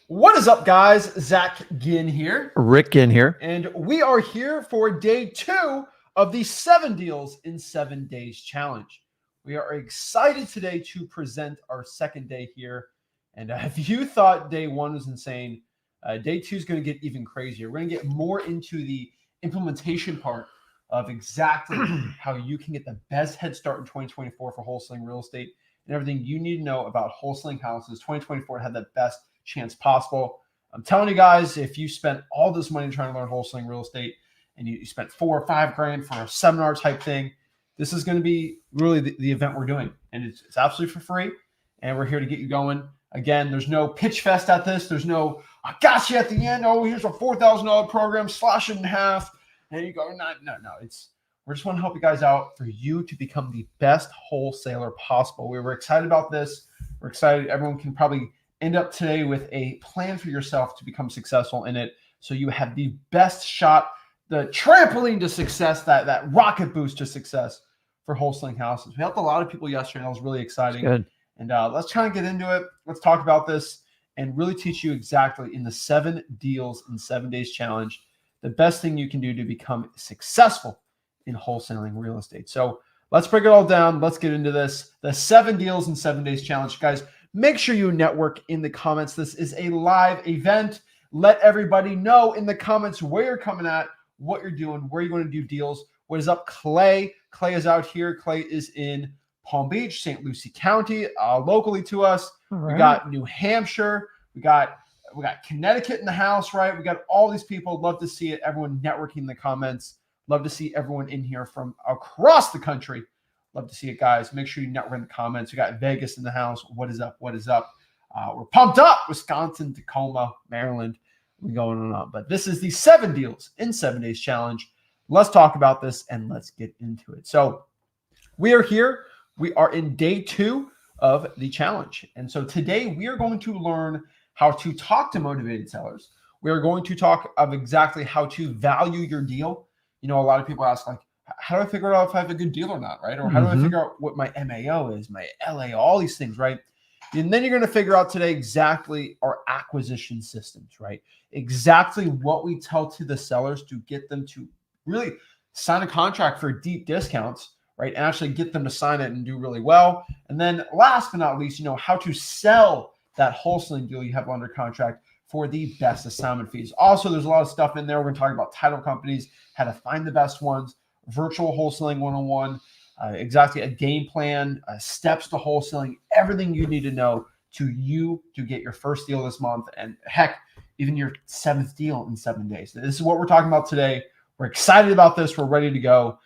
What is up, guys? Zach Ginn here. Rick Ginn here. And we are here for day 2 of the 7 Deals in 7 Days Challenge. We are excited today to present our second day here. And if you thought day 1 was insane, day 2 is going to get even crazier. We're going to get more into the implementation part of exactly how you can get the best head start in 2024 for wholesaling real estate and everything you need to know about wholesaling houses. 2024 had the best chance possible. I'm telling you guys, if you spent all this money trying to learn wholesaling real estate and you spent $4 or $5 grand for a seminar type thing, this is going to be really the event we're doing. And it's absolutely for free. And we're here to get you going. Again, there's no pitch fest at this. There's no, I got you at the end. Oh, here's a $4,000 program, slash it in half. And you go, no. We just want to help you guys out for you to become the best wholesaler possible. We were excited about this. We're excited. Everyone can probably end up today with a plan for yourself to become successful in it. So you have the best shot, the trampoline to success, that rocket boost to success for wholesaling houses. We helped a lot of people yesterday. That was really exciting. Good. And let's try and get into it. Let's talk about this and really teach you exactly in the 7 Deals in 7 Days Challenge, the best thing you can do to become successful in wholesaling real estate. So let's break it all down. Let's get into this. The 7 Deals in 7 Days Challenge. Guys, make sure you network in the comments. This is a live event. Let everybody know in the comments where you're coming at, what you're doing, where you're going to do deals. What is up, Clay? Clay is out here. Clay is in Palm Beach, St. Lucie County, locally to us. Right. We got New Hampshire. We got Connecticut in the house, right? We got all these people. Love to see it. Everyone networking in the comments. Love to see everyone in here from across the country. Love to see it, guys. Make sure you network in the comments. We got Vegas in the house. What is up? What is up? We're pumped up. Wisconsin, Tacoma, Maryland. We're going on. But this is the 7 Deals in 7 Days Challenge. Let's talk about this and let's get into it. So we are here. We are in day 2 of the challenge. And so today we are going to learn how to talk to motivated sellers. We are going to talk of exactly how to value your deal. You know, a lot of people ask, like, how do I figure out if I have a good deal or not, right? Or how do I figure out what my MAO is, my LAO, all these things, right? And then you're going to figure out today exactly our acquisition systems, right? Exactly what we tell to the sellers to get them to really sign a contract for deep discounts, right? And actually get them to sign it and do really well. And then last but not least, you know, how to sell that wholesaling deal you have under contract for the best assignment fees. Also, there's a lot of stuff in there. We're going to talk about title companies, how to find the best ones, virtual wholesaling 101, exactly a game plan, steps to wholesaling, everything you need to know to get your first deal this month, and heck, even your 7th deal in 7 days. This is what we're talking about today. We're excited about this. We're ready to go.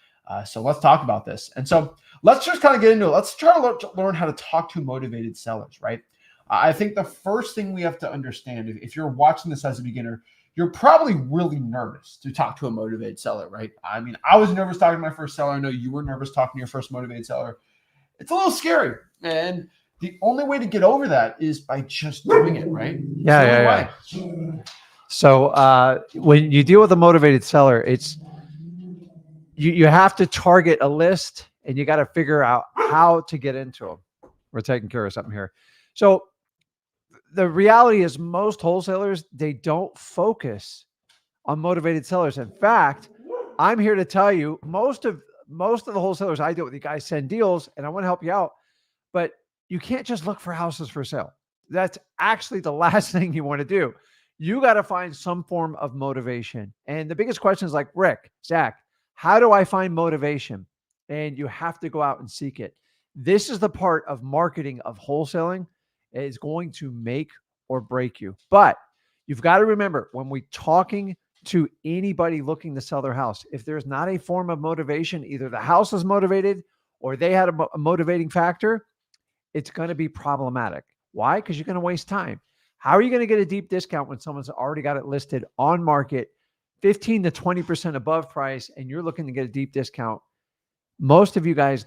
So let's talk about this. And so let's just kind of get into it. Let's try to learn how to talk to motivated sellers, right? I think the first thing we have to understand, if you're watching this as a beginner, you're probably really nervous to talk to a motivated seller, right? I mean, I was nervous talking to my first seller. I know you were nervous talking to your first motivated seller. It's a little scary. And the only way to get over that is by just doing it, right? Yeah. So when you deal with a motivated seller, it's you have to target a list and you got to figure out how to get into them. We're taking care of something here. So the reality is most wholesalers, they don't focus on motivated sellers. In fact, I'm here to tell you, most of the wholesalers I deal with, you guys send deals and I want to help you out, but you can't just look for houses for sale. That's actually the last thing you want to do. You got to find some form of motivation. And the biggest question is like, Rick, Zach, how do I find motivation? And you have to go out and seek it. This is the part of marketing of wholesaling. Is going to make or break you. But you've got to remember, when we're talking to anybody looking to sell their house, if there's not a form of motivation, either the house is motivated or they had a motivating factor, it's going to be problematic. Why? Because you're going to waste time. How are you going to get a deep discount when someone's already got it listed on market 15 to 20% above price and you're looking to get a deep discount? Most of you guys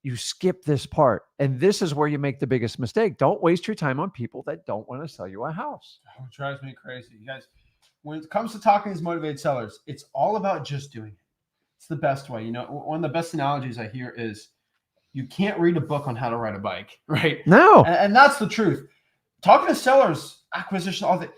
you skip this part. And this is where you make the biggest mistake. Don't waste your time on people that don't want to sell you a house. Oh, it drives me crazy. You guys, when it comes to talking to these motivated sellers, it's all about just doing it. It's the best way. You know, one of the best analogies I hear is you can't read a book on how to ride a bike, right? No. And that's the truth. Talking to sellers, acquisition, all that.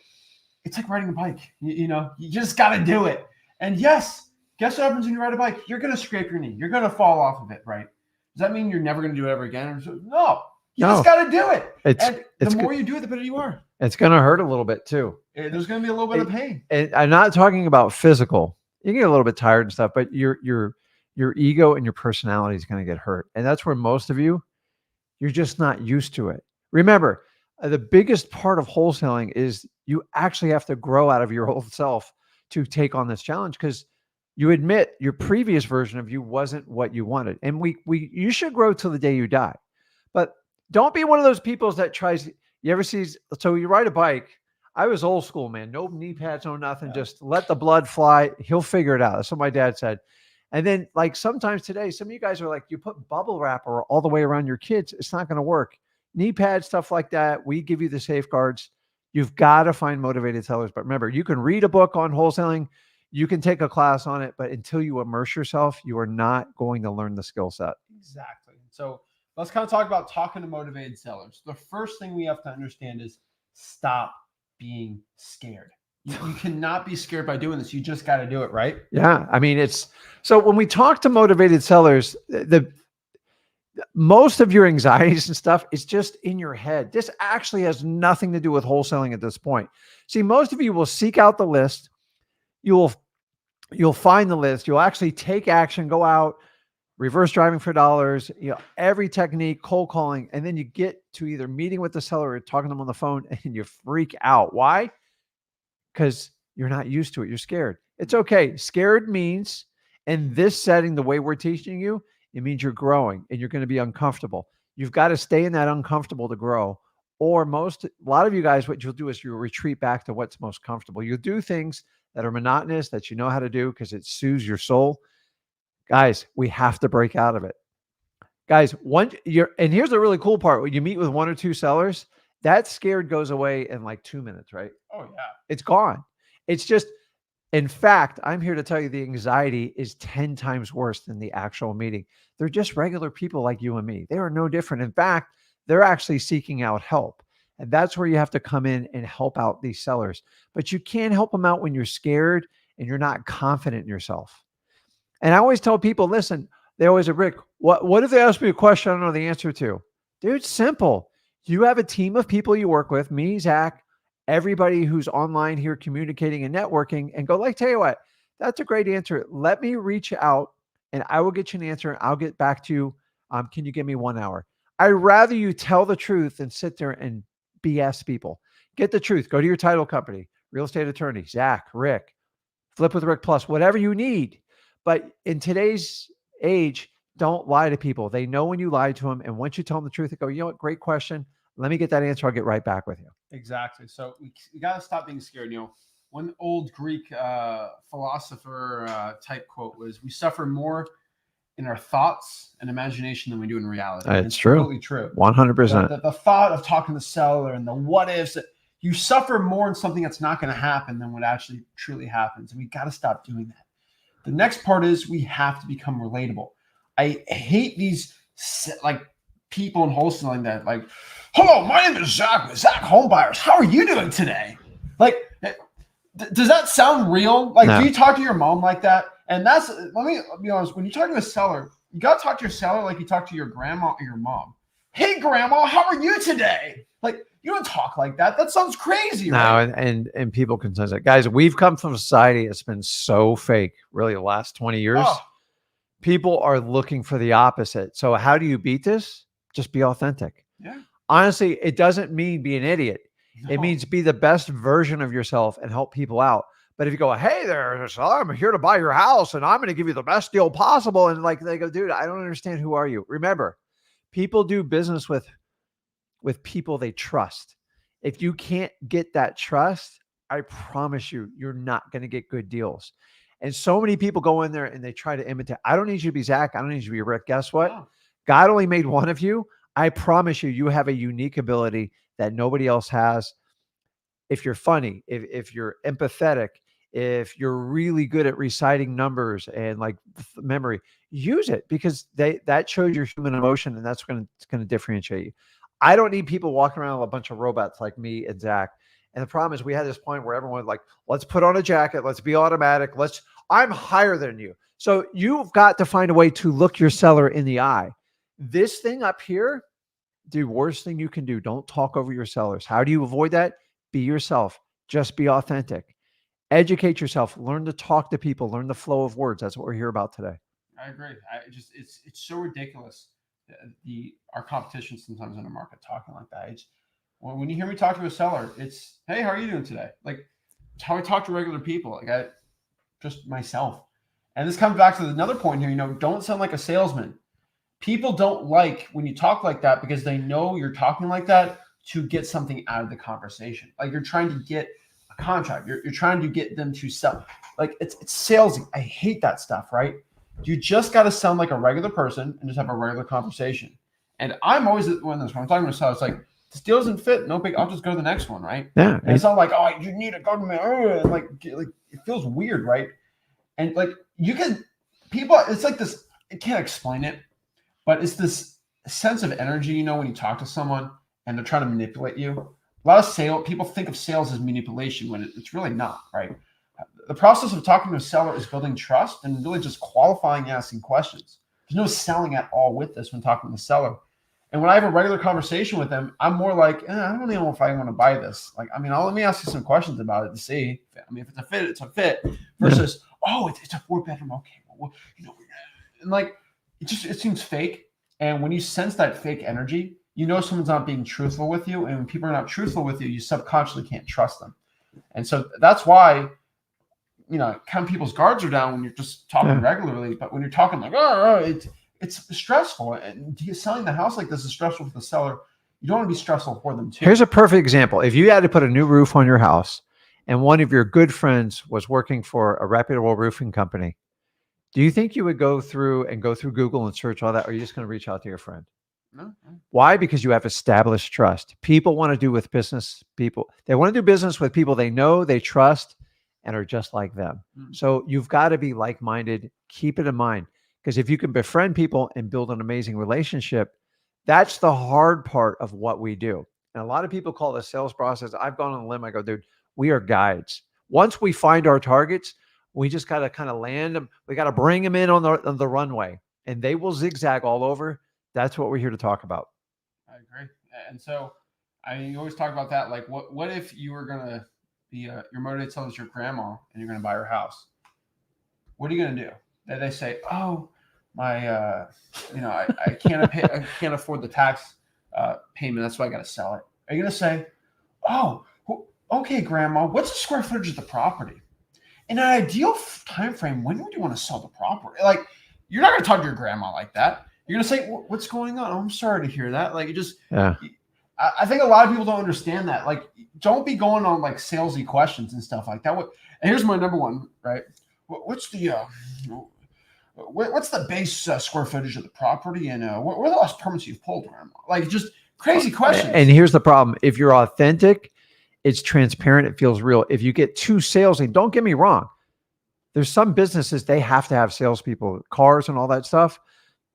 It's like riding a bike. You just got to do it. And yes, guess what happens when you ride a bike? You're going to scrape your knee. You're going to fall off of it, right? Does that mean you're never going to do it ever again? No. You just got to do it. And the more you do it, the better you are. It's going to hurt a little bit too. There's going to be a little bit of pain. And I'm not talking about physical. You get a little bit tired and stuff, but your ego and your personality is going to get hurt. And that's where most of you're just not used to it. Remember, the biggest part of wholesaling is you actually have to grow out of your old self to take on this challenge, because you admit your previous version of you wasn't what you wanted. And you should grow till the day you die. But don't be one of those people that tries, you ever see, so you ride a bike. I was old school, man. No knee pads, no nothing. Yeah. Just let the blood fly. He'll figure it out. That's what my dad said. And then like sometimes today, some of you guys are like, you put bubble wrap all the way around your kids. It's not going to work. Knee pads, stuff like that. We give you the safeguards. You've got to find motivated sellers. But remember, you can read a book on wholesaling. You can take a class on it. But until you immerse yourself, you are not going to learn the skill set. Exactly. So let's kind of talk about talking to motivated sellers. The first thing we have to understand is stop being scared. You cannot be scared by doing this. You just got to do it, right? Yeah. I mean, so when we talk to motivated sellers, most of your anxieties and stuff is just in your head. This actually has nothing to do with wholesaling at this point. See, most of you will seek out the list. You'll find the list. You'll actually take action, go out, reverse driving for dollars, every technique, cold calling, and then you get to either meeting with the seller or talking to them on the phone and you freak out. Why? Because you're not used to it. You're scared. It's okay. Scared means, in this setting, the way we're teaching you, it means you're growing and you're going to be uncomfortable. You've got to stay in that uncomfortable to grow. Or a lot of you guys, what you'll do is you'll retreat back to what's most comfortable. You'll do things that are monotonous that you know how to do because it soothes your soul. Guys, we have to break out of it. Guys, and here's the really cool part. When you meet with one or two sellers, that scared goes away in like 2 minutes, right? Oh, yeah. It's gone. It's just, in fact, I'm here to tell you the anxiety is 10 times worse than the actual meeting. They're just regular people like you and me. They are no different. In fact, they're actually seeking out help. And that's where you have to come in and help out these sellers. But you can't help them out when you're scared and you're not confident in yourself. And I always tell people, listen, they always say, Rick, what if they ask me a question I don't know the answer to? Dude, simple. You have a team of people you work with, me, Zach, everybody who's online here communicating and networking, and go like, tell you what, that's a great answer. Let me reach out and I will get you an answer and I'll get back to you. Can you give me 1 hour? I'd rather you tell the truth than sit there and BS people. Get the truth. Go to your title company, real estate attorney, Zach, Rick, Flip with Rick Plus, whatever you need. But in today's age, don't lie to people. They know when you lie to them. And once you tell them the truth, they go, you know what? Great question. Let me get that answer. I'll get right back with you. Exactly. So we got to stop being scared. One old Greek philosopher type quote was, we suffer more in our thoughts and imagination than we do in reality. It's true. Totally true. 100%. The thought of talking to the seller and the what ifs, you suffer more in something that's not going to happen than what actually truly happens. And we got to stop doing that. The next part is we have to become relatable. I hate these people in wholesaling that hello, my name is Zach with Zach Homebuyers. How are you doing today? Does that sound real? No. Do you talk to your mom like that? And let me be honest, when you talk to a seller, you got to talk to your seller like you talk to your grandma or your mom. Hey, grandma, how are you today? You don't talk like that. That sounds crazy. No, right? and people can sense it. Guys, we've come from a society that's been so fake, really, the last 20 years. Oh. People are looking for the opposite. So how do you beat this? Just be authentic. Yeah. Honestly, it doesn't mean be an idiot. No. It means be the best version of yourself and help people out. But if you go, hey there, I'm here to buy your house and I'm going to give you the best deal possible. And they go, dude, I don't understand. Who are you? Remember, people do business with people they trust. If you can't get that trust, I promise you, you're not going to get good deals. And so many people go in there and they try to imitate. I don't need you to be Zach. I don't need you to be Rick. Guess what? Oh. God only made one of you. I promise you, you have a unique ability that nobody else has. If you're funny, if you're empathetic, if you're really good at reciting numbers and memory, use it because that shows your human emotion and that's going to differentiate you. I don't need people walking around with a bunch of robots like me and Zach. And the problem is we had this point where everyone was like, let's put on a jacket. Let's be automatic. I'm higher than you. So you've got to find a way to look your seller in the eye. This thing up here, the worst thing you can do, don't talk over your sellers. How do you avoid that? Be yourself. Just be authentic. Educate yourself. Learn to talk to people. Learn the flow of words. That's what we're here about today. I agree. It's so ridiculous. Our competition sometimes in the market talking like that. When you hear me talk to a seller, it's, hey, how are you doing today? Like, it's how I talk to regular people. Like, just myself. And this comes back to another point here. Don't sound like a salesman. People don't like when you talk like that because they know you're talking like that to get something out of the conversation. Like, you're trying to get a contract. You're trying to get them to sell. Like, it's salesy. I hate that stuff, right? You just got to sound like a regular person and just have a regular conversation. And I'm always when I'm talking to a seller, it's like, this deal doesn't fit. No big. I'll just go to the next one, right? Yeah. And it's not like, oh, you need to go to me. And like it feels weird, right? And like people, it's like this. I can't explain it, but it's this sense of energy. When you talk to someone and they're trying to manipulate you. A lot of people think of sales as manipulation when it's really not, right? The process of talking to a seller is building trust and really just qualifying and asking questions. There's no selling at all with this when talking to the seller. And when I have a regular conversation with them, I'm more like, I don't even know if I want to buy this. Like, let me ask you some questions about it to see. If it's a fit, it's a fit. Versus, it's a 4-bedroom. Okay, well, and like, it seems fake. And when you sense that fake energy, someone's not being truthful with you. And when people are not truthful with you, you subconsciously can't trust them. And so that's why, kind of people's guards are down when you're just talking regularly. But when you're talking like, it's stressful. And selling the house like this is stressful for the seller. You don't want to be stressful for them too. Here's a perfect example. If you had to put a new roof on your house and one of your good friends was working for a reputable roofing company, do you think you would go through Google and search all that? Or are you just going to reach out to your friend? No. Why? Because you have established trust. People want to do with business people. They want to do business with people they know, they trust, and are just like them. So you've got to be like-minded. Keep it in mind. Because if you can befriend people and build an amazing relationship, that's the hard part of what we do. And a lot of people call the sales process. I've gone on a limb. I go, dude, we are guides. Once we find our targets, we just got to kind of land them. We got to bring them in on the runway, and they will zigzag all over. That's what we're here to talk about. I agree. And so, you always talk about that. Like, what if you were going to be your motivated seller is your grandma and you're going to buy her house? What are you going to do? They say, oh, my, I can't afford the tax payment. That's why I got to sell it. Are you going to say, oh, okay, grandma, what's the square footage of the property? In an ideal time frame, when would you want to sell the property? Like, you're not going to talk to your grandma like that. You're going to say, what's going on? Oh, I'm sorry to hear that. Like, I think a lot of people don't understand that. Like, don't be going on like salesy questions and stuff like that. And here's my number one, right? What's the base square footage of the property, and what are the last permits you've pulled, grandma? Like, just crazy questions. And here's the problem: if you're authentic, it's transparent, it feels real. If you get too salesy, don't get me wrong. There's some businesses they have to have salespeople, cars and all that stuff.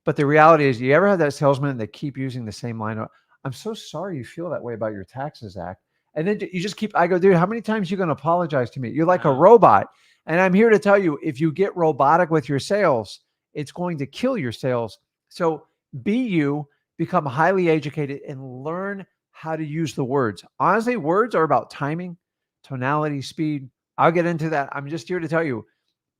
But the reality is, you ever had that salesman that keep using the same line? I'm so sorry you feel that way about your taxes, Zach. And then you just I go, dude, how many times are you going to apologize to me? You're like a robot. And I'm here to tell you, if you get robotic with your sales, it's going to kill your sales. So be you, become highly educated, and learn how to use the words. Honestly, words are about timing, tonality, speed. I'll get into that. I'm just here to tell you,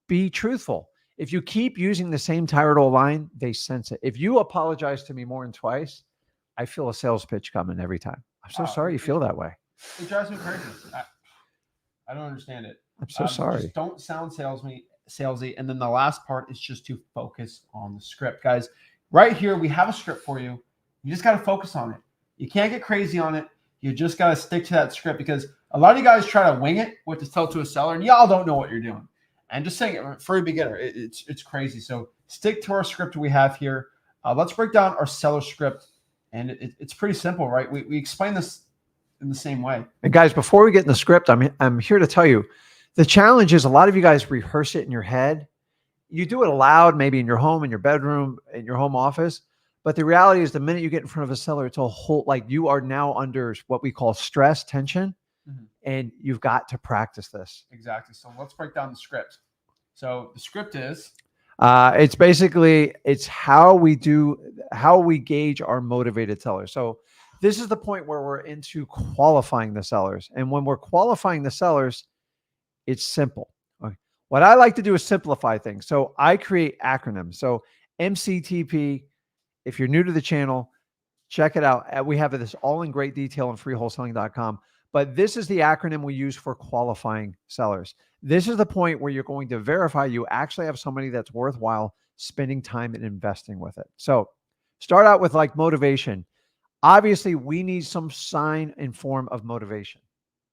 be truthful. If you keep using the same tired old line, they sense it. If you apologize to me more than twice, I feel a sales pitch coming every time. I'm so sorry you feel that way. It drives me crazy. I don't understand it. I'm so sorry. Just don't sound salesy. And then the last part is just to focus on the script. Guys, right here, we have a script for you. You just got to focus on it. You can't get crazy on it. You just got to stick to that script, because a lot of you guys try to wing it, what to tell to a seller, and y'all don't know what you're doing. And just saying it for a beginner, it's crazy. So stick to our script we have here. Let's break down our seller script. And it's pretty simple, right? We explain this in the same way. And guys, before we get in the script, I'm here to tell you, the challenge is a lot of you guys rehearse it in your head. You do it aloud, maybe in your home, in your bedroom, in your home office. But the reality is, the minute you get in front of a seller, it's a whole, like, you are now under what we call stress, tension. Mm-hmm. and you've got to practice this. Exactly. So let's break down the script. So the script is It's basically, it's how we gauge our motivated sellers. So this is the point where we're into qualifying the sellers. And when we're qualifying the sellers, it's simple. Okay. What I like to do is simplify things. So I create acronyms. So MCTP, if you're new to the channel, check it out. We have this all in great detail on freewholesaling.com. But this is the acronym we use for qualifying sellers. This is the point where you're going to verify you actually have somebody that's worthwhile spending time and investing with it. So start out with like motivation. Obviously, we need some sign and form of motivation.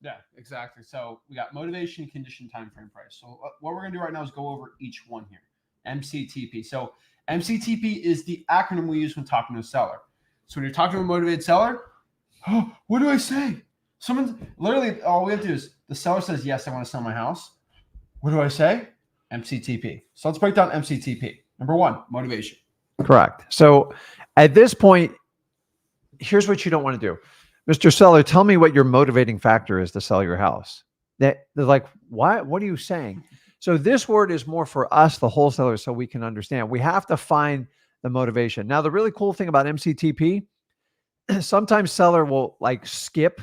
Yeah, exactly. So we got motivation, condition, time frame, price. So what we're going to do right now is go over each one here. MCTP. So MCTP is the acronym we use when talking to a seller. So when you're talking to a motivated seller, oh, what do I say? Someone literally, all we have to do is the seller says, yes, I want to sell my house. What do I say? MCTP. So let's break down MCTP. Number one, motivation. Correct. So at this point, here's what you don't want to do. Mr. Seller, tell me what your motivating factor is to sell your house. They're like, what are you saying? So this word is more for us, the wholesalers, so we can understand. We have to find the motivation. Now, the really cool thing about MCTP, sometimes seller will like skip.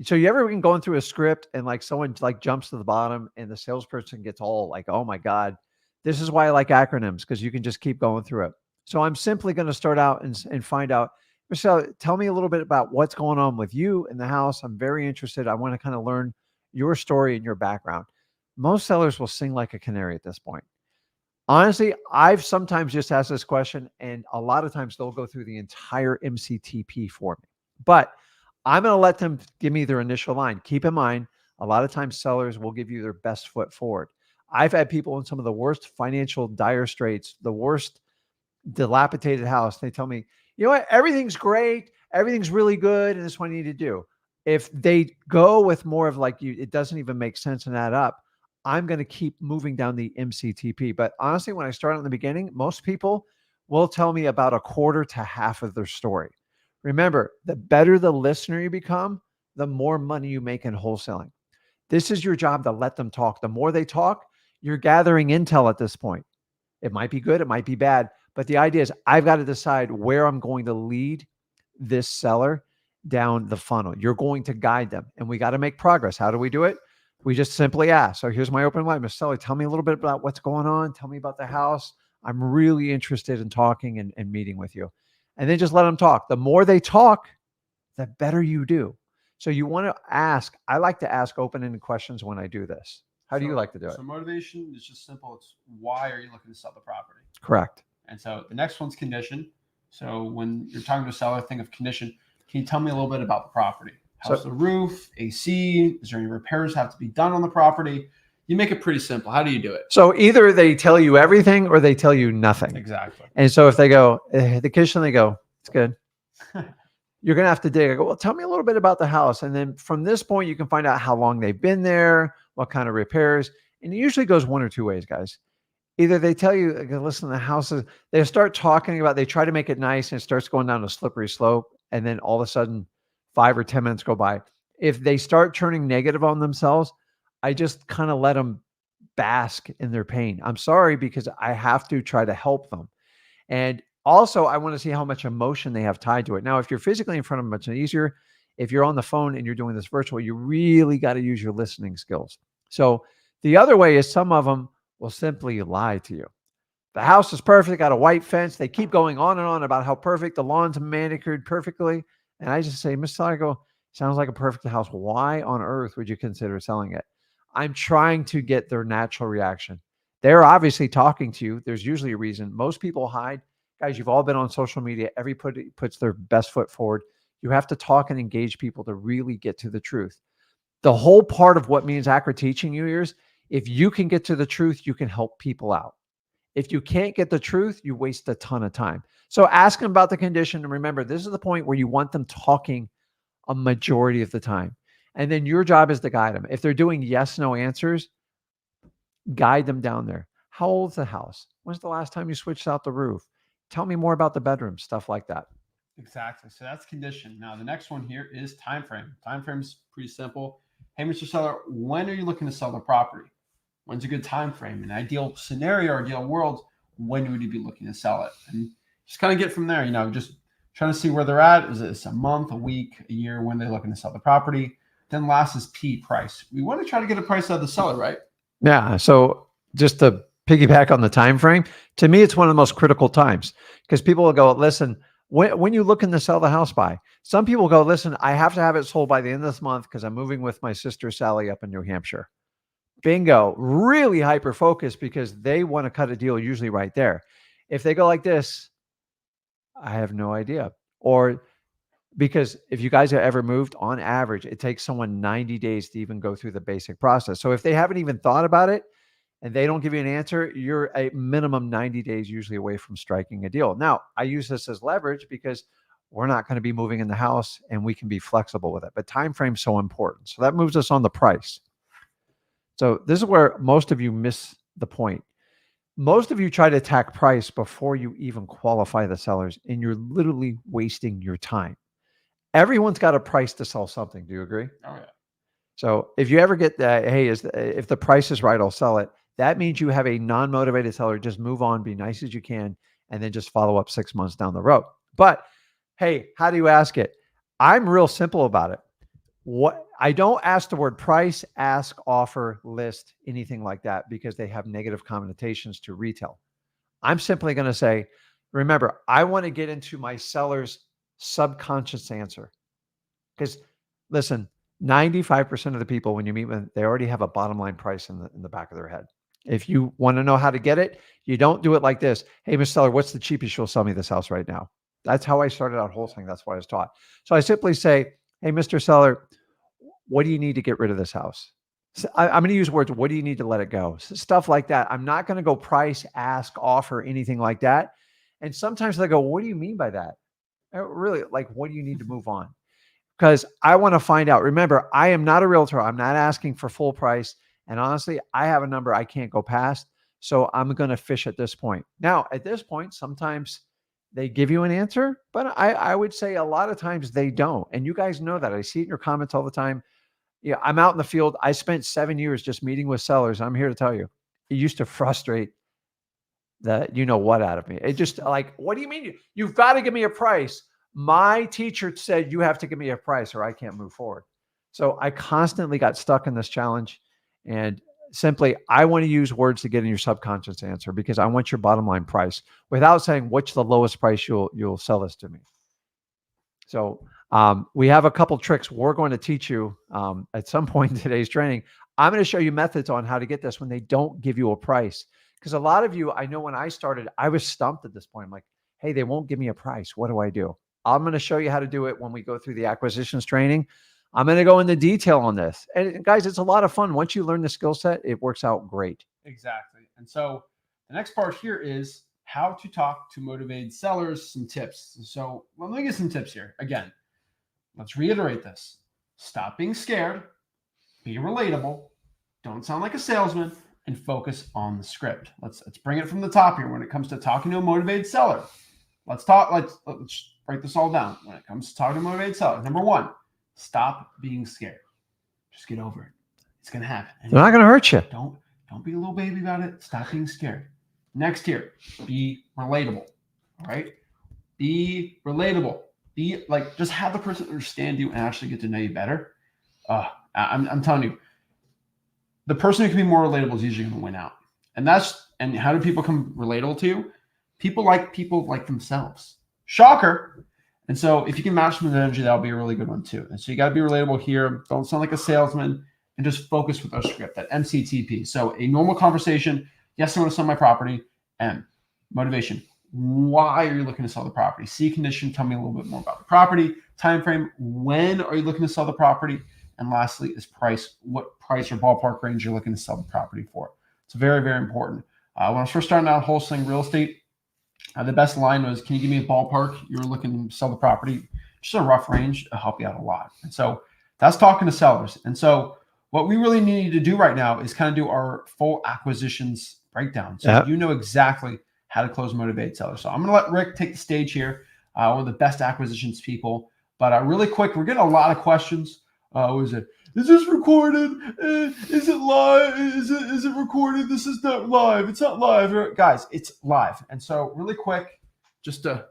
So you ever been going through a script and like someone like jumps to the bottom and the salesperson gets all like, oh my God, this is why I like acronyms, because you can just keep going through it. So I'm simply going to start out and find out, Michelle, tell me a little bit about what's going on with you in the house. I'm very interested. I want to kind of learn your story and your background. Most sellers will sing like a canary at this point. Honestly, I've sometimes just asked this question, and a lot of times they'll go through the entire MCTP for me. But I'm going to let them give me their initial line. Keep in mind, a lot of times sellers will give you their best foot forward. I've had people in some of the worst financial dire straits, the worst dilapidated house. They tell me, you know what, everything's great. Everything's really good. And this is what I need to do. If they go with more of like you, it doesn't even make sense and add up. I'm going to keep moving down the MCTP. But honestly, when I start in the beginning, most people will tell me about a quarter to half of their story. Remember, the better the listener you become, the more money you make in wholesaling. This is your job to let them talk. The more they talk, you're gathering intel at this point. It might be good, it might be bad, but the idea is I've got to decide where I'm going to lead this seller down the funnel. You're going to guide them, and we got to make progress. How do we do it? We just simply ask. So here's my open line. Mr. Seller, tell me a little bit about what's going on. Tell me about the house. I'm really interested in talking and meeting with you. And then just let them talk. The more they talk, the better you do. So you want to ask. I like to ask open-ended questions when I do this. How do you like to do it? So motivation is just simple. It's why are you looking to sell the property? Correct. And so the next one's condition. So when you're talking to a seller, think of condition. Can you tell me a little bit about the property? How's the roof, AC? Is there any repairs have to be done on the property? You make it pretty simple. How do you do it? So either they tell you everything or they tell you nothing. Exactly. And so if they go, the kitchen, they go, it's good. You're going to have to dig. I go, well, tell me a little bit about the house. And then from this point, you can find out how long they've been there, what kind of repairs. And it usually goes one or two ways, guys. Either they tell you, listen, the house is, they start talking about, they try to make it nice and it starts going down a slippery slope. And then all of a sudden, 5 or 10 minutes go by. If they start turning negative on themselves, I just kind of let them bask in their pain. I'm sorry, because I have to try to help them. And also, I want to see how much emotion they have tied to it. Now, if you're physically in front of them, it's easier. If you're on the phone and you're doing this virtual, you really got to use your listening skills. So the other way is some of them will simply lie to you. The house is perfect, got a white fence. They keep going on and on about how perfect the lawn's manicured perfectly. And I just say, Mr. Seller, sounds like a perfect house. Why on earth would you consider selling it? I'm trying to get their natural reaction. They're obviously talking to you. There's usually a reason. Most people hide. Guys, you've all been on social media. Everybody puts their best foot forward. You have to talk and engage people to really get to the truth. The whole part of what me and Zach are teaching you is if you can get to the truth, you can help people out. If you can't get the truth, you waste a ton of time. So ask them about the condition. And remember, this is the point where you want them talking a majority of the time. And then your job is to guide them. If they're doing yes, no answers, guide them down there. How old's the house? When's the last time you switched out the roof? Tell me more about the bedroom, stuff like that. Exactly. So that's condition. Now, the next one here is time frame. Time frame is pretty simple. Hey, Mr. Seller, when are you looking to sell the property? When's a good time frame? An ideal scenario or ideal world, when would you be looking to sell it? And just kind of get from there, just trying to see where they're at. Is it a month, a week, a year, when they're looking to sell the property? Then last is P, price. We want to try to get a price out of the seller, right? Yeah. So just to piggyback on the time frame, to me, it's one of the most critical times because people will go, listen, when you looking to sell the house by, some people go, listen, I have to have it sold by the end of this month because I'm moving with my sister Sally up in New Hampshire. Bingo. Really hyper focused because they want to cut a deal usually right there. If they go like this, I have no idea. Or because if you guys have ever moved, on average, it takes someone 90 days to even go through the basic process. So if they haven't even thought about it and they don't give you an answer, you're a minimum 90 days usually away from striking a deal. Now, I use this as leverage because we're not going to be moving in the house and we can be flexible with it. But time frame's so important. So that moves us on the price. So this is where most of you miss the point. Most of you try to attack price before you even qualify the sellers, and you're literally wasting your time. Everyone's got a price to sell something. Do you agree? Oh, yeah. So if you ever get that, hey, if the price is right, I'll sell it. That means you have a non-motivated seller. Just move on, be nice as you can, and then just follow up 6 months down the road. But hey, how do you ask it? I'm real simple about it. I don't ask the word price, ask, offer, list, anything like that, because they have negative connotations to retail. I'm simply going to say, remember, I want to get into my seller's subconscious answer. Because listen, 95% of the people, when you meet with, they already have a bottom line price in the back of their head. If you want to know how to get it, you don't do it like this. Hey, Mr. Seller, what's the cheapest you'll sell me this house right now? That's how I started out wholesaling. That's what I was taught. So I simply say, hey, Mr. Seller, what do you need to get rid of this house? So I'm going to use words. What do you need to let it go? Stuff like that. I'm not going to go price, ask, offer, anything like that. And sometimes they go, what do you mean by that? Really, like, what do you need to move on? Because I want to find out. Remember, I am not a realtor. I'm not asking for full price. And honestly, I have a number I can't go past. So I'm going to fish at this point. Now, at this point, sometimes they give you an answer, but I would say a lot of times they don't. And you guys know that. I see it in your comments all the time. Yeah, I'm out in the field. I spent 7 years just meeting with sellers. I'm here to tell you, it used to frustrate the what out of me. It just like, what do you mean? You've got to give me a price. My teacher said you have to give me a price or I can't move forward. So I constantly got stuck in this challenge, and simply I want to use words to get in your subconscious answer because I want your bottom line price without saying what's the lowest price you'll sell this to me. So we have a couple tricks we're going to teach you at some point in today's training. I'm going to show you methods on how to get this when they don't give you a price. Because a lot of you, I know when I started, I was stumped at this point. I'm like, hey, they won't give me a price. What do I do? I'm going to show you how to do it when we go through the acquisitions training. I'm going to go into detail on this. And guys, it's a lot of fun. Once you learn the skill set, it works out great. Exactly. And so the next part here is how to talk to motivated sellers, some tips. So let me get some tips here. Again, let's reiterate this. Stop being scared, be relatable, don't sound like a salesman, and focus on the script. Let's bring it from the top here. When it comes to talking to a motivated seller, let's break this all down. When it comes to talking to a motivated seller, number one, stop being scared. Just get over it. It's gonna happen. They're not gonna hurt you. Don't be a little baby about it. Stop being scared. Next here, be relatable. All right? Be relatable. Be like, just have the person understand you and actually get to know you better. I'm telling you, the person who can be more relatable is usually going to win out. And how do people become relatable to you? People like themselves. Shocker. And so if you can match them with energy, that'll be a really good one too. And so you got to be relatable here. Don't sound like a salesman and just focus with our script, that MCTP. So a normal conversation. Yes, I want to sell my property. M, motivation. Why are you looking to sell the property? C, condition. Tell me a little bit more about the property. Time frame. When are you looking to sell the property? And lastly is price. What price or ballpark range you're looking to sell the property for? It's very, very important. When I was first starting out wholesaling real estate, the best line was, can you give me a ballpark? You were looking to sell the property. Just a rough range to help you out a lot. And so that's talking to sellers. And so what we really need to do right now is kind of do our full acquisitions breakdown. So you know exactly how to close motivated sellers. So I'm going to let Rick take the stage here, one of the best acquisitions people. But really quick, we're getting a lot of questions what is it? Is this recorded? Is it live? Is it recorded? This is not live. It's not live, guys. It's live. And so, really quick, just to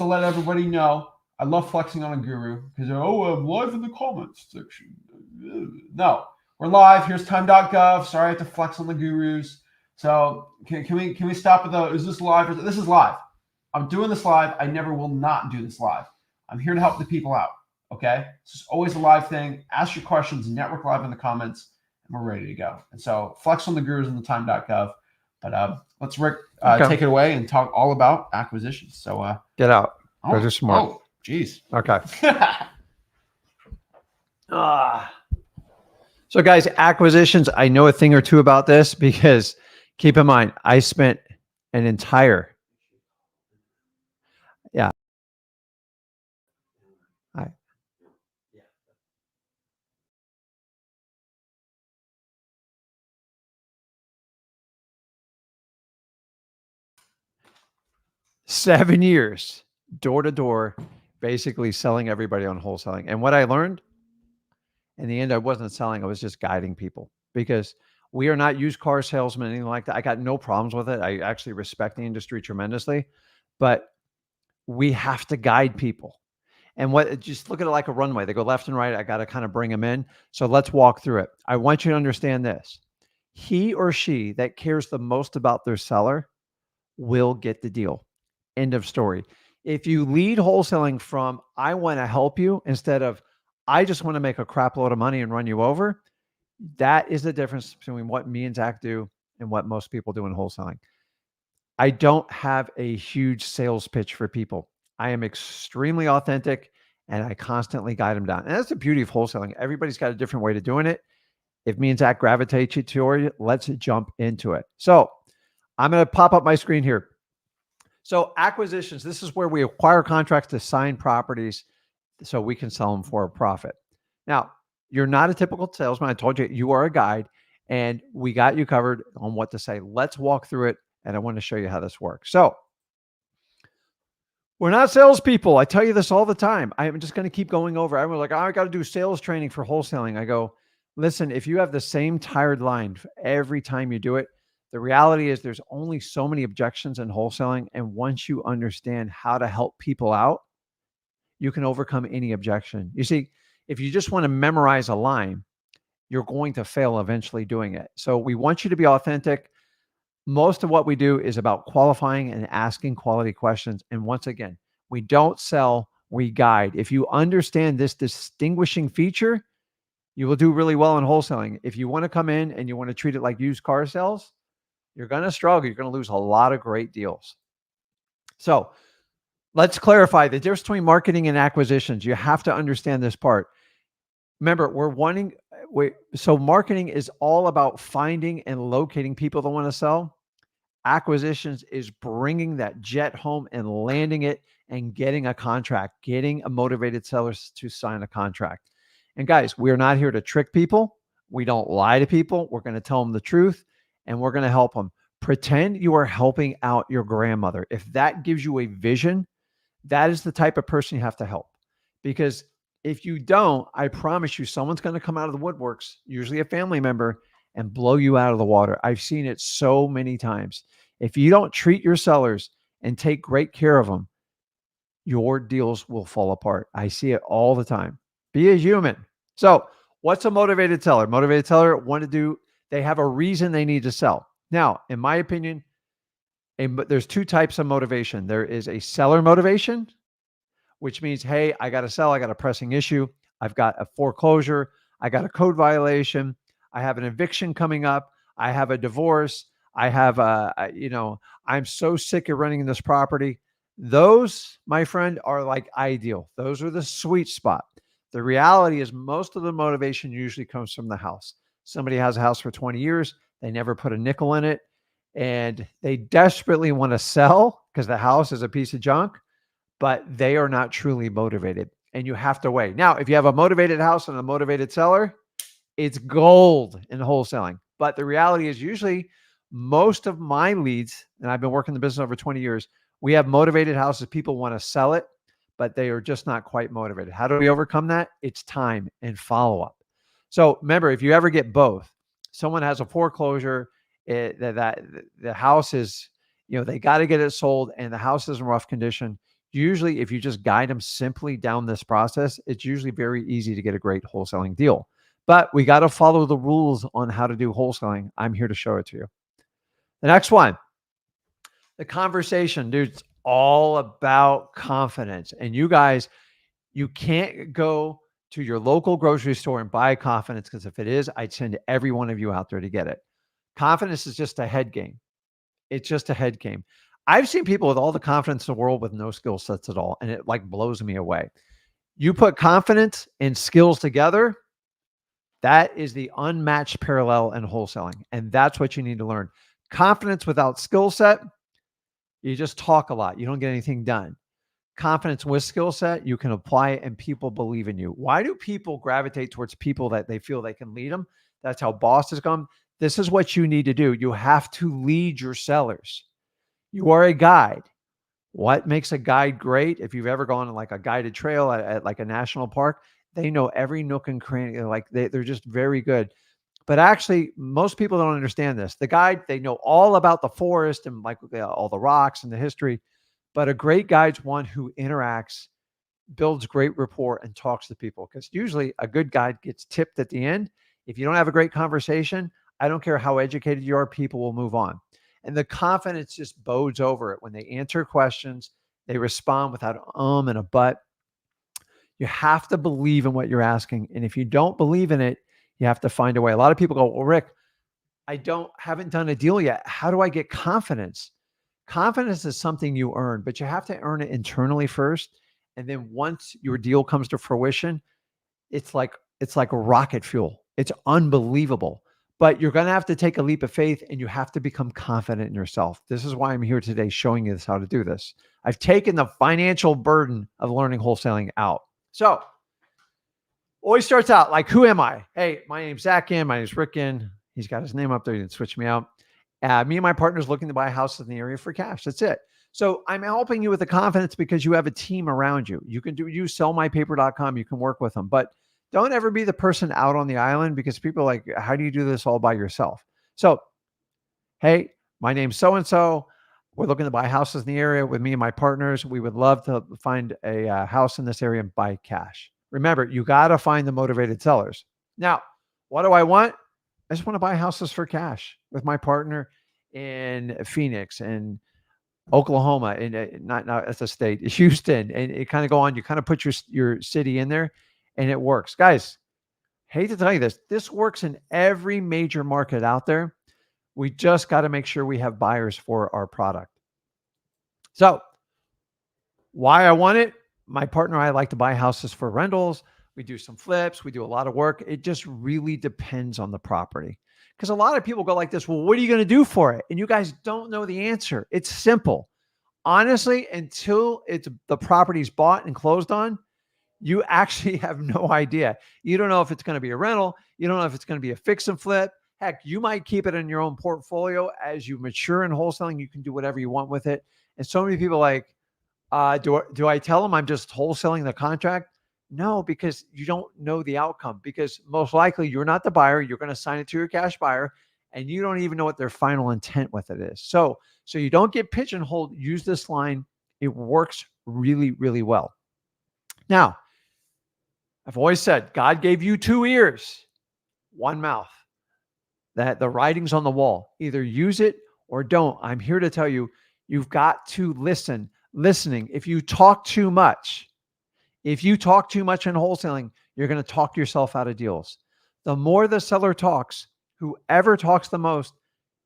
let everybody know, I love flexing on a guru because I'm live in the comments section. No, we're live. Here's time.gov. Sorry, I have to flex on the gurus. So can we stop with the? Is this live? This is live. I'm doing this live. I never will not do this live. I'm here to help the people out. Okay, this is always a live thing. Ask your questions, network live in the comments, and we're ready to go. And so flex on the gurus in the time.gov. But let's Rick take it away and talk all about acquisitions. So get out. Go do some more. Oh, geez. Okay. So guys, acquisitions. I know a thing or two about this because keep in mind, I spent an entire 7 years door to door, basically selling everybody on wholesaling. And what I learned in the end, I wasn't selling, I was just guiding people because we are not used car salesmen, anything like that. I got no problems with it. I actually respect the industry tremendously, but we have to guide people. And just look at it like a runway. They go left and right. I got to kind of bring them in. So let's walk through it. I want you to understand this. He or she that cares the most about their seller will get the deal. End of story. If you lead wholesaling from, I want to help you instead of, I just want to make a crap load of money and run you over, that is the difference between what me and Zach do and what most people do in wholesaling. I don't have a huge sales pitch for people. I am extremely authentic and I constantly guide them down. And that's the beauty of wholesaling. Everybody's got a different way of doing it. If me and Zach gravitate you toward it, let's jump into it. So I'm going to pop up my screen here. So acquisitions, this is where we acquire contracts to sign properties so we can sell them for a profit. Now, you're not a typical salesman. I told you, you are a guide, and we got you covered on what to say. Let's walk through it, and I want to show you how this works. So we're not salespeople. I tell you this all the time. I'm just going to keep going over. Everyone's like, oh, I got to do sales training for wholesaling. I go, listen, if you have the same tired line every time you do it, the reality is there's only so many objections in wholesaling. And once you understand how to help people out, you can overcome any objection. You see, if you just want to memorize a line, you're going to fail eventually doing it. So we want you to be authentic. Most of what we do is about qualifying and asking quality questions. And once again, we don't sell, we guide. If you understand this distinguishing feature, you will do really well in wholesaling. If you want to come in and you want to treat it like used car sales, you're going to struggle. You're going to lose a lot of great deals. So let's clarify the difference between marketing and acquisitions. You have to understand this part. Remember, so marketing is all about finding and locating people that want to sell. Acquisitions is bringing that jet home and landing it and getting a contract, getting a motivated seller to sign a contract. And guys, we're not here to trick people. We don't lie to people. We're going to tell them the truth and we're going to help them. Pretend you are helping out your grandmother. If that gives you a vision, that is the type of person you have to help. Because if you don't, I promise you, someone's going to come out of the woodworks, usually a family member, and blow you out of the water. I've seen it so many times. If you don't treat your sellers and take great care of them, your deals will fall apart. I see it all the time. Be a human. So what's a motivated seller? Motivated seller they have a reason they need to sell. Now, in my opinion, there's two types of motivation. There is a seller motivation, which means, hey, I got to sell. I got a pressing issue. I've got a foreclosure. I got a code violation. I have an eviction coming up. I have a divorce. I have I'm so sick of renting this property. Those, my friend, are like ideal. Those are the sweet spot. The reality is most of the motivation usually comes from the house. Somebody has a house for 20 years. They never put a nickel in it. And they desperately want to sell because the house is a piece of junk, but they are not truly motivated. And you have to weigh. Now, if you have a motivated house and a motivated seller, it's gold in wholesaling. But the reality is usually most of my leads, and I've been working in the business over 20 years, we have motivated houses. People want to sell it, but they are just not quite motivated. How do we overcome that? It's time and follow-up. So remember, if you ever get both, someone has a foreclosure, the house is, they got to get it sold and the house is in rough condition. Usually, if you just guide them simply down this process, it's usually very easy to get a great wholesaling deal. But we got to follow the rules on how to do wholesaling. I'm here to show it to you. The next one, the conversation, dude, it's all about confidence. And you guys, you can't go to your local grocery store and buy confidence, because if it is, I'd send every one of you out there to get it. Confidence is just a head game. It's just a head game. I've seen people with all the confidence in the world with no skill sets at all, and it like blows me away. You put confidence and skills together, that is the unmatched parallel in wholesaling, and that's what you need to learn. Confidence without skill set, you just talk a lot. You don't get anything done. Confidence with skill set, you can apply it and people believe in you. Why do people gravitate towards people that they feel they can lead them? That's how bosses come. This is what you need to do. You have to lead your sellers. You are a guide. What makes a guide great? If you've ever gone on like a guided trail at like a national park, they know every nook and cranny. Like they're just very good. But actually, most people don't understand this. The guide, they know all about the forest and like all the rocks and the history. But a great guide's one who interacts, builds great rapport, and talks to people. Because usually a good guide gets tipped at the end. If you don't have a great conversation, I don't care how educated you are, people will move on. And the confidence just bodes over it. When they answer questions, they respond without and a but. You have to believe in what you're asking. And if you don't believe in it, you have to find a way. A lot of people go, well, Rick, I haven't done a deal yet. How do I get confidence? Confidence is something you earn, but you have to earn it internally first. And then once your deal comes to fruition, it's like rocket fuel. It's unbelievable. But you're going to have to take a leap of faith and you have to become confident in yourself. This is why I'm here today showing you how to do this. I've taken the financial burden of learning wholesaling out. So always starts out like, who am I? Hey, my name's Zach Ginn. My name's Rick Ginn. He's got his name up there. He didn't switch me out. Me and my partner's looking to buy houses in the area for cash. That's it. So I'm helping you with the confidence because you have a team around you. You can use sellmypaper.com. You can work with them, but don't ever be the person out on the island, because people are like, how do you do this all by yourself? So, hey, my name's so-and-so. We're looking to buy houses in the area with me and my partners. We would love to find a house in this area and buy cash. Remember, you got to find the motivated sellers. Now, what do I want? I just want to buy houses for cash with my partner in Phoenix and Oklahoma, and not as a state, Houston, and it kind of go on. You kind of put your city in there, and it works. Guys, hate to tell you this. This works in every major market out there. We just got to make sure we have buyers for our product. So why I want it? My partner and I like to buy houses for rentals. We do some flips. We do a lot of work. It just really depends on the property. Because a lot of people go like this, well, what are you going to do for it? And you guys don't know the answer. It's simple. Honestly, until the property's bought and closed on, you actually have no idea. You don't know if it's going to be a rental. You don't know if it's going to be a fix and flip. Heck, you might keep it in your own portfolio. As you mature in wholesaling, you can do whatever you want with it. And so many people are like, do I tell them I'm just wholesaling the contract? No, because you don't know the outcome, because most likely you're not the buyer. You're going to sign it to your cash buyer and you don't even know what their final intent with it is. So you don't get pigeonholed. Use this line. It works really, really well. Now, I've always said, God gave you 2 ears, 1 mouth, that the writing's on the wall. Either use it or don't. I'm here to tell you, you've got to listen. Listening. If you talk too much in wholesaling, you're going to talk yourself out of deals. The more the seller talks, whoever talks the most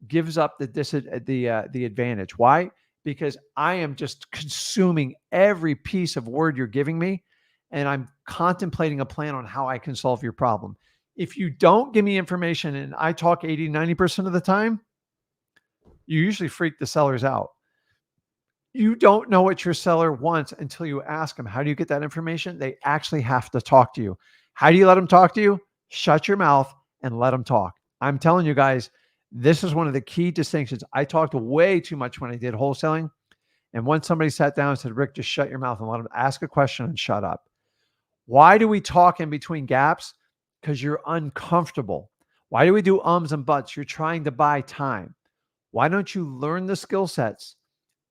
gives up the advantage. Why? Because I am just consuming every piece of word you're giving me, and I'm contemplating a plan on how I can solve your problem. If you don't give me information and I talk 80, 90% of the time, you usually freak the sellers out. You don't know what your seller wants until you ask them. How do you get that information? They actually have to talk to you. How do you let them talk to you? Shut your mouth and let them talk. I'm telling you guys, this is one of the key distinctions. I talked way too much when I did wholesaling. And once somebody sat down and said, Rick, just shut your mouth and let them ask a question and shut up. Why do we talk in between gaps? Because you're uncomfortable. Why do we do ums and buts? You're trying to buy time. Why don't you learn the skill sets,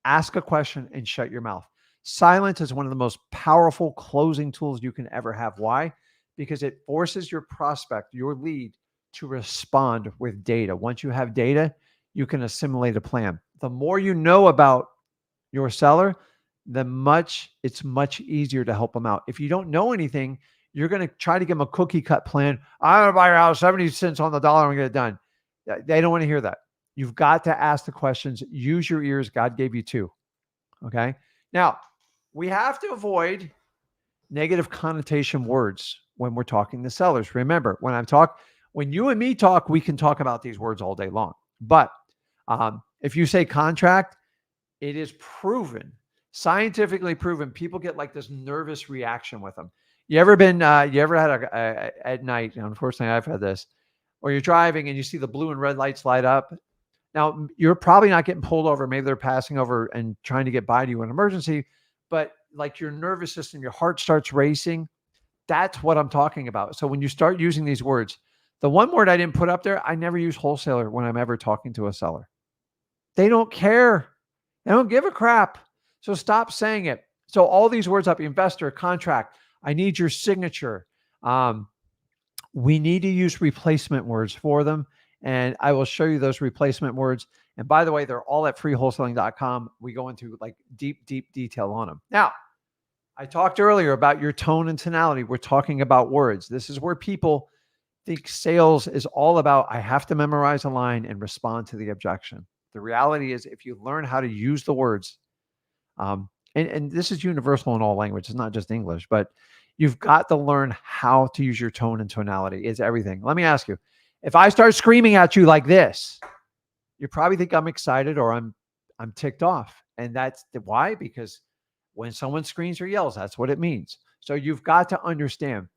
ask a question, and shut your mouth? Silence is one of the most powerful closing tools you can ever have. Why? Because it forces your prospect, your lead, to respond with data. Once you have data, you can assimilate a plan. The more you know about your seller, it's much easier to help them out. If you don't know anything, you're going to try to give them a cookie cut plan. I'm going to buy your house 70 cents on the dollar and get it done. They don't want to hear that. You've got to ask the questions. Use your ears. God gave you two. Okay. Now, we have to avoid negative connotation words when we're talking to sellers. Remember, when you and me talk, we can talk about these words all day long. But if you say contract, it is proven, scientifically proven, people get like this nervous reaction with them. You ever had at night, unfortunately I've had this, or you're driving and you see the blue and red lights light up. Now, you're probably not getting pulled over. Maybe they're passing over and trying to get by to you in an emergency, but like your nervous system, your heart starts racing. That's what I'm talking about. So when you start using these words, the one word I didn't put up there, I never use wholesaler when I'm ever talking to a seller. They don't care. They don't give a crap. So stop saying it. So all these words up, investor, contract, I need your signature. We need to use replacement words for them. And I will show you those replacement words. And by the way, they're all at freewholesaling.com. We go into like deep detail on them. Now, I talked earlier about your tone and tonality. We're talking about words. This is where people think sales is all about, I have to memorize a line and respond to the objection. The reality is, if you learn how to use the words, and this is universal in all languages, it's not just English, but you've got to learn how to use your tone and tonality. It's everything. Let me ask you, if I start screaming at you like this, you probably think I'm excited or I'm ticked off. And that's why, because when someone screams or yells, that's what it means. So you've got to understand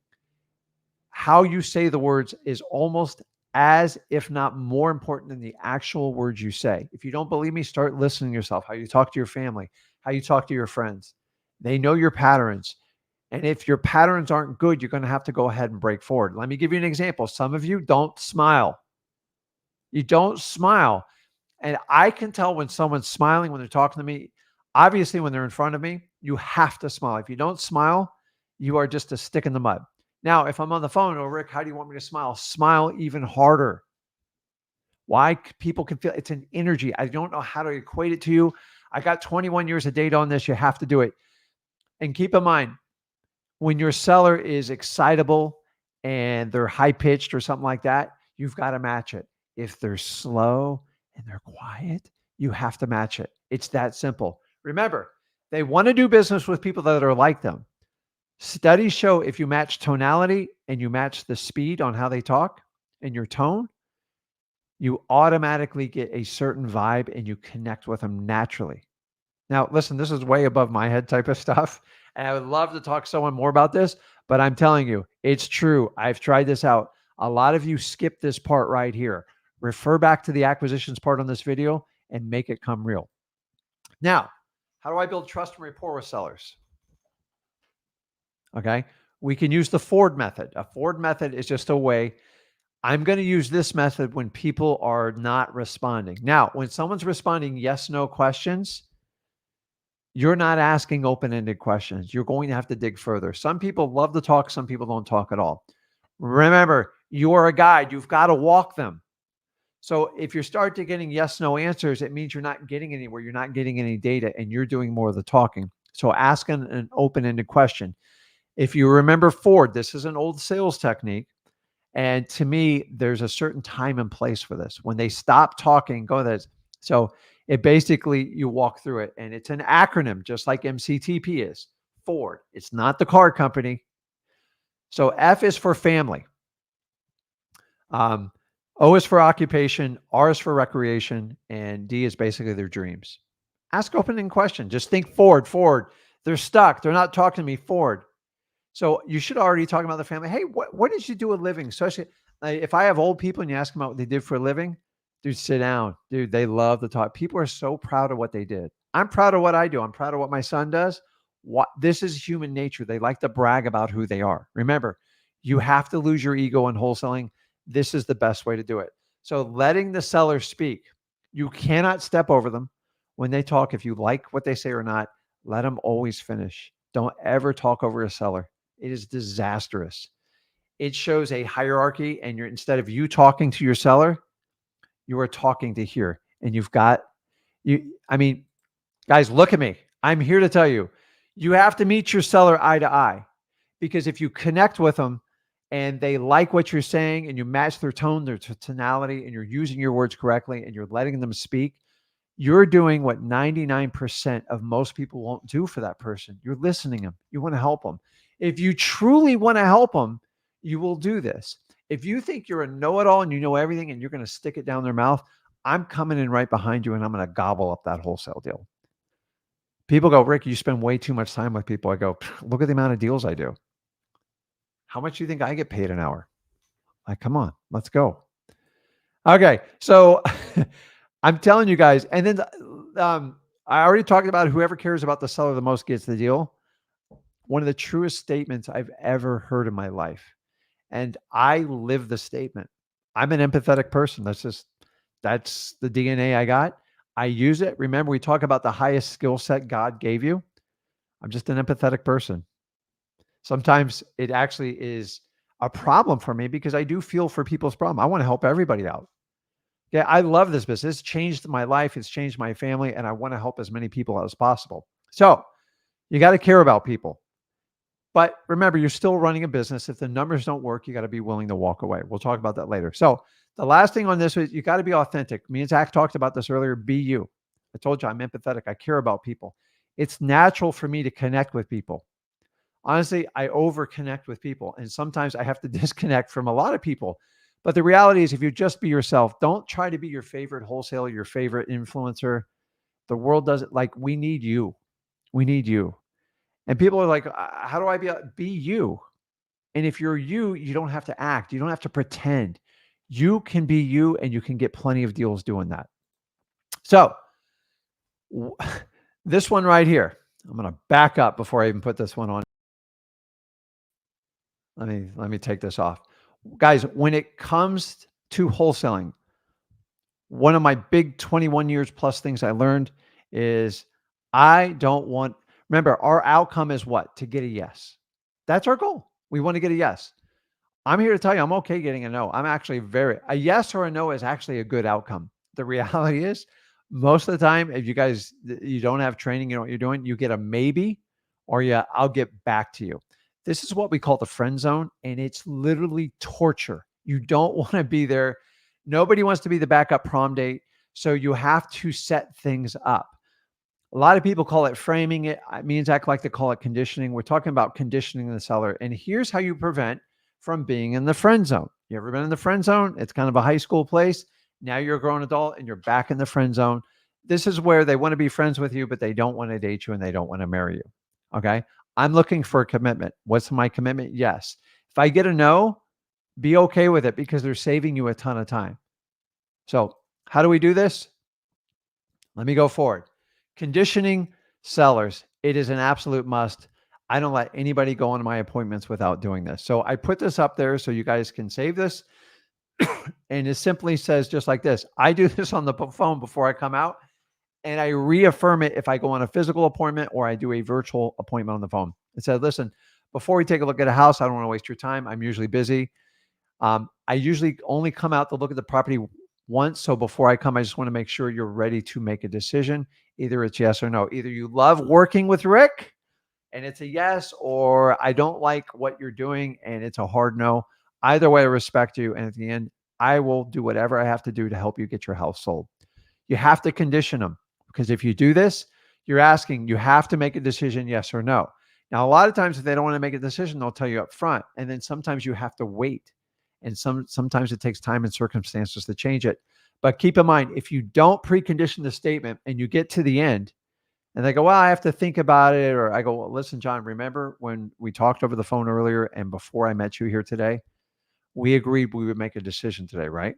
how you say the words is almost as, if not more important than the actual words you say. If you don't believe me, start listening to yourself, how you talk to your family, how you talk to your friends. They know your patterns. And if your patterns aren't good, you're going to have to go ahead and break forward. Let me give you an example. Some of you don't smile. You don't smile. And I can tell when someone's smiling when they're talking to me. Obviously, when they're in front of me, you have to smile. If you don't smile, you are just a stick in the mud. Now, if I'm on the phone, oh, Rick, how do you want me to smile? Smile even harder. Why? People can feel it's an energy. I don't know how to equate it to you. I got 21 years of data on this. You have to do it. And keep in mind, when your seller is excitable and they're high-pitched or something like that, you've got to match it. If they're slow and they're quiet, you have to match it. It's that simple. Remember, they want to do business with people that are like them. Studies show if you match tonality and you match the speed on how they talk and your tone, you automatically get a certain vibe and you connect with them naturally. Now, listen, this is way above my head type of stuff. And I would love to talk to someone more about this, but I'm telling you, it's true. I've tried this out. A lot of you skip this part right here. Refer back to the acquisitions part on this video and make it come real. Now, how do I build trust and rapport with sellers? Okay. We can use the Ford method. A Ford method is just a way. I'm going to use this method when people are not responding. Now, when someone's responding yes, no questions, you're not asking open-ended questions. You're going to have to dig further. Some people love to talk. Some people don't talk at all. Remember, you are a guide. You've got to walk them. So if you start to getting yes, no answers, it means you're not getting anywhere. You're not getting any data and you're doing more of the talking. So ask an open-ended question. If you remember Ford, this is an old sales technique. And to me, there's a certain time and place for this. When they stop talking, go this. So it basically, you walk through it and it's an acronym, just like MCTP is. Ford. It's not the car company. So F is for family. O is for occupation, R is for recreation, and D is basically their dreams. Ask open-ended question. Just think Ford. They're stuck. They're not talking to me, Ford. So you should already talk about the family. Hey, what did you do a living? Especially if I have old people and you ask them what they did for a living, dude, sit down. Dude, they love to talk. People are so proud of what they did. I'm proud of what I do. I'm proud of what my son does. This is human nature. They like to brag about who they are. Remember, you have to lose your ego in wholesaling. This is the best way to do it. So letting the seller speak. You cannot step over them when they talk. If you like what they say or not, let them always finish. Don't ever talk over a seller. It is disastrous. It shows a hierarchy, and instead of you talking to your seller, you are talking to here. And I mean, guys, look at me. I'm here to tell you, you have to meet your seller eye to eye, because if you connect with them and they like what you're saying and you match their tone, their tonality, and you're using your words correctly and you're letting them speak, you're doing what 99% of most people won't do for that person. You're listening to them. You want to help them. If you truly want to help them, you will do this. If you think you're a know-it-all and you know everything and you're going to stick it down their mouth, I'm coming in right behind you and I'm going to gobble up that wholesale deal. People go, Rick, you spend way too much time with people. I go, look at the amount of deals I do. How much do you think I get paid an hour? Like, come on, let's go. Okay, so I'm telling you guys, and then I already talked about whoever cares about the seller the most gets the deal. One of the truest statements I've ever heard in my life. And I live the statement. I'm an empathetic person. That's the DNA I got. I use it. Remember, we talk about the highest skill set God gave you. I'm just an empathetic person. Sometimes it actually is a problem for me because I do feel for people's problem. I want to help everybody out. Yeah, I love this business. It's changed my life. It's changed my family, and I want to help as many people as possible. So you got to care about people. But remember, you're still running a business. If the numbers don't work, you got to be willing to walk away. We'll talk about that later. So the last thing on this is you got to be authentic. Me and Zach talked about this earlier. Be you. I told you I'm empathetic. I care about people. It's natural for me to connect with people. Honestly, I over connect with people. And sometimes I have to disconnect from a lot of people. But the reality is, if you just be yourself, don't try to be your favorite wholesaler, your favorite influencer. The world doesn't like, we need you. We need you. And people are like, how do I be you? And if you're you, you don't have to act. You don't have to pretend. You can be you and you can get plenty of deals doing that. So this one right here, I'm going to back up before I even put this one on. Let me take this off. Guys, when it comes to wholesaling, one of my big 21 years plus things I learned is remember, our outcome is what? To get a yes. That's our goal. We want to get a yes. I'm here to tell you, I'm okay getting a no. I'm actually a yes or a no is actually a good outcome. The reality is, most of the time, if you don't have training, you know what you're doing, you get a maybe or I'll get back to you. This is what we call the friend zone, and it's literally torture. You don't want to be there. Nobody wants to be the backup prom date. So you have to set things up. A lot of people call it framing it. Me and Zach like to call it conditioning. We're talking about conditioning the seller. And here's how you prevent from being in the friend zone. You ever been in the friend zone? It's kind of a high school place. Now you're a grown adult and you're back in the friend zone. This is where they want to be friends with you, but they don't want to date you and they don't want to marry you. Okay. I'm looking for a commitment. What's my commitment? Yes. If I get a no, be okay with it because they're saving you a ton of time. So how do we do this? Let me go forward. Conditioning sellers. It is an absolute must. I don't let anybody go on my appointments without doing this. So I put this up there so you guys can save this. And it simply says just like this. I do this on the phone before I come out, and I reaffirm it if I go on a physical appointment or I do a virtual appointment on the phone. It said, listen, before we take a look at a house, I don't want to waste your time. I'm usually busy. I usually only come out to look at the property once. So before I come, I just want to make sure you're ready to make a decision. Either it's yes or no. Either you love working with Rick and it's a yes, or I don't like what you're doing and it's a hard no. Either way, I respect you. And at the end, I will do whatever I have to do to help you get your house sold. You have to condition them, because if you do this, you have to make a decision, yes or no. Now, a lot of times if they don't want to make a decision, they'll tell you up front. And then sometimes you have to wait. And sometimes it takes time and circumstances to change it. But keep in mind, if you don't precondition the statement and you get to the end and they go, well, I have to think about it. Or I go, well, listen, John, remember when we talked over the phone earlier and before I met you here today, we agreed we would make a decision today, right?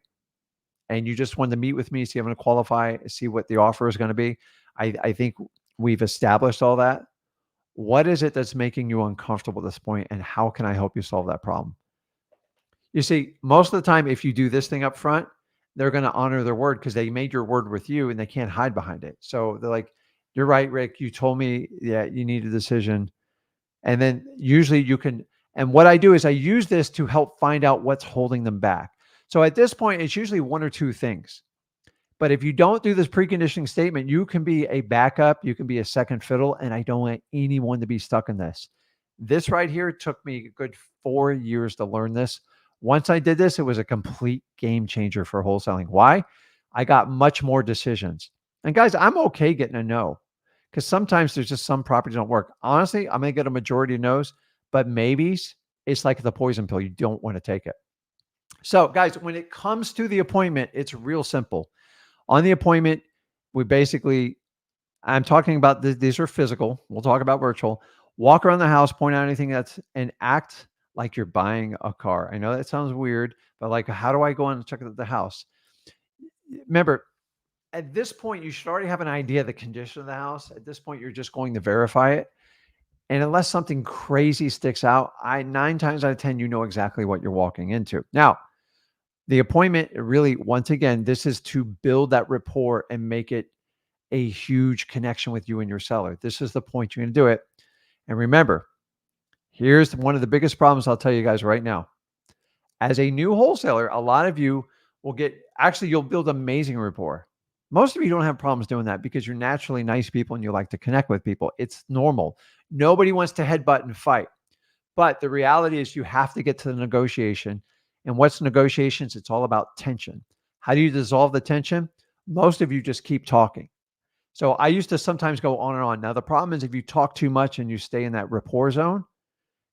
and you just wanted to meet with me, see if I'm going to qualify, see what the offer is going to be, I think we've established all that. What is it that's making you uncomfortable at this point, and how can I help you solve that problem? You see, most of the time, if you do this thing up front, they're going to honor their word because they made your word with you and they can't hide behind it. So they're like, you're right, Rick. You told me, yeah, you need a decision. And then usually you can, and what I do is I use this to help find out what's holding them back. So at this point, it's usually one or two things. But if you don't do this preconditioning statement, you can be a backup, you can be a second fiddle, and I don't want anyone to be stuck in this. This right here took me a good 4 years to learn this. Once I did this, it was a complete game changer for wholesaling. Why? I got much more decisions. And guys, I'm okay getting a no, because sometimes there's just some properties don't work. Honestly, I'm going to get a majority of no's, but maybes, it's like the poison pill. You don't want to take it. So guys, when it comes to the appointment, it's real simple. On the appointment, I'm talking about these are physical. We'll talk about virtual. Walk around the house, point out anything and act like you're buying a car. I know that sounds weird, but like, how do I go and check out the house? Remember, at this point, you should already have an idea of the condition of the house. At this point, you're just going to verify it. And unless something crazy sticks out, 9 times out of 10, you know exactly what you're walking into. Now, the appointment really, once again, this is to build that rapport and make it a huge connection with you and your seller. This is the point you're going to do it. And remember, here's one of the biggest problems I'll tell you guys right now. As a new wholesaler, a lot of you will you'll build amazing rapport. Most of you don't have problems doing that because you're naturally nice people and you like to connect with people. It's normal. Nobody wants to headbutt and fight. But the reality is you have to get to the negotiation. And what's negotiations? It's all about tension. How do you dissolve the tension? Most of you just keep talking. So I used to sometimes go on and on. Now, the problem is if you talk too much and you stay in that rapport zone,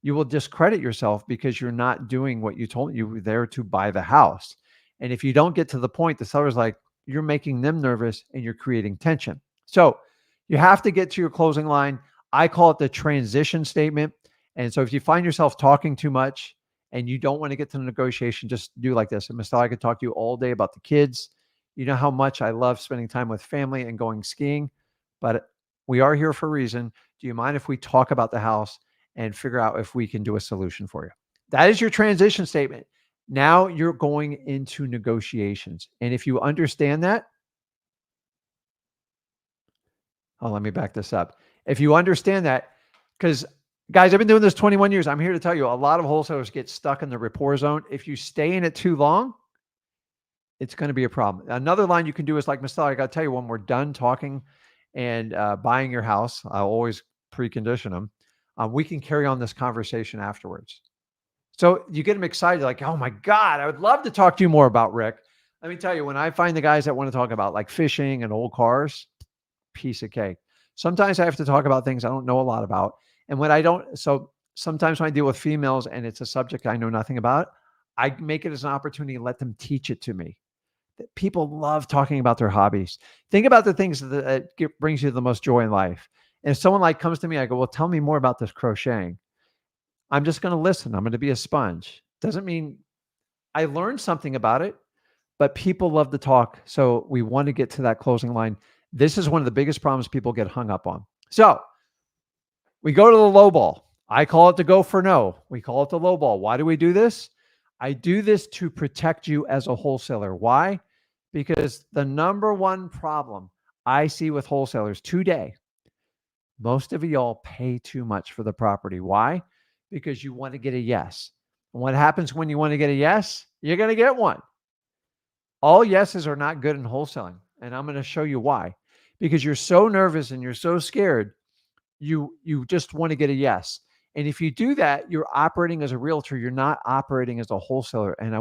you will discredit yourself because you're not doing what you told you were there to buy the house. And if you don't get to the point, the seller's like, you're making them nervous and you're creating tension. So you have to get to your closing line. I call it the transition statement. And so if you find yourself talking too much and you don't want to get to the negotiation, just do like this. And Mr. I could talk to you all day about the kids. You know how much I love spending time with family and going skiing, but we are here for a reason. Do you mind if we talk about the house and figure out if we can do a solution for you? That is your transition statement. Now you're going into negotiations. And if you understand that, let me back this up. If you understand that, because guys, I've been doing this 21 years. I'm here to tell you, a lot of wholesalers get stuck in the rapport zone. If you stay in it too long, it's going to be a problem. Another line you can do is like, Mr. I got to tell you, when we're done talking and buying your house, I'll always precondition them. We can carry on this conversation afterwards. So you get them excited, like, oh my God, I would love to talk to you more about Rick. Let me tell you, when I find the guys that want to talk about like fishing and old cars, piece of cake. Sometimes I have to talk about things I don't know a lot about. And when I don't, so sometimes when I deal with females and it's a subject I know nothing about, I make it as an opportunity to let them teach it to me. People love talking about their hobbies. Think about the things that brings you the most joy in life. And if someone like comes to me, I go, well, tell me more about this crocheting. I'm just going to listen. I'm going to be a sponge. Doesn't mean I learned something about it, but people love to talk. So we want to get to that closing line. This is one of the biggest problems people get hung up on. So we go to the low ball. I call it the go for no. We call it the low ball. Why do we do this? I do this to protect you as a wholesaler. Why? Because the number one problem I see with wholesalers today, most of y'all pay too much for the property. Why? Because you want to get a yes. And what happens when you want to get a yes? You're going to get one. All yeses are not good in wholesaling. And I'm going to show you why. Because you're so nervous and you're so scared, you just want to get a yes. And if you do that, you're operating as a realtor. You're not operating as a wholesaler. And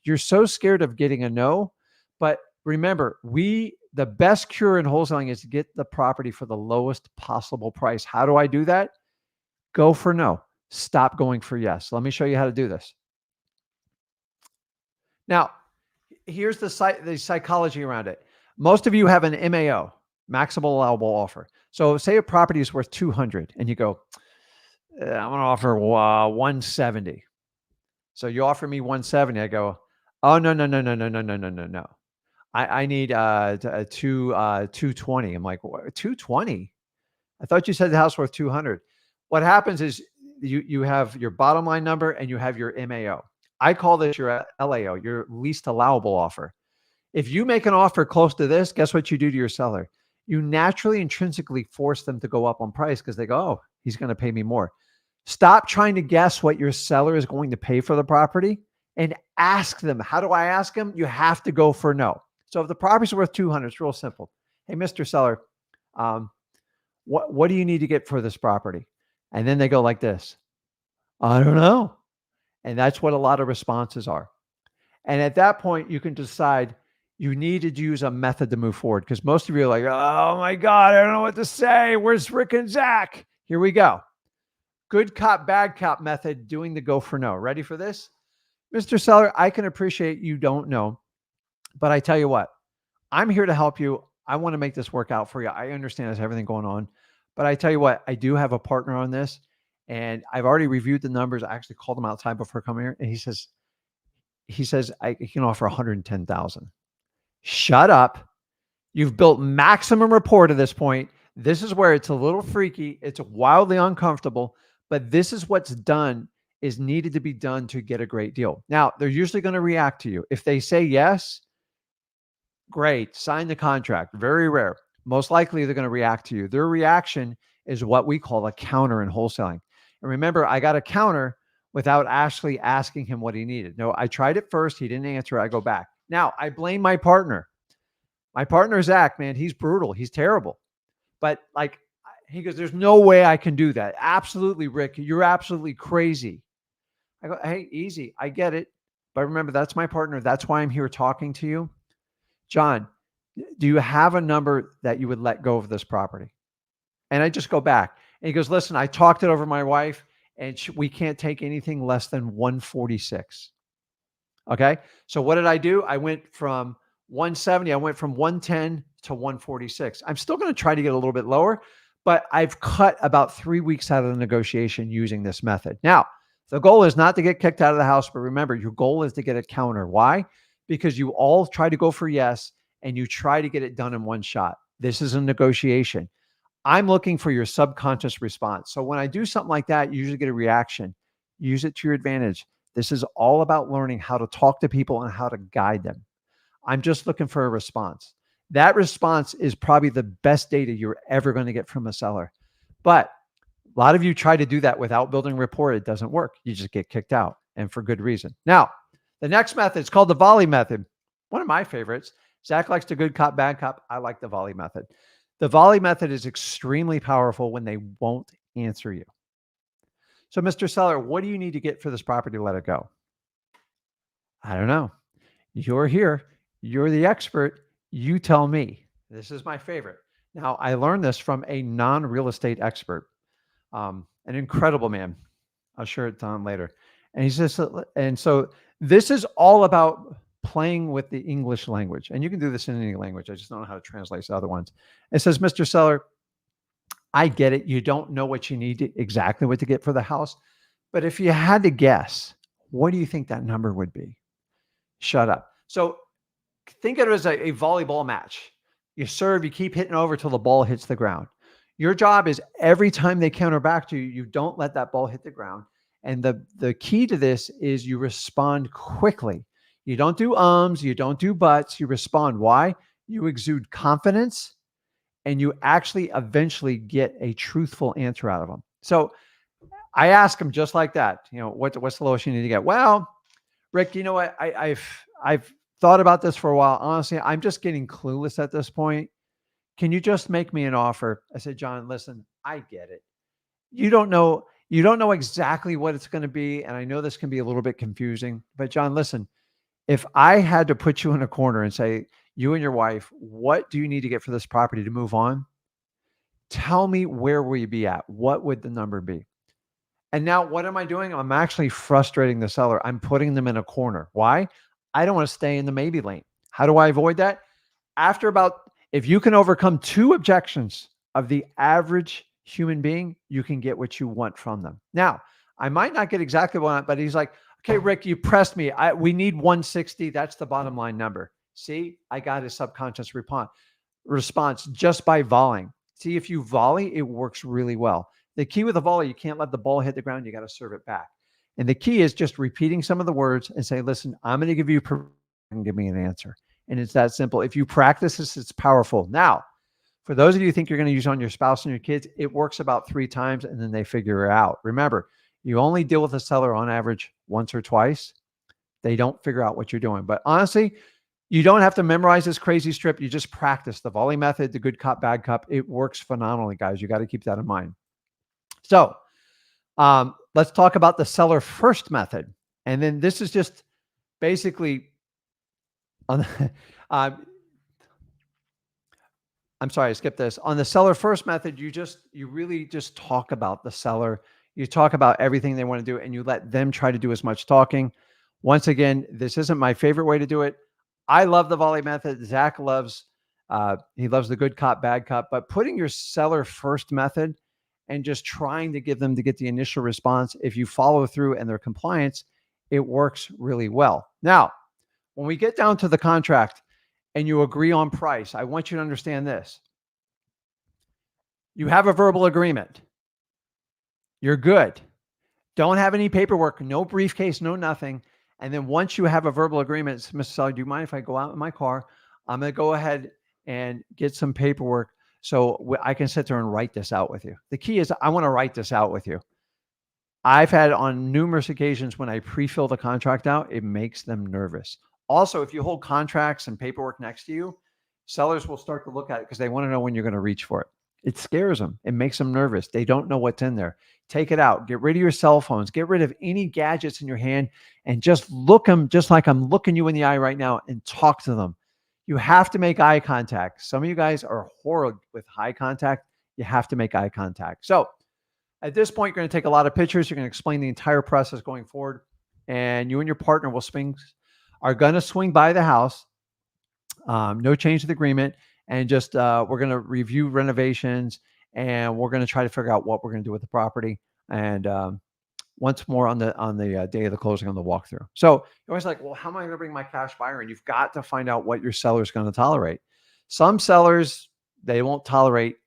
you're so scared of getting a no. But remember, the best cure in wholesaling is to get the property for the lowest possible price. How do I do that? Go for no. Stop going for yes. Let me show you how to do this. Now, here's the psychology around it. Most of you have an MAO, maximum allowable offer. So say a property is worth 200 and you go, I'm going to offer 170. So you offer me 170. I go, oh, no. I need 220. I'm like, what, 220? I thought you said the house worth 200. What happens is you have your bottom line number and you have your MAO. I call this your LAO, your least allowable offer. If you make an offer close to this, guess what you do to your seller? You naturally intrinsically force them to go up on price because they go, oh, he's going to pay me more. Stop trying to guess what your seller is going to pay for the property and ask them. How do I ask them? You have to go for no. So if the property's worth 200, it's real simple. Hey, Mr. Seller, what do you need to get for this property? And then they go like this. I don't know. And that's what a lot of responses are. And at that point, you can decide you need to use a method to move forward because most of you are like, oh my God, I don't know what to say. Where's Rick and Zach? Here we go. Good cop, bad cop method, doing the go for no. Ready for this? Mr. Seller, I can appreciate you don't know, but I tell you what, I'm here to help you. I want to make this work out for you. I understand there's everything going on, but I tell you what, I do have a partner on this and I've already reviewed the numbers. I actually called him outside before coming here and he says, I can offer 110,000. Shut up. You've built maximum rapport to this point. This is where it's a little freaky. It's wildly uncomfortable, but this is what's done is needed to be done to get a great deal. Now, they're usually going to react to you. If they say yes, great, sign the contract. Very rare. Most likely they're going to react to you. Their reaction is what we call a counter in wholesaling. And remember, I got a counter without actually asking him what he needed. No, I tried it first. He didn't answer. I go back. Now, I blame my partner. My partner, Zach, man, he's brutal. He's terrible. But like, he goes, there's no way I can do that. Absolutely, Rick. You're absolutely crazy. I go, hey, easy. I get it. But remember, that's my partner. That's why I'm here talking to you. John, do you have a number that you would let go of this property? And I just go back. And he goes, listen, I talked it over with my wife and we can't take anything less than 146. Okay. So what did I do? I went from 170. I went from 110 to 146. I'm still going to try to get a little bit lower, but I've cut about 3 weeks out of the negotiation using this method. Now, the goal is not to get kicked out of the house, but remember, your goal is to get a counter. Why? Because you all try to go for yes, and you try to get it done in one shot. This is a negotiation. I'm looking for your subconscious response. So when I do something like that, you usually get a reaction. Use it to your advantage. This is all about learning how to talk to people and how to guide them. I'm just looking for a response. That response is probably the best data you're ever going to get from a seller. But a lot of you try to do that without building rapport. It doesn't work. You just get kicked out, and for good reason. Now, the next method is called the volley method. One of my favorites. Zach likes the good cop, bad cop. I like the volley method. The volley method is extremely powerful when they won't answer you. So, Mr. Seller, what do you need to get for this property to let it go? I don't know. You're here. You're the expert. You tell me. This is my favorite. Now, I learned this from a non-real estate expert, an incredible man. I'll share it on later. And he says, and so this is all about playing with the English language. And you can do this in any language. I just don't know how to translate the other ones. It says, Mr. Seller, I get it. You don't know what you need to, exactly what to get for the house. But if you had to guess, what do you think that number would be? Shut up. So think of it as a volleyball match. You serve, you keep hitting over till the ball hits the ground. Your job is every time they counter back to you, you don't let that ball hit the ground. And the key to this is you respond quickly. You don't do ums, you don't do buts, you respond. Why? You exude confidence and you actually eventually get a truthful answer out of them. So I ask them just like that, you know, what's the lowest you need to get? Well, Rick, you know what? I've thought about this for a while. Honestly, I'm just getting clueless at this point. Can you just make me an offer? I said, John, listen, I get it. You don't know exactly what it's going to be. And I know this can be a little bit confusing, but John, listen, if I had to put you in a corner and say, you and your wife, what do you need to get for this property to move on? Tell me, where will you be at? What would the number be? And now what am I doing? I'm actually frustrating the seller. I'm putting them in a corner. Why? I don't want to stay in the maybe lane. How do I avoid that? If you can overcome 2 objections of the average human being, you can get what you want from them. Now, I might not get exactly what I want, but he's like, okay, Rick, you pressed me. We need 160. That's the bottom line number. See, I got his subconscious response just by volleying. See, if you volley, it works really well. The key with a volley, you can't let the ball hit the ground. You got to serve it back. And the key is just repeating some of the words and say, listen, I'm going to give you and give me an answer. And it's that simple. If you practice this, it's powerful. Now, for those of you who think you're going to use on your spouse and your kids, it works about 3 times and then they figure it out. Remember, you only deal with a seller on average once or twice. They don't figure out what you're doing. But honestly, you don't have to memorize this crazy strip. You just practice the volley method, the good cop, bad cop. It works phenomenally, guys. You got to keep that in mind. So let's talk about the seller first method. And then this is just basically on I'm sorry, I skipped this. On the seller first method, you really just talk about the seller. You talk about everything they want to do and you let them try to do as much talking. Once again, this isn't my favorite way to do it. I love the volley method. Zach loves, he loves the good cop, bad cop, but putting your seller first method and just trying to get them to get the initial response. If you follow through and their compliance, it works really well. Now, when we get down to the contract and you agree on price, I want you to understand this. You have a verbal agreement. You're good. Don't have any paperwork, no briefcase, no nothing. And then once you have a verbal agreement, Mr. Seller, do you mind if I go out in my car? I'm going to go ahead and get some paperwork so I can sit there and write this out with you. The key is I want to write this out with you. I've had on numerous occasions when I pre-fill the contract out, it makes them nervous. Also, if you hold contracts and paperwork next to you, sellers will start to look at it because they want to know when you're going to reach for it. It scares them. It makes them nervous. They don't know what's in there. Take it out. Get rid of your cell phones. Get rid of any gadgets in your hand and just look them just like I'm looking you in the eye right now and talk to them. You have to make eye contact. Some of you guys are horrible with eye contact. You have to make eye contact. So at this point, you're going to take a lot of pictures. You're going to explain the entire process going forward. And you and your partner are going to swing by the house. No change of the agreement. And just we're going to review renovations and we're going to try to figure out what we're going to do with the property. And once more on the day of the closing on the walkthrough. So you're always like, well, how am I going to bring my cash buyer in? You've got to find out what your seller is going to tolerate. Some sellers, they won't tolerate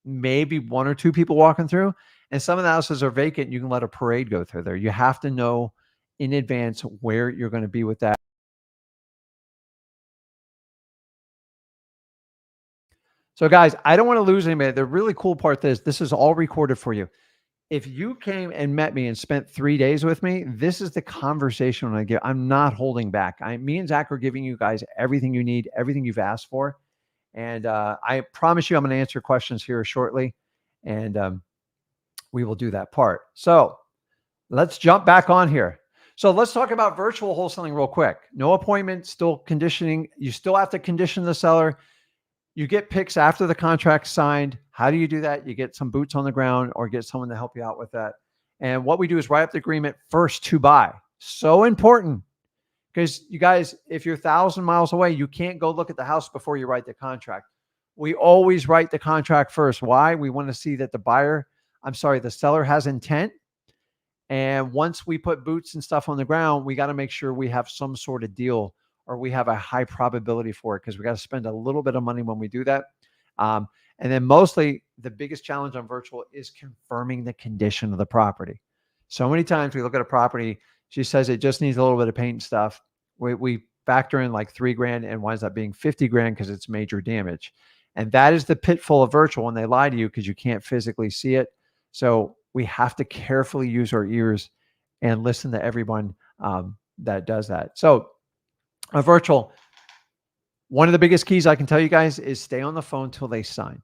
maybe 1 or 2 people walking through. And some of the houses are vacant. You can let a parade go through there. You have to know in advance where you're going to be with that. So guys, I don't want to lose anybody. The really cool part is this is all recorded for you. If you came and met me and spent 3 days with me, this is the conversation I give. I'm not holding back. Me and Zach are giving you guys everything you need, everything you've asked for. And I promise you I'm going to answer questions here shortly. And we will do that part. So let's jump back on here. So let's talk about virtual wholesaling real quick. No appointment, still conditioning. You still have to condition the seller. You get picks after the contract's signed. How do you do that? You get some boots on the ground or get someone to help you out with that. And what we do is write up the agreement first to buy. So important because you guys, if you're 1,000 miles away, you can't go look at the house before you write the contract. We always write the contract first. Why? We want to see that the seller has intent. And once we put boots and stuff on the ground, we got to make sure we have some sort of deal or we have a high probability for it because we got to spend a little bit of money when we do that. And then mostly the biggest challenge on virtual is confirming the condition of the property. So many times we look at a property, she says it just needs a little bit of paint and stuff. We factor in like $3,000 and winds up being $50,000 because it's major damage. And that is the pitfall of virtual when they lie to you because you can't physically see it. So we have to carefully use our ears and listen to everyone that does that. So a virtual, one of the biggest keys I can tell you guys is stay on the phone till they sign.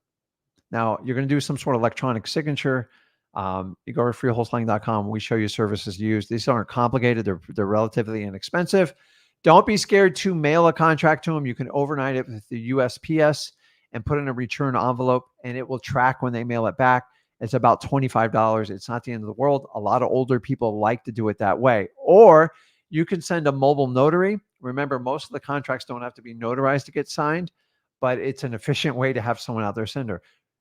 Now you're going to do some sort of electronic signature. You go to freewholesaling.com. We show you services used. These aren't complicated. They're relatively inexpensive. Don't be scared to mail a contract to them. You can overnight it with the USPS and put in a return envelope and it will track when they mail it back. It's about $25. It's not the end of the world. A lot of older people like to do it that way. Or you can send a mobile notary. Remember, most of the contracts don't have to be notarized to get signed, but it's an efficient way to have someone out there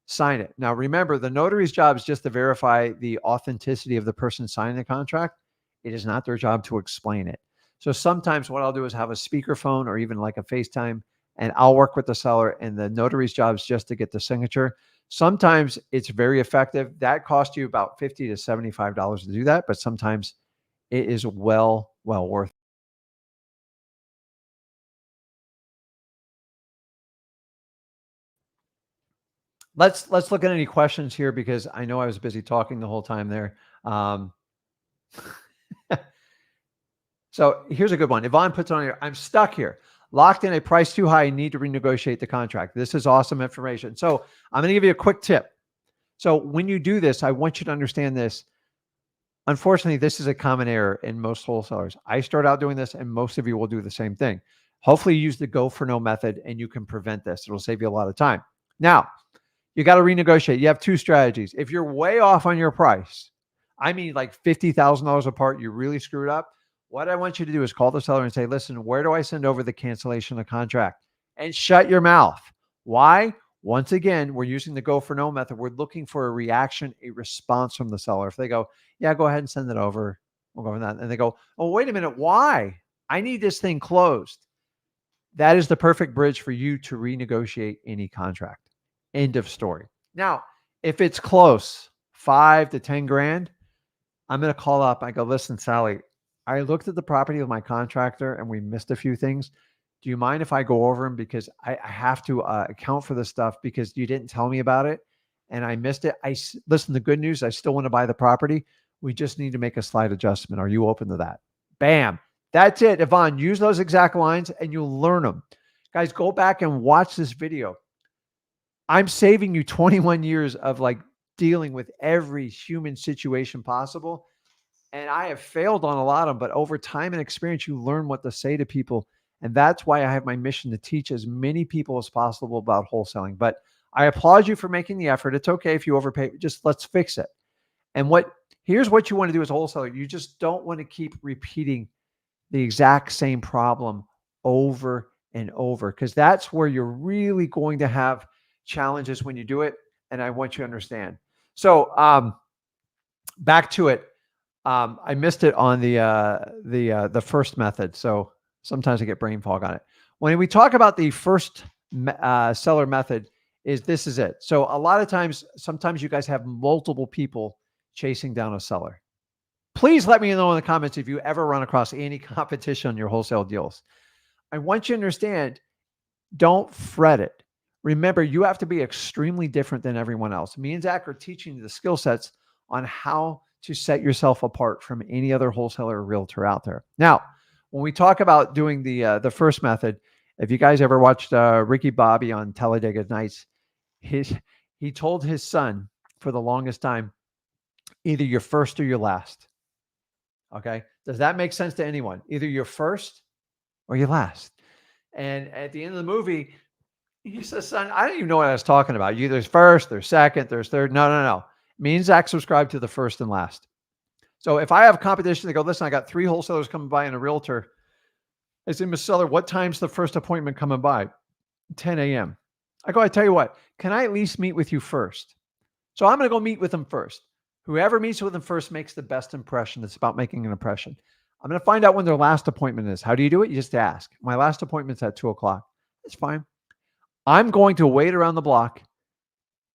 sign it. Now, remember, the notary's job is just to verify the authenticity of the person signing the contract. It is not their job to explain it. So sometimes what I'll do is have a speakerphone or even like a FaceTime, and I'll work with the seller, and the notary's job is just to get the signature. Sometimes it's very effective. That costs you about $50 to $75 to do that, but sometimes it is well worth it. Let's look at any questions here, because I know I was busy talking the whole time there. So here's a good one. Yvonne puts on here, I'm stuck here. Locked in a price too high, need to renegotiate the contract. This is awesome information. So I'm going to give you a quick tip. So when you do this, I want you to understand this. Unfortunately, this is a common error in most wholesalers. I start out doing this, and most of you will do the same thing. Hopefully you use the go for no method, and you can prevent this. It'll save you a lot of time. Now, you got to renegotiate. You have two strategies. If you're way off on your price, I mean like $50,000 apart, you really screwed up. What I want you to do is call the seller and say, listen, where do I send over the cancellation of the contract? And shut your mouth. Why? Once again, we're using the go for no method. We're looking for a reaction, a response from the seller. If they go, yeah, go ahead and send it over, we'll go with that. And they go, oh, wait a minute. Why? I need this thing closed. That is the perfect bridge for you to renegotiate any contract. End of story. Now, if it's close, 5 to 10 grand, I'm going to call up. I go, listen, Sally, I looked at the property with my contractor and we missed a few things. Do you mind if I go over them? Because I have to account for this stuff because you didn't tell me about it and I missed it. Listen, the good news, I still want to buy the property. We just need to make a slight adjustment. Are you open to that? Bam. That's it. Yvonne, use those exact lines and you'll learn them. Guys, go back and watch this video. I'm saving you 21 years of like dealing with every human situation possible. And I have failed on a lot of them, but over time and experience, you learn what to say to people. And that's why I have my mission to teach as many people as possible about wholesaling. But I applaud you for making the effort. It's okay if you overpay. Just let's fix it. And here's what you want to do as a wholesaler. You just don't want to keep repeating the exact same problem over and over, because that's where you're really going to have challenges when you do it. And I want you to understand. So back to it. I missed it on the first method. So sometimes I get brain fog on it. When we talk about the first seller method, this is it. So a lot of times, sometimes you guys have multiple people chasing down a seller. Please let me know in the comments if you ever run across any competition on your wholesale deals. I want you to understand, don't fret it. Remember, you have to be extremely different than everyone else. Me and Zach are teaching you the skill sets on how to set yourself apart from any other wholesaler or realtor out there. Now, when we talk about doing the first method, if you guys ever watched Ricky Bobby on Talladega Nights, he told his son for the longest time, either you're first or you're last. Okay. Does that make sense to anyone? Either you're first or you're last. And at the end of the movie, he says, son, I don't even know what I was talking about. You there's first, there's second, there's third. No. Me and Zach subscribe to the first and last. So if I have competition, they go, listen, I got 3 wholesalers coming by and a realtor. I say, Miss Seller, what time's the first appointment coming by? 10 a.m. I go, I tell you what, can I at least meet with you first? So I'm going to go meet with them first. Whoever meets with them first makes the best impression. It's about making an impression. I'm going to find out when their last appointment is. How do you do it? You just ask. My last appointment's at 2:00. That's fine. I'm going to wait around the block.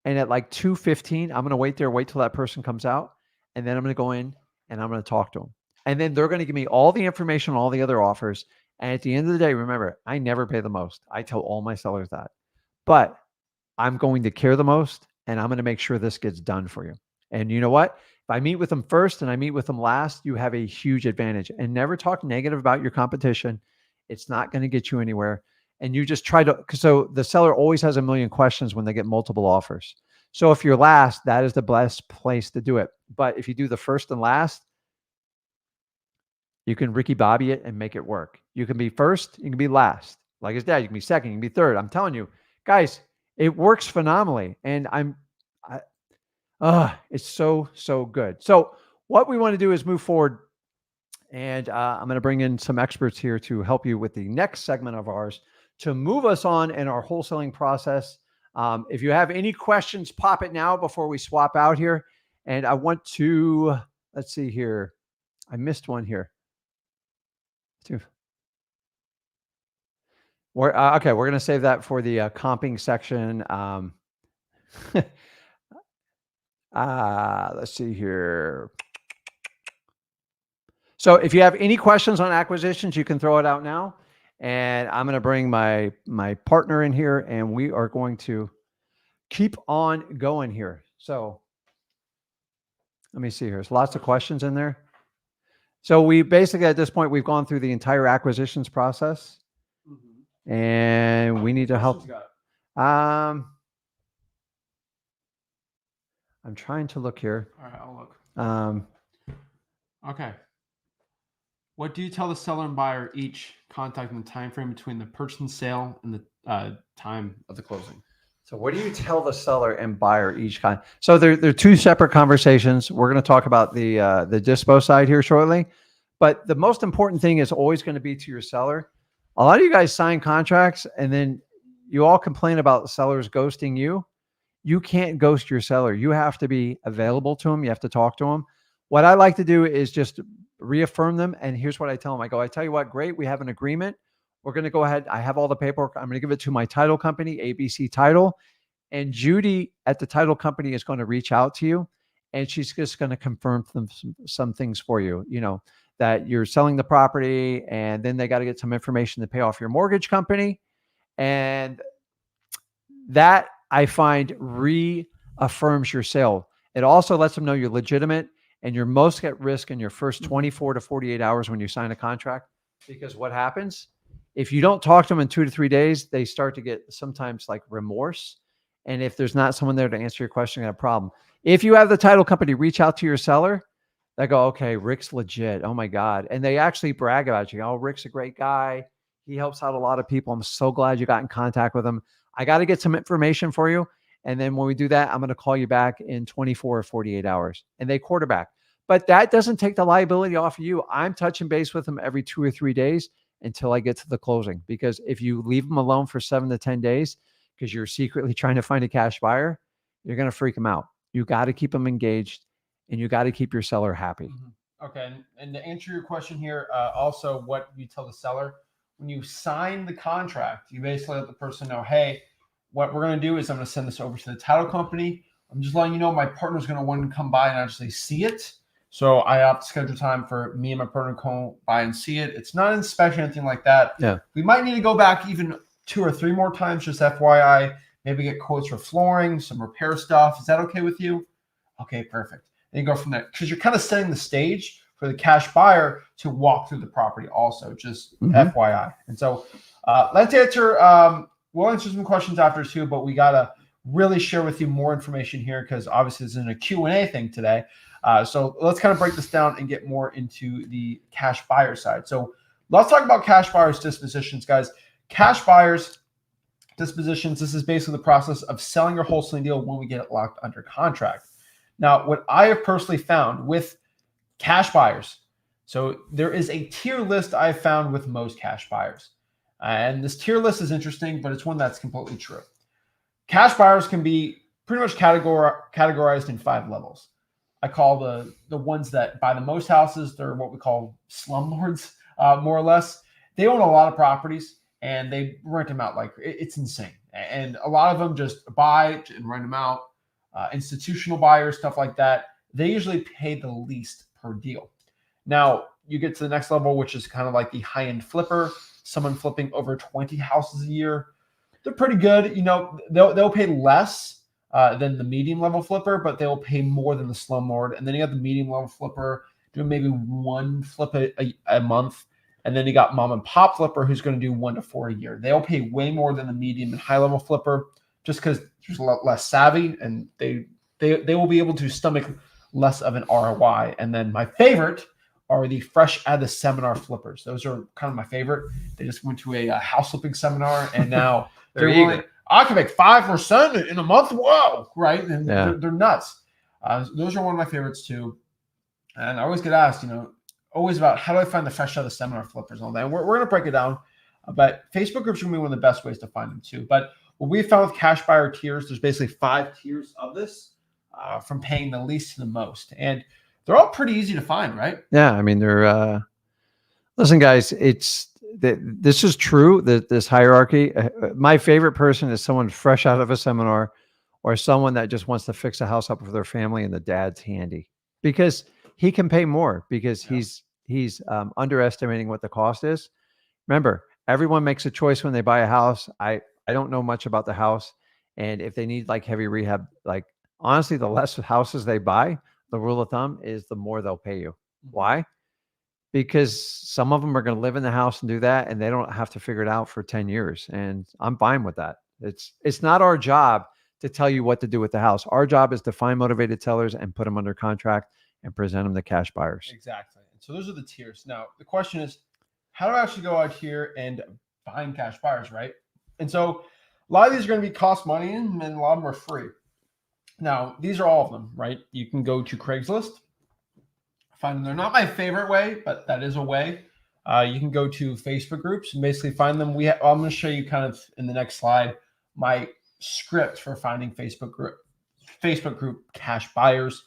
And at like 2:15, I'm going to wait there, wait till that person comes out. And then I'm going to go in and I'm going to talk to them. And then they're going to give me all the information, all the other offers. And at the end of the day, remember, I never pay the most. I tell all my sellers that. But I'm going to care the most, and I'm going to make sure this gets done for you. And you know what? If I meet with them first and I meet with them last, you have a huge advantage. And never talk negative about your competition. It's not going to get you anywhere. And you just try to, so the seller always has a million questions when they get multiple offers. So if you're last, that is the best place to do it. But if you do the first and last, you can Ricky Bobby it and make it work. You can be first, you can be last. Like his dad, you can be second, you can be third. I'm telling you, guys, it works phenomenally. And it's so good. So what we want to do is move forward. And I'm going to bring in some experts here to help you with the next segment of ours to move us on in our wholesaling process. If you have any questions, pop it now before we swap out here. And I want to, let's see here. I missed one here. We're okay. We're going to save that for the comping section. Let's see here. So if you have any questions on acquisitions, you can throw it out now. And I'm going to bring my partner in here, and we are going to keep on going here. So let me see here. There's lots of questions in there. So we basically, at this point, we've gone through the entire acquisitions process, and we need to help. I'm trying to look here. All right, I'll look. Okay. What do you tell the seller and buyer each contacting the time frame between the purchase and sale and the time of the closing? So what do you tell the seller and buyer each kind? So they're two separate conversations. We're going to talk about the dispo side here shortly, but the most important thing is always going to be to your seller. A lot of you guys sign contracts and then you all complain about sellers ghosting you. You can't ghost your seller. You have to be available to them. You have to talk to them. What I like to do is just reaffirm them. And here's what I tell them. I tell you what, great. We have an agreement. We're going to go ahead. I have all the paperwork. I'm going to give it to my title company, ABC Title. And Judy at the title company is going to reach out to you. And she's just going to confirm some things for you, you know, that you're selling the property. And then they got to get some information to pay off your mortgage company. And that I find reaffirms your sale. It also lets them know you're legitimate and you're most at risk in your first 24 to 48 hours when you sign a contract. Because what happens, if you don't talk to them in 2 to 3 days, they start to get sometimes like remorse. And if there's not someone there to answer your question, you have a problem. If you have the title company reach out to your seller, they go, okay, Rick's legit. Oh my God. And they actually brag about you. Oh, Rick's a great guy. He helps out a lot of people. I'm so glad you got in contact with him. I got to get some information for you. And then when we do that, I'm going to call you back in 24 or 48 hours. And they quarterback. But that doesn't take the liability off of you. I'm touching base with them every 2 or 3 days until I get to the closing. Because if you leave them alone for 7 to 10 days, because you're secretly trying to find a cash buyer, you're going to freak them out. You got to keep them engaged and you got to keep your seller happy. Okay. And to answer your question here, also what you tell the seller, when you sign the contract, you basically let the person know, hey, what we're going to do is I'm going to send this over to the title company. I'm just letting you know my partner's going to want to come by and actually see it. So I have to schedule time for me and my partner to come by and see it. It's not an inspection or anything like that. Yeah. We might need to go back even 2 or 3 more times, just FYI, maybe get quotes for flooring, some repair stuff. Is that okay with you? Okay, perfect. Then you go from there because you're kind of setting the stage for the cash buyer to walk through the property also, just FYI. And so let's answer, we'll answer some questions after too, but we got to really share with you more information here because obviously this isn't a Q&A thing today. So let's kind of break this down and get more into the cash buyer side. So let's talk about cash buyers dispositions, guys. Cash buyers dispositions, this is basically the process of selling your wholesaling deal when we get it locked under contract. Now, what I have personally found with cash buyers, so there is a tier list I've found with most cash buyers. And this tier list is interesting, but it's one that's completely true. Cash buyers can be pretty much categorized in 5 levels. I call the ones that buy the most houses, they're what we call slumlords, more or less. They own a lot of properties and they rent them out like it's insane. And a lot of them just buy and rent them out. Institutional buyers, stuff like that, they usually pay the least per deal. Now, you get to the next level, which is kind of like the high-end flipper, someone flipping over 20 houses a year. They're pretty good. You know, they'll pay less than the medium level flipper, but they'll pay more than the slumlord. And then you have the medium level flipper doing maybe 1 flip a month. And then you got mom and pop flipper who's going to do 1 to 4 a year. They'll pay way more than the medium and high level flipper just because there's a lot less savvy and they will be able to stomach less of an ROI. And then my favorite are the fresh out of the seminar flippers. Those are kind of my favorite. They just went to a house flipping seminar and now they're willing, I can make 5% in a month. Whoa, right? And they're nuts. Those are one of my favorites too. And I always get asked, always about how do I find the fresh out of the seminar flippers and all that. And we're going to break it down. But Facebook groups are going to be one of the best ways to find them too. But what we found with cash buyer tiers, there's basically 5 tiers of this, from paying the least to the most. And they're all pretty easy to find, right? Yeah. I mean, they're, Listen, guys, this is true, that this hierarchy. My favorite person is someone fresh out of a seminar, or someone that just wants to fix a house up for their family and the dad's handy, because he can pay more, because he's underestimating what the cost is. Remember, everyone makes a choice when they buy a house. I don't know much about the house, and if they need like heavy rehab, like honestly, the less houses they buy, the rule of thumb is the more they'll pay you. Why? Because some of them are going to live in the house and do that, and they don't have to figure it out for 10 years. And I'm fine with that. It's not our job to tell you what to do with the house. Our job is to find motivated sellers and put them under contract and present them to cash buyers. Exactly. So those are the tiers. Now the question is, how do I actually go out here and find cash buyers, right? And so a lot of these are going to be cost money, and a lot of them are free. Now, these are all of them, right? You can go to Craigslist. Find them. They're not my favorite way, but that is a way. You can go to Facebook groups and basically find them. I'm going to show you kind of in the next slide my script for finding Facebook group cash buyers.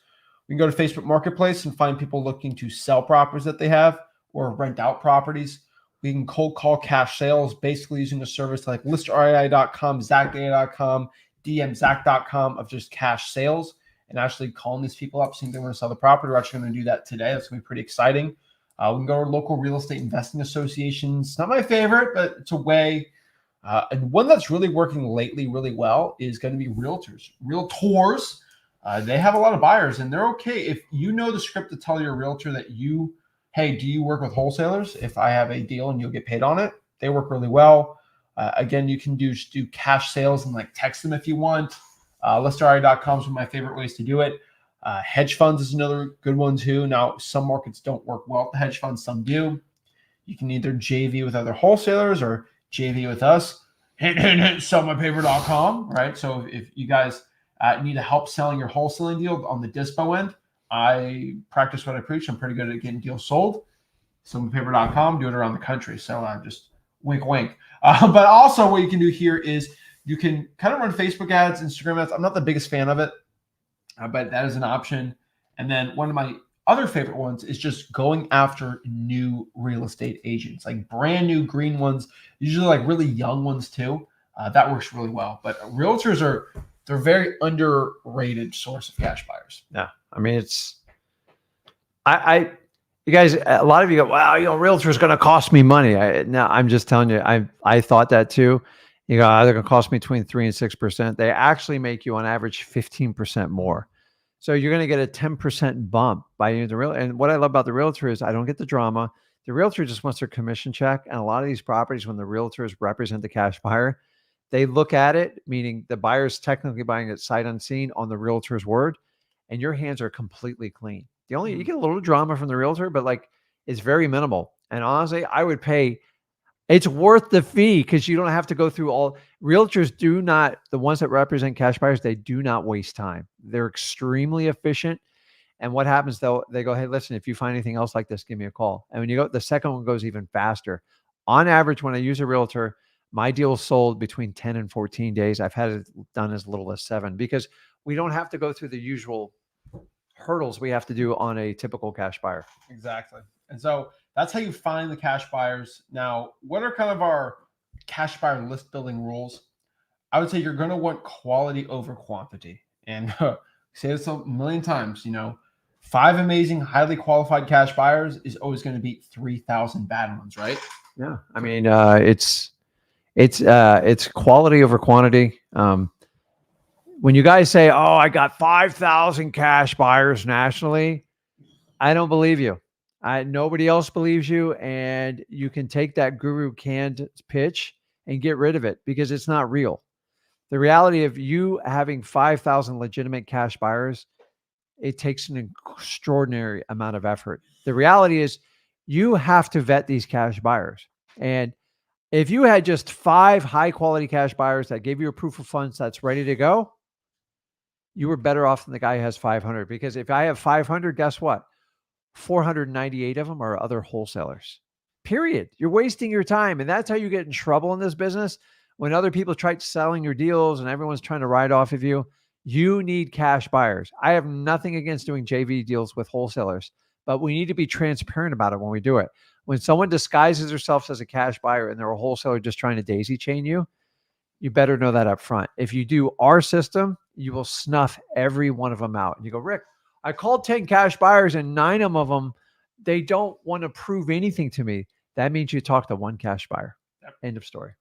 We can go to Facebook Marketplace and find people looking to sell properties that they have or rent out properties. We can cold call cash sales, basically using a service like listrei.com, zachdata.com, dmzac.com of just cash sales, and actually calling these people up, seeing if they want to sell the property. We're actually going to do that today. That's going to be pretty exciting. We can go to local real estate investing associations. Not my favorite, but it's a way. And one that's really working lately really well is going to be realtors. Realtors, they have a lot of buyers, and they're okay. If you know the script to tell your realtor that hey, do you work with wholesalers? If I have a deal and you'll get paid on it, they work really well. Again, you can do cash sales and like text them if you want. Listrei.com is one of my favorite ways to do it. Hedge funds is another good one too. Now, some markets don't work well with the hedge funds, some do. You can either JV with other wholesalers or JV with us. Sellmypaper.com, right? So if you guys need help selling your wholesaling deal on the dispo end, I practice what I preach. I'm pretty good at getting deals sold. Sellmypaper.com, do it around the country. So just wink, wink. But also what you can do here is you can kind of run Facebook ads, Instagram ads. I'm not the biggest fan of it, but that is an option. And then one of my other favorite ones is just going after new real estate agents, like brand new green ones, usually like really young ones too. That works really well. But realtors they're very underrated source of cash buyers. Yeah. I mean, you guys, a lot of you go, wow, realtor is going to cost me money. Now I'm just telling you, I thought that too. You go, they're going to cost me between 3 and 6%. They actually make you on average 15% more. So you're going to get a 10% bump by using the realtor. And what I love about the realtor is I don't get the drama. The realtor just wants their commission check. And a lot of these properties, when the realtors represent the cash buyer, they look at it, meaning the buyer's technically buying it sight unseen on the realtor's word, and your hands are completely clean. You get a little drama from the realtor, but like it's very minimal. And honestly, I would pay. It's worth the fee because you don't have to go through all. Realtors do not, the ones that represent cash buyers, they do not waste time. They're extremely efficient. And what happens though, they go, hey, listen, if you find anything else like this, give me a call. And when you go, the second one goes even faster. On average, when I use a realtor, my deal sold between 10 and 14 days. I've had it done as little as 7 because we don't have to go through the usual hurdles we have to do on a typical cash buyer. Exactly. And so that's how you find the cash buyers. Now, what are kind of our cash buyer list building rules? I would say you're going to want quality over quantity. And say this a million times, 5 amazing, highly qualified cash buyers is always going to beat 3,000 bad ones, right? Yeah. I mean, it's quality over quantity. When you guys say, oh, I got 5,000 cash buyers nationally, I don't believe you. Nobody else believes you. And you can take that guru canned pitch and get rid of it because it's not real. The reality of you having 5,000 legitimate cash buyers, it takes an extraordinary amount of effort. The reality is you have to vet these cash buyers. And if you had just 5 high quality cash buyers that gave you a proof of funds that's ready to go, you were better off than the guy who has 500. Because if I have 500, guess what? 498 of them are other wholesalers. Period. You're wasting your time. And that's how you get in trouble in this business. When other people try selling your deals and everyone's trying to ride off of you, you need cash buyers. I have nothing against doing JV deals with wholesalers, but we need to be transparent about it when we do it. When someone disguises themselves as a cash buyer and they're a wholesaler just trying to daisy chain you, you better know that up front. If you do our system, you will snuff every one of them out. And you go, Rick, I called 10 cash buyers and 9 of them, they don't want to prove anything to me. That means you talk to one cash buyer. Yep. End of story.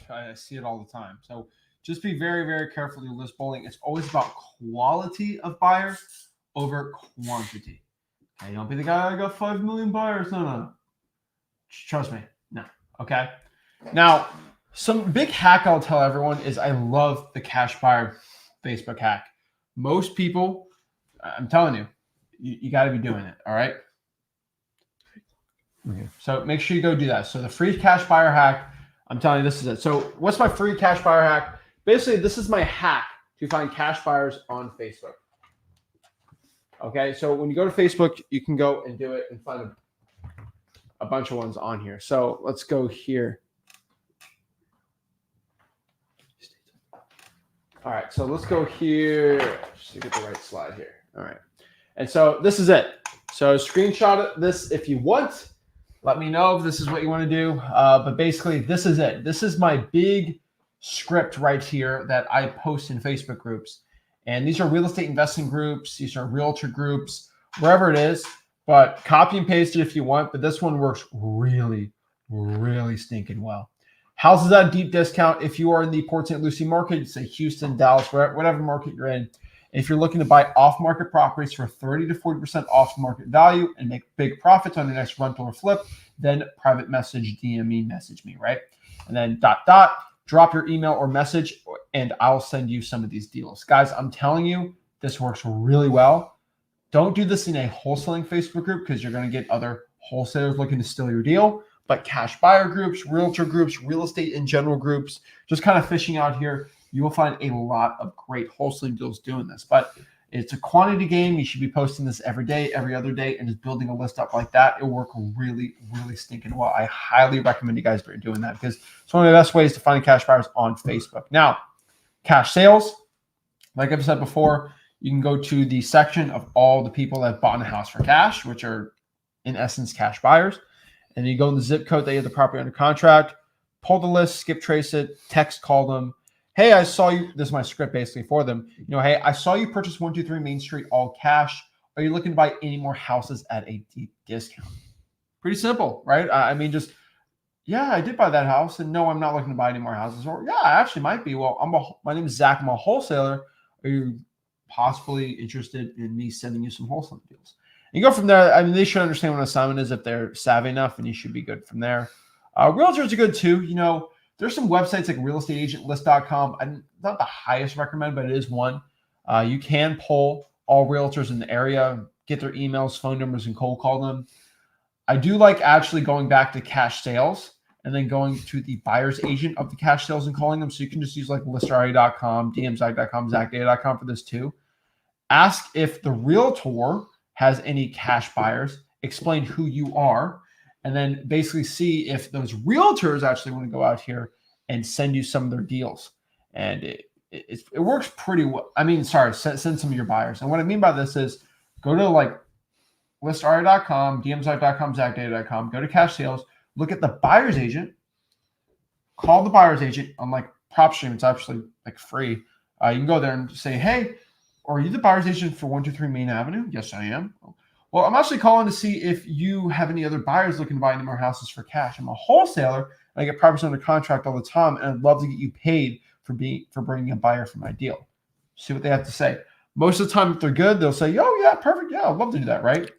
I see it all the time. So just be very, very careful with your list building. It's always about quality of buyers over quantity. Okay, don't be the guy, I got 5 million buyers. No. Trust me. No. Okay. Now, some big hack I'll tell everyone is I love the cash buyer Facebook hack. Most people, I'm telling you, you got to be doing it. All right. Okay. So make sure you go do that. So the free cash buyer hack, I'm telling you, this is it. So what's my free cash buyer hack? Basically, this is my hack to find cash buyers on Facebook. Okay. So when you go to Facebook, you can go and do it and find a bunch of ones on here. So let's go here. All right, so let's go here just to get the right slide here. All right, and so this is it. So screenshot this if you want. Let me know if this is what you want to do. But basically, this is it. This is my big script right here that I post in Facebook groups. And these are real estate investing groups. These are realtor groups, wherever it is. But copy and paste it if you want. But this one works really, really stinking well. Houses at a deep discount. If you are in the Port St. Lucie market, say Houston, Dallas, whatever market you're in. If you're looking to buy off-market properties for 30 to 40% off market value and make big profits on the next rental or flip, then private message, DM me, message me, right? And then ... drop your email or message, and I'll send you some of these deals. Guys, I'm telling you, this works really well. Don't do this in a wholesaling Facebook group because you're going to get other wholesalers looking to steal your deal. But cash buyer groups, realtor groups, real estate in general groups, just kind of fishing out here, you will find a lot of great wholesaling deals doing this. But it's a quantity game. You should be posting this every day, every other day, and just building a list up like that. It'll work really, really stinking well. I highly recommend you guys start doing that because it's one of the best ways to find cash buyers on Facebook. Now, cash sales, like I've said before, you can go to the section of all the people that bought a house for cash, which are in essence cash buyers. And you go in the zip code that you have the property under contract, pull the list, skip trace it, text, call them. Hey, I saw you. This is my script basically for them. Hey, I saw you purchase 123 Main Street all cash. Are you looking to buy any more houses at a deep discount? Pretty simple, right? I mean, just, yeah, I did buy that house. And no, I'm not looking to buy any more houses. Or, yeah, I actually might be. Well, my name is Zach. I'm a wholesaler. Are you possibly interested in me sending you some wholesaling deals? You go from there. I mean, they should understand what an assignment is if they're savvy enough, and you should be good from there. Realtors are good too. There's some websites like realestateagentlist.com. I'm not the highest recommend, but it is one. You can pull all realtors in the area, get their emails, phone numbers, and cold call them. I do like actually going back to cash sales and then going to the buyer's agent of the cash sales and calling them. So you can just use like listerari.com, dmzach.com, zachdata.com for this too. Ask if the realtor has any cash buyers, explain who you are, and then basically see if those realtors actually want to go out here and send you some of their deals. And it works pretty well. I mean, sorry, send some of your buyers. And what I mean by this is go to like listerari.com, dmzach.com, zachdata.com, go to cash sales, look at the buyer's agent, call the buyer's agent on like PropStream. It's actually like free. You can go there and say, hey, are you the buyer's agent for 123 Main Avenue? Yes, I am. Well, I'm actually calling to see if you have any other buyers looking to buy any more houses for cash. I'm a wholesaler, and I get properties under contract all the time, and I'd love to get you paid for bringing a buyer for my deal. See what they have to say. Most of the time, if they're good, they'll say, oh, yeah, perfect. Yeah, I'd love to do that, right?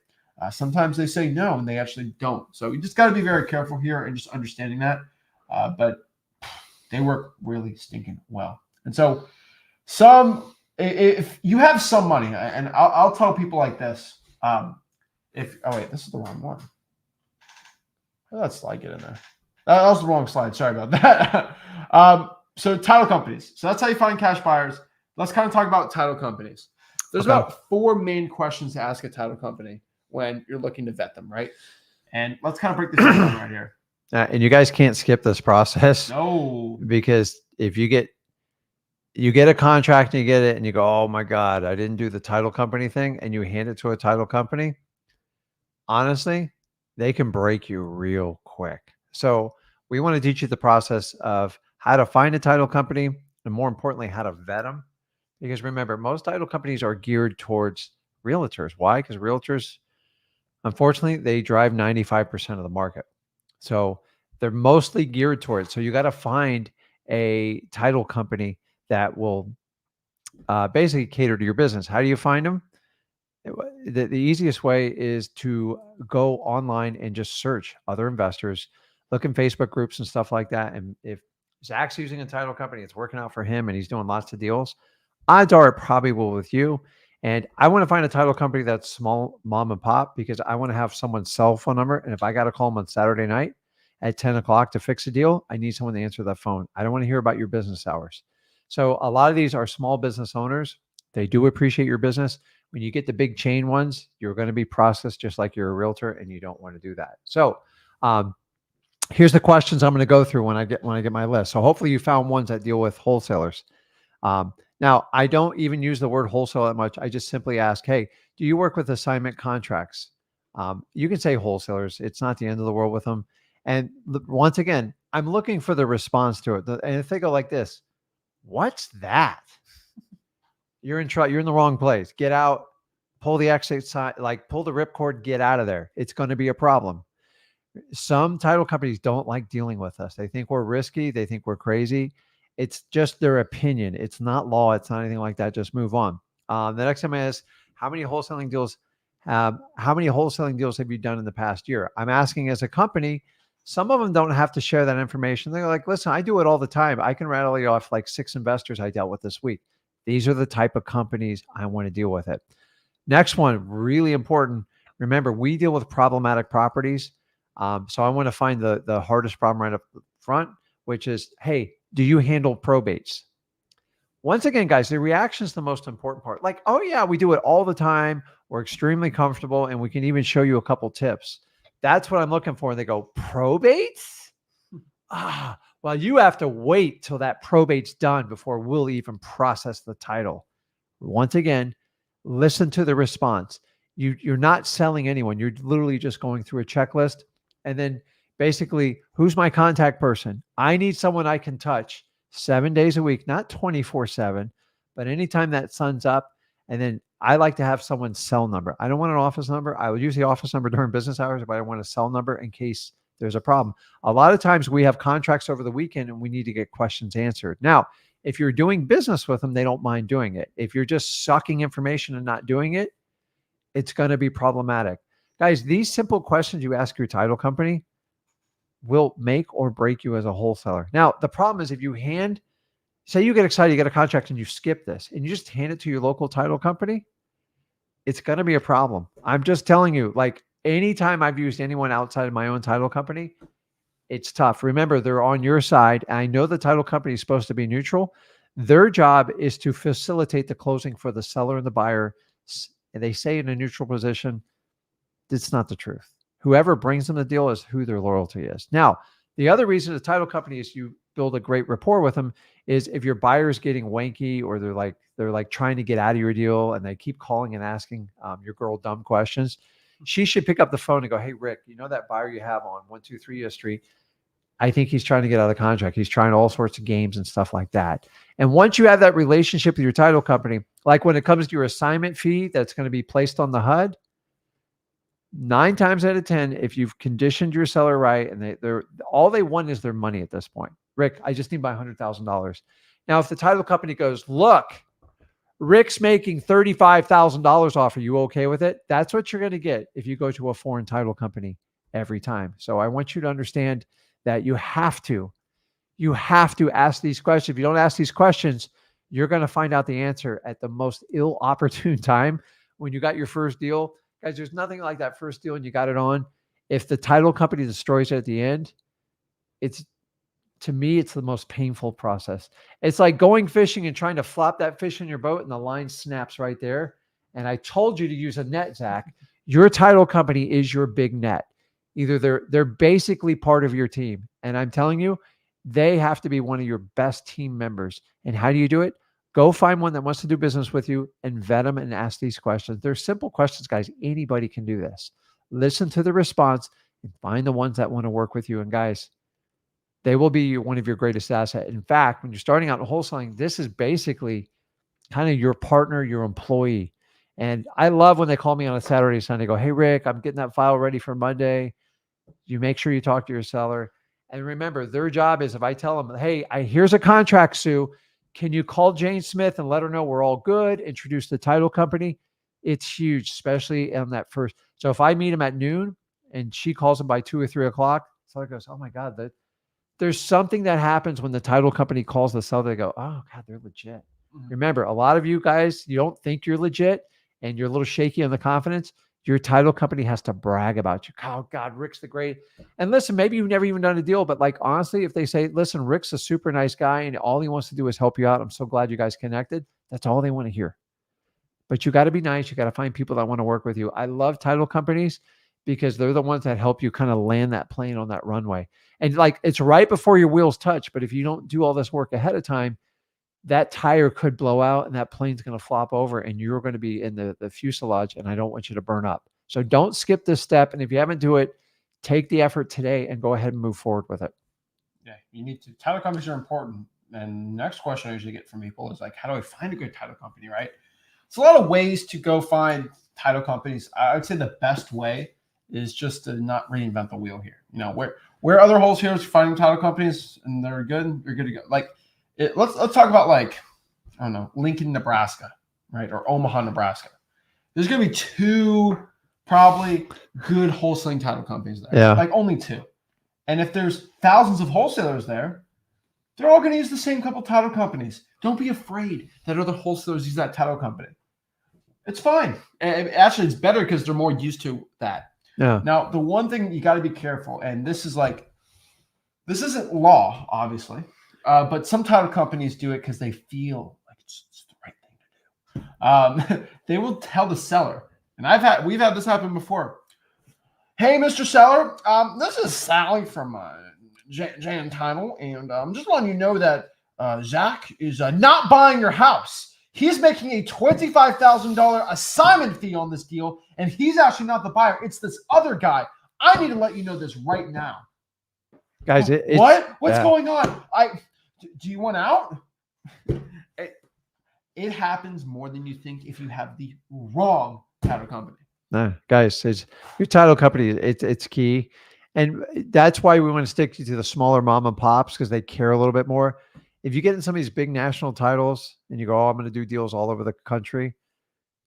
Sometimes they say no, and they actually don't. So you just got to be very careful here and just understanding that. But they work really stinking well. And so if you have some money, and I'll tell people like this, oh wait, this is the wrong one. How did that slide get in there? That was the wrong slide. Sorry about that. So title companies. So that's how you find cash buyers. Let's kind of talk about title companies. There's about 4 main questions to ask a title company when you're looking to vet them, right? And let's kind of break this down right here. And you guys can't skip this process. No. Because if you get a contract and you get it and you go, oh my God, I didn't do the title company thing, and you hand it to a title company, honestly, they can break you real quick. So we want to teach you the process of how to find a title company and, more importantly, how to vet them. Because remember, most title companies are geared towards realtors. Why? Because realtors, unfortunately, they drive 95% of the market. So they're mostly geared towards. So you got to find a title company that will basically cater to your business. How do you find them? The easiest way is to go online and just search other investors, look in Facebook groups and stuff like that. And if Zach's using a title company, it's working out for him and he's doing lots of deals, odds are it probably will with you. And I want to find a title company that's small, mom and pop, because I want to have someone's cell phone number. And if I got to call them on Saturday night at 10 o'clock to fix a deal, I need someone to answer that phone. I don't want to hear about your business hours. So a lot of these are small business owners. They do appreciate your business. When you get the big chain ones, you're going to be processed just like you're a realtor, and you don't want to do that. So here's the questions I'm going to go through when I get my list. So hopefully you found ones that deal with wholesalers. Now, I don't even use the word wholesale that much. I just simply ask, hey, do you work with assignment contracts? You can say wholesalers. It's not the end of the world with them. And once again, I'm looking for the response to it. And if they go like this, what's that? You're in trouble. You're in the wrong place. Get out, pull the exit side, like pull the ripcord, get out of there. It's going to be a problem. Some title companies don't like dealing with us. They think we're risky. They think we're crazy. It's just their opinion. It's not law. It's not anything like that. Just move on. The next time I ask, how many wholesaling deals have you done in the past year? I'm asking as a company. Some of them don't have to share that information. They're like, listen, I do it all the time. I can rattle you off like 6 investors I dealt with this week. These are the type of companies I want to deal with it. Next one, really important. Remember, we deal with problematic properties. So I want to find the hardest problem right up front, which is, hey, do you handle probates? Once again, guys, the reaction is the most important part. Like, oh yeah, we do it all the time. We're extremely comfortable, and we can even show you a couple tips. That's what I'm looking for. And they go, probates? Well, you have to wait till that probate's done before we'll even process the title. Once again, listen to the response. You're not selling anyone. You're literally just going through a checklist. And then basically, who's my contact person? I need someone I can touch 7 days a week, not 24/7, but anytime that sun's up. And then I like to have someone's cell number. I don't want an office number. I would use the office number during business hours, but I want a cell number in case there's a problem. A lot of times we have contracts over the weekend and we need to get questions answered. Now, if you're doing business with them, they don't mind doing it. If you're just sucking information and not doing it, it's going to be problematic. Guys, these simple questions you ask your title company will make or break you as a wholesaler. Now, the problem is if you say you get excited, you get a contract and you skip this and you just hand it to your local title company, it's going to be a problem. I'm just telling you, like anytime I've used anyone outside of my own title company, it's tough. Remember, they're on your side. I know the title company is supposed to be neutral. Their job is to facilitate the closing for the seller and the buyer. And they say in a neutral position, it's not the truth. Whoever brings them the deal is who their loyalty is. Now, the other reason the title company is you build a great rapport with them is if your buyer's getting wanky or they're like trying to get out of your deal and they keep calling and asking your girl dumb questions, she should pick up the phone and go, hey, Rick, you know that buyer you have on 123 U Street? I think he's trying to get out of the contract. He's trying all sorts of games and stuff like that. And once you have that relationship with your title company, like when it comes to your assignment fee that's going to be placed on the HUD, 9 times out of 10, if you've conditioned your seller right, and they're all they want is their money at this point. Rick, I just need my $100,000. Now, if the title company goes, look, Rick's making $35,000 off, are you okay with it? That's what you're going to get if you go to a foreign title company every time. So I want you to understand that you have to ask these questions. If you don't ask these questions, you're going to find out the answer at the most ill-opportune time when you got your first deal. Guys, there's nothing like that first deal and you got it on. If the title company destroys it at the end, to me, it's the most painful process. It's like going fishing and trying to flop that fish in your boat and the line snaps right there. And I told you to use a net, Zach. Your title company is your big net. Either they're basically part of your team. And I'm telling you, they have to be one of your best team members. And how do you do it? Go find one that wants to do business with you and vet them and ask these questions. They're simple questions, guys. Anybody can do this. listen to the response, and find the ones that want to work with you. And guys, they will be one of your greatest assets. In fact, when you're starting out in wholesaling, this is basically kind of your partner, your employee. And I love when they call me on a Saturday, Sunday, go, hey, Rick, I'm getting that file ready for Monday. You make sure you talk to your seller. And remember, their job is if I tell them, hey, here's a contract, Sue, can you call Jane Smith and let her know we're all good, introduce the title company? It's huge, especially on that first. So if I meet him at noon and she calls him by 2 or 3 o'clock, seller goes, oh my God, there's something that happens when the title company calls the seller. They go, oh God, they're legit. Remember, a lot of you guys, you don't think you're legit and you're a little shaky on the confidence. Your title company has to brag about you. Oh God, Rick's the great. And listen, maybe you've never even done a deal, but like honestly, if they say, listen, Rick's a super nice guy and all he wants to do is help you out. I'm so glad you guys connected. That's all they want to hear. But you got to be nice. You got to find people that want to work with you. I love title companies because they're the ones that help you kind of land that plane on that runway. And like, it's right before your wheels touch. But if you don't do all this work ahead of time, that tire could blow out and that plane's going to flop over and you're going to be in the fuselage. And I don't want you to burn up. So don't skip this step. And if you haven't do it, take the effort today and go ahead and move forward with it. Yeah, you need to. Title companies are important. And next question I usually get from people is like, how do I find a good title company, right? It's a lot of ways to go find title companies. I would say the best way is just to not reinvent the wheel here. You know, where other wholesalers are finding title companies and they're good, you're good to go. Like, let's talk about like, I don't know, Lincoln, Nebraska, right? Or Omaha, Nebraska. There's going to be 2 probably good wholesaling title companies there. Yeah. Like only 2. And if there's thousands of wholesalers there, they're all going to use the same couple title companies. Don't be afraid that other wholesalers use that title company. It's fine. And actually, it's better because they're more used to that. Yeah. Now, the one thing you got to be careful, and this isn't law, obviously, but some title companies do it because they feel like it's the right thing to do. They will tell the seller, and we've had this happen before. Hey, Mr. Seller, this is Sally from Jan Title, and I'm just letting you know that Zach is not buying your house. He's making a $25,000 assignment fee on this deal, and he's actually not the buyer. It's this other guy. I need to let you know this right now. Guys, what's going on? Do you want out? It happens more than you think if you have the wrong title company. No, guys, your title company. It's key, and that's why we want to stick to the smaller mom and pops because they care a little bit more. If you get in some of these big national titles and you go, oh, I'm going to do deals all over the country,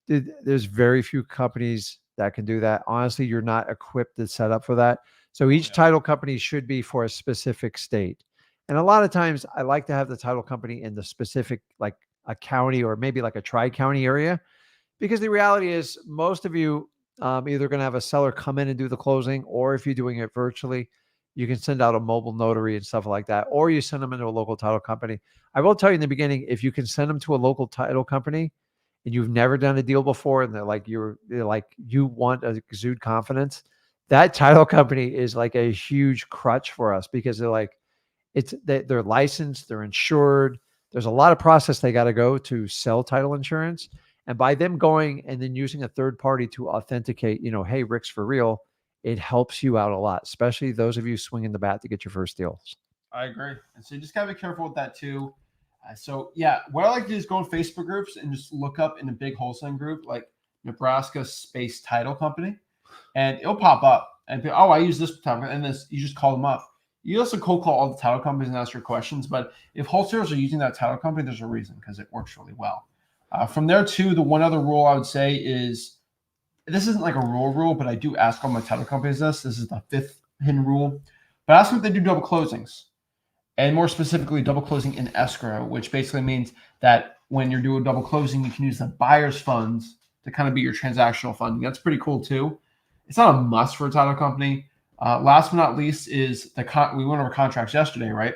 dude, there's very few companies that can do that. Honestly, you're not equipped to set up for that. So each title company should be for a specific state. And a lot of times I like to have the title company in the specific, like a county or maybe like a tri-county area, because the reality is most of you either going to have a seller come in and do the closing, or if you're doing it virtually, you can send out a mobile notary and stuff like that, or you send them into a local title company. I will tell you in the beginning, if you can send them to a local title company and you've never done a deal before, and they're like you want to exude confidence, that title company is like a huge crutch for us because they're like, they're licensed, they're insured. There's a lot of process they got to go to sell title insurance. And by them going and then using a third party to authenticate, hey, Rick's for real, it helps you out a lot, especially those of you swinging the bat to get your first deals. I agree. And so you just got to be careful with that too. So yeah, what I like to do is go in Facebook groups and just look up in a big wholesaling group, like Nebraska Space Title Company, and it'll pop up and be, oh, I use this title, and this, you just call them up. You also cold call all the title companies and ask your questions. But if wholesalers are using that title company, there's a reason because it works really well. From there too, the one other rule I would say is, this isn't like a rule, but I do ask all my title companies this. This is the 5th hidden rule. But ask them if they do double closings. And more specifically, double closing in escrow, which basically means that when you're doing double closing, you can use the buyer's funds to kind of be your transactional funding. That's pretty cool too. It's not a must for a title company. Last but not least is we went over contracts yesterday, right?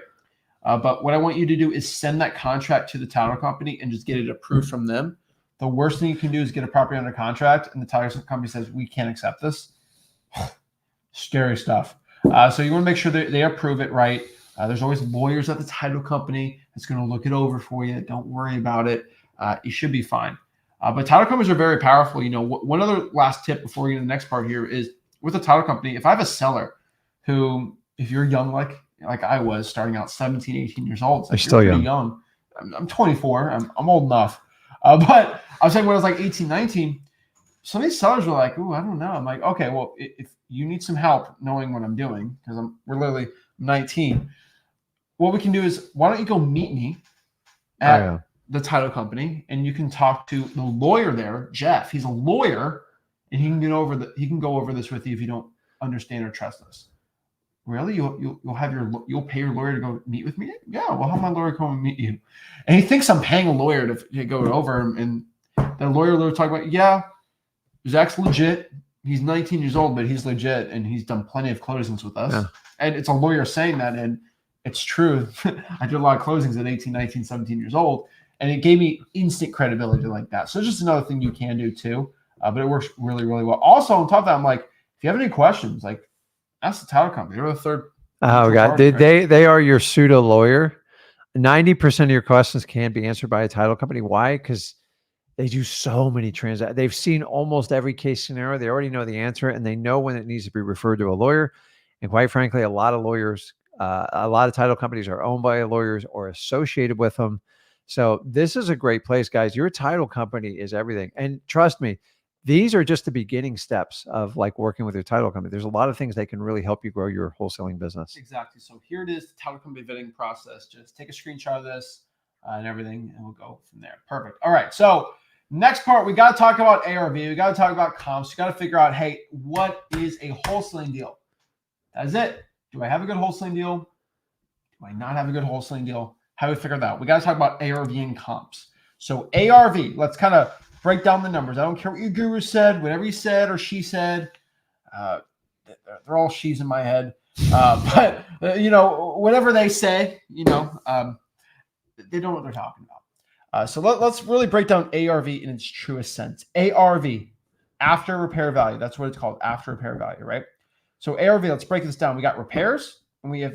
But what I want you to do is send that contract to the title company and just get it approved from them. The worst thing you can do is get a property under contract and the title company says, we can't accept this. Scary stuff. So you want to make sure that they approve it right. There's always lawyers at the title company that's going to look it over for you. Don't worry about it. You should be fine. But title companies are very powerful. One other last tip before we get to the next part here is with a title company, if I have a seller who, if you're young, like I was starting out 17, 18 years old, it's like, You're still pretty young. I'm 24. I'm old enough. But I was saying when I was like 18, 19, some of these sellers were like, "Ooh, I don't know." I'm like, "Okay, well, if you need some help knowing what I'm doing, because we're literally 19, what we can do is, why don't you go meet me at the title company, and you can talk to the lawyer there, Jeff. He's a lawyer, and he can go over this with you if you don't understand or trust us." Really? You'll pay your lawyer to go meet with me? Yeah, we'll have my lawyer come and meet you. And he thinks I'm paying a lawyer to go over, and the lawyer will talk about, yeah, Zach's legit. He's 19 years old, but he's legit, and he's done plenty of closings with us. Yeah. And it's a lawyer saying that, and it's true. I did a lot of closings at 18, 19, 17 years old, and it gave me instant credibility like that. So it's just another thing you can do too, but it works really, really well. Also, on top of that, I'm like, if you have any questions, like, ask the title company. They're the third. Oh God, they are your pseudo lawyer. 90% of your questions can be answered by a title company. Why? Because they do so many transactions. They've seen almost every case scenario. They already know the answer, and they know when it needs to be referred to a lawyer. And quite frankly, a lot of lawyers, a lot of title companies are owned by lawyers or associated with them. So this is a great place, guys. Your title company is everything. And trust me, these are just the beginning steps of like working with your title company. There's a lot of things that can really help you grow your wholesaling business. Exactly. So here it is, the title company vetting process. Just take a screenshot of this and everything, and we'll go from there. Perfect. All right. So next part, we got to talk about ARV. We got to talk about comps. You got to figure out, hey, what is a wholesaling deal? That is it. Do I have a good wholesaling deal? Do I not have a good wholesaling deal? How do we figure that out? We got to talk about ARV and comps. So ARV, let's kind of break down the numbers. I don't care what your guru said, whatever he said or she said. They're all she's in my head. But whatever they say, they don't know what they're talking about. So let's really break down ARV in its truest sense. ARV, after repair value. That's what it's called, after repair value, right? So ARV, let's break this down. We got repairs, and we have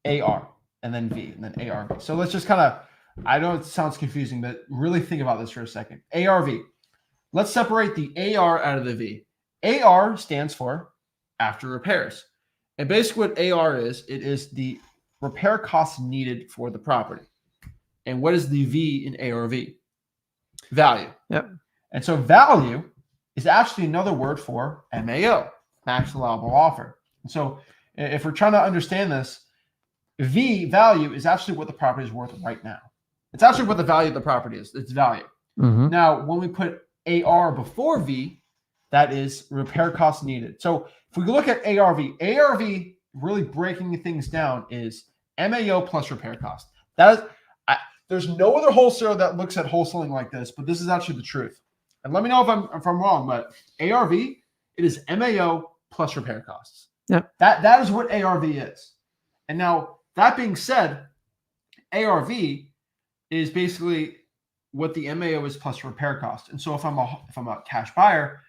AR, and then V, and then ARV. So let's just kind of, I know it sounds confusing, but really think about this for a second. ARV. Let's separate the AR out of the V. AR stands for after repairs. And basically what AR is, it is the repair costs needed for the property. And what is the V in ARV? Value. Yep. And so value is actually another word for MAO, max allowable offer. And so if we're trying to understand this, V, value, is actually what the property is worth right now. It's actually what the value of the property is. It's value. Mm-hmm. Now, when we put AR before V, that is repair costs needed. So if we look at ARV, really breaking things down is MAO plus repair cost. There's no other wholesaler that looks at wholesaling like this, but this is actually the truth. And let me know if I'm wrong, but ARV, it is MAO plus repair costs. Yeah. That is what ARV is. And now, that being said, ARV is basically what the MAO is plus repair cost. And so if I'm a cash buyer,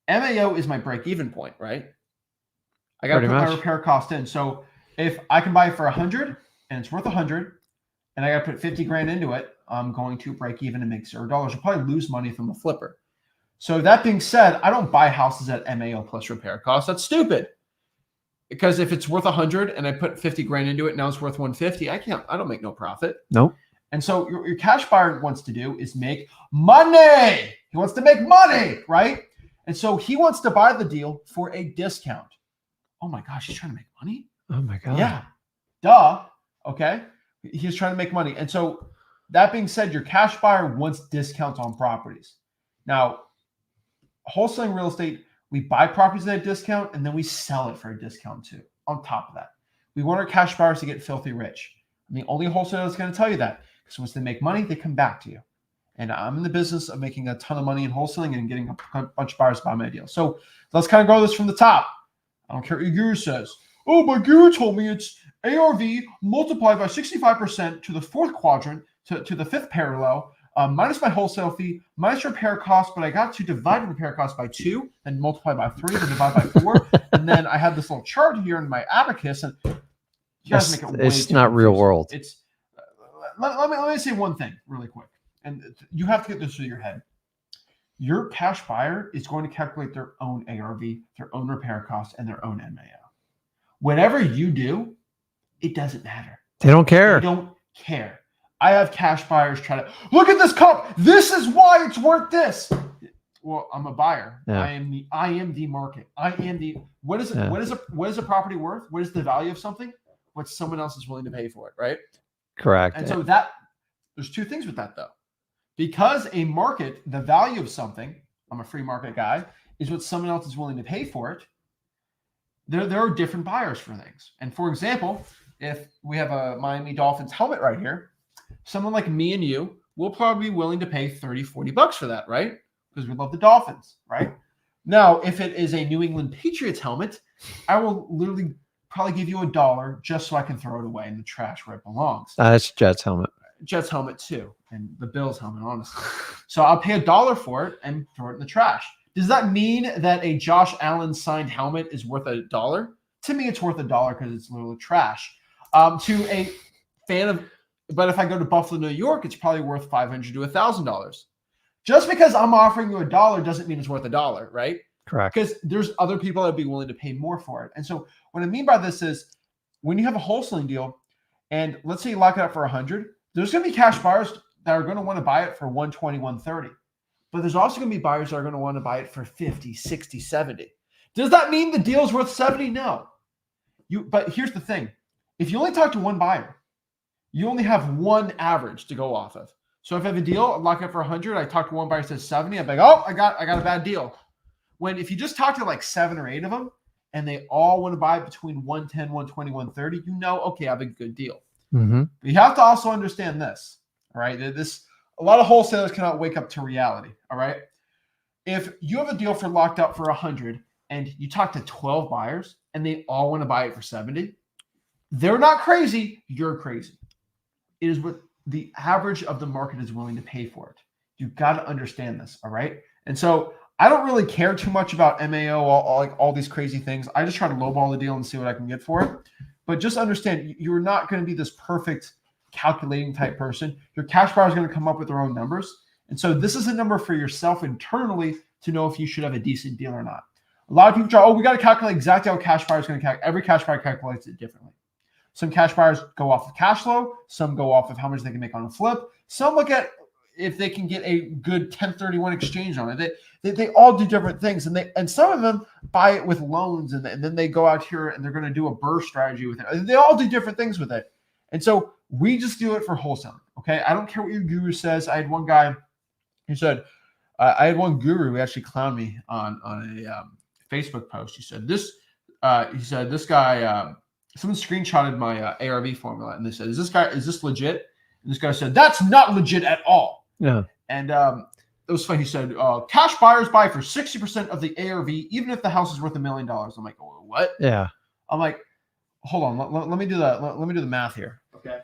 MAO is my break-even point, right? I got to put my repair cost in. So if I can buy it for 100 and it's worth 100, and I got to put 50 grand into it, I'm going to break even and make $0. I'll probably lose money if I'm a flipper. So that being said, I don't buy houses at MAO plus repair cost. That's stupid. Because if it's worth 100 and I put 50 grand into it, now it's worth 150. I don't make no profit. Nope. And so your cash buyer wants to do is make money. He wants to make money, right? And so he wants to buy the deal for a discount. Oh my gosh, he's trying to make money? Oh my God. Yeah. Duh. Okay. He's trying to make money. And so that being said, your cash buyer wants discounts on properties. Now, wholesaling real estate, we buy properties at a discount and then we sell it for a discount too. On top of that, we want our cash buyers to get filthy rich. I'm the only wholesaler that's going to tell you that, because once they make money, they come back to you. And I'm in the business of making a ton of money in wholesaling and getting a bunch of buyers to buy my deal. So let's kind of go this from the top. I don't care what your guru says. Oh, my guru told me it's ARV multiplied by 65% to the fourth quadrant, to the fifth parallel, minus my wholesale fee, minus repair cost, but I got to divide repair cost by 2 and multiply by 3, then divide by 4. And then I have this little chart here in my abacus, and you guys make it way it's too not confusing. real world. It's let me say one thing really quick, and you have to get this through your head. your cash buyer is going to calculate their own ARV, their own repair costs, and their own MAO. Whatever you do, it doesn't matter. They don't care. They don't care. I have cash buyers try to look at this cup. This is why it's worth this. Well, I'm a buyer. Yeah. I am the market. I am the what is it? Yeah. What is a property worth? What is the value of something? What someone else is willing to pay for it, right? Correct. And so there's two things with that though. Because a market, the value of something, I'm a free market guy, is what someone else is willing to pay for it. There are different buyers for things. And for example, if we have a Miami Dolphins helmet right here, someone like me and you will probably be willing to pay 30, 40 bucks for that, right? Because we love the Dolphins, right? Now, if it is a New England Patriots helmet, I will literally probably give you $1 just so I can throw it away in the trash where it belongs. That's Jets helmet. Jets helmet too, and the Bills helmet, honestly. So I'll pay $1 for it and throw it in the trash. Does that mean that a Josh Allen signed helmet is worth $1? To me, it's worth $1 because it's literally trash. To a fan of, but if I go to Buffalo, New York, it's probably worth $500 to $1,000. Just because I'm offering you $1 doesn't mean it's worth $1, right? Correct. Because there's other people that would be willing to pay more for it. And so what I mean by this is when you have a wholesaling deal, and let's say you lock it up for 100, there's going to be cash buyers that are going to want to buy it for 120, 130. But there's also going to be buyers that are going to want to buy it for 50, 60, 70. Does that mean the deal is worth 70? No. But here's the thing. If you only talk to one buyer, you only have one average to go off of. So if I have a deal, I lock it up for 100, I talk to one buyer says 70, I'm like, oh, I got a bad deal. When if you just talk to like 7 or 8 of them and they all want to buy between 110, 120, 130, you know, okay, I have a good deal. Mm-hmm. But you have to also understand this, all right? A lot of wholesalers cannot wake up to reality, all right? If you have a deal for locked up for 100 and you talk to 12 buyers and they all want to buy it for 70, they're not crazy, you're crazy. It is what the average of the market is willing to pay for it. You've got to understand this, all right? And so I don't really care too much about MAO, all these crazy things. I just try to lowball the deal and see what I can get for it. But just understand, you're not going to be this perfect calculating type person. Your cash buyer is going to come up with their own numbers. And so this is a number for yourself internally to know if you should have a decent deal or not. A lot of people try, we got to calculate exactly how cash buyer is going to calculate. Every cash buyer calculates it differently. Some cash buyers go off of cash flow. Some go off of how much they can make on a flip. Some look at if they can get a good 1031 exchange on it. They all do different things. And some of them buy it with loans and then they go out here and they're going to do a burst strategy with it. They all do different things with it. And so we just do it for wholesaling. Okay. I don't care what your guru says. I had one guy who said, I had one guru who actually clowned me on a Facebook post. He said, this guy, someone screenshotted my ARV formula and they said, is this legit? And this guy said, that's not legit at all. Yeah. And it was funny. He said, cash buyers buy for 60% of the ARV, even if the house is worth $1 million. I'm like, oh, what? Yeah. I'm like, hold on. Let me do that. Let me do the math here. Okay.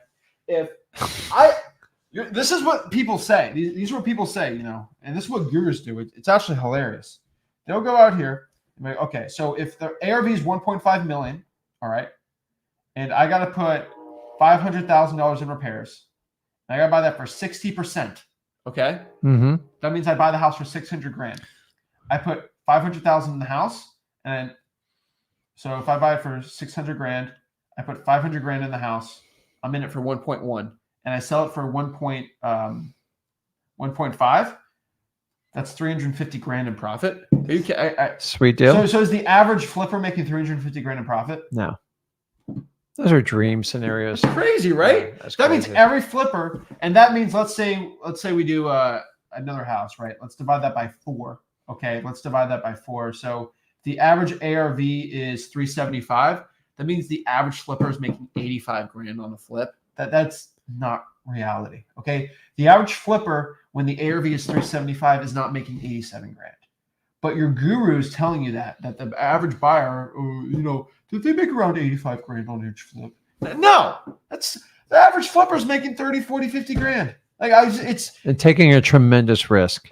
This is what people say. These are what people say, and this is what gurus do. It's actually hilarious. They'll go out here and be like, okay, so if the ARV is 1.5 million, all right, and I got to put $500,000 in repairs, and I got to buy that for 60%. Okay. Mm-hmm. That means I buy the house for $600,000. I put $500,000 in the house, and so if I buy it for $600,000, I put $500,000 in the house. I'm in it for 1.1, and I sell it for 1.5. That's $350,000 in profit. Sweet deal. So is the average flipper making $350,000 in profit? No. Those are dream scenarios. That's crazy, right? Yeah, that means every flipper, and that means let's say we do another house, right? Let's divide that by 4. Okay, let's divide that by 4. So the average ARV is 375. That means the average flipper is making $85,000 on a flip. That's not reality. Okay, the average flipper when the ARV is 375 is not making $87,000. But your guru is telling you that the average buyer, did they make around $85,000 on each flip? No, that's the average flipper is making 30, 40, 50 grand. It's taking a tremendous risk.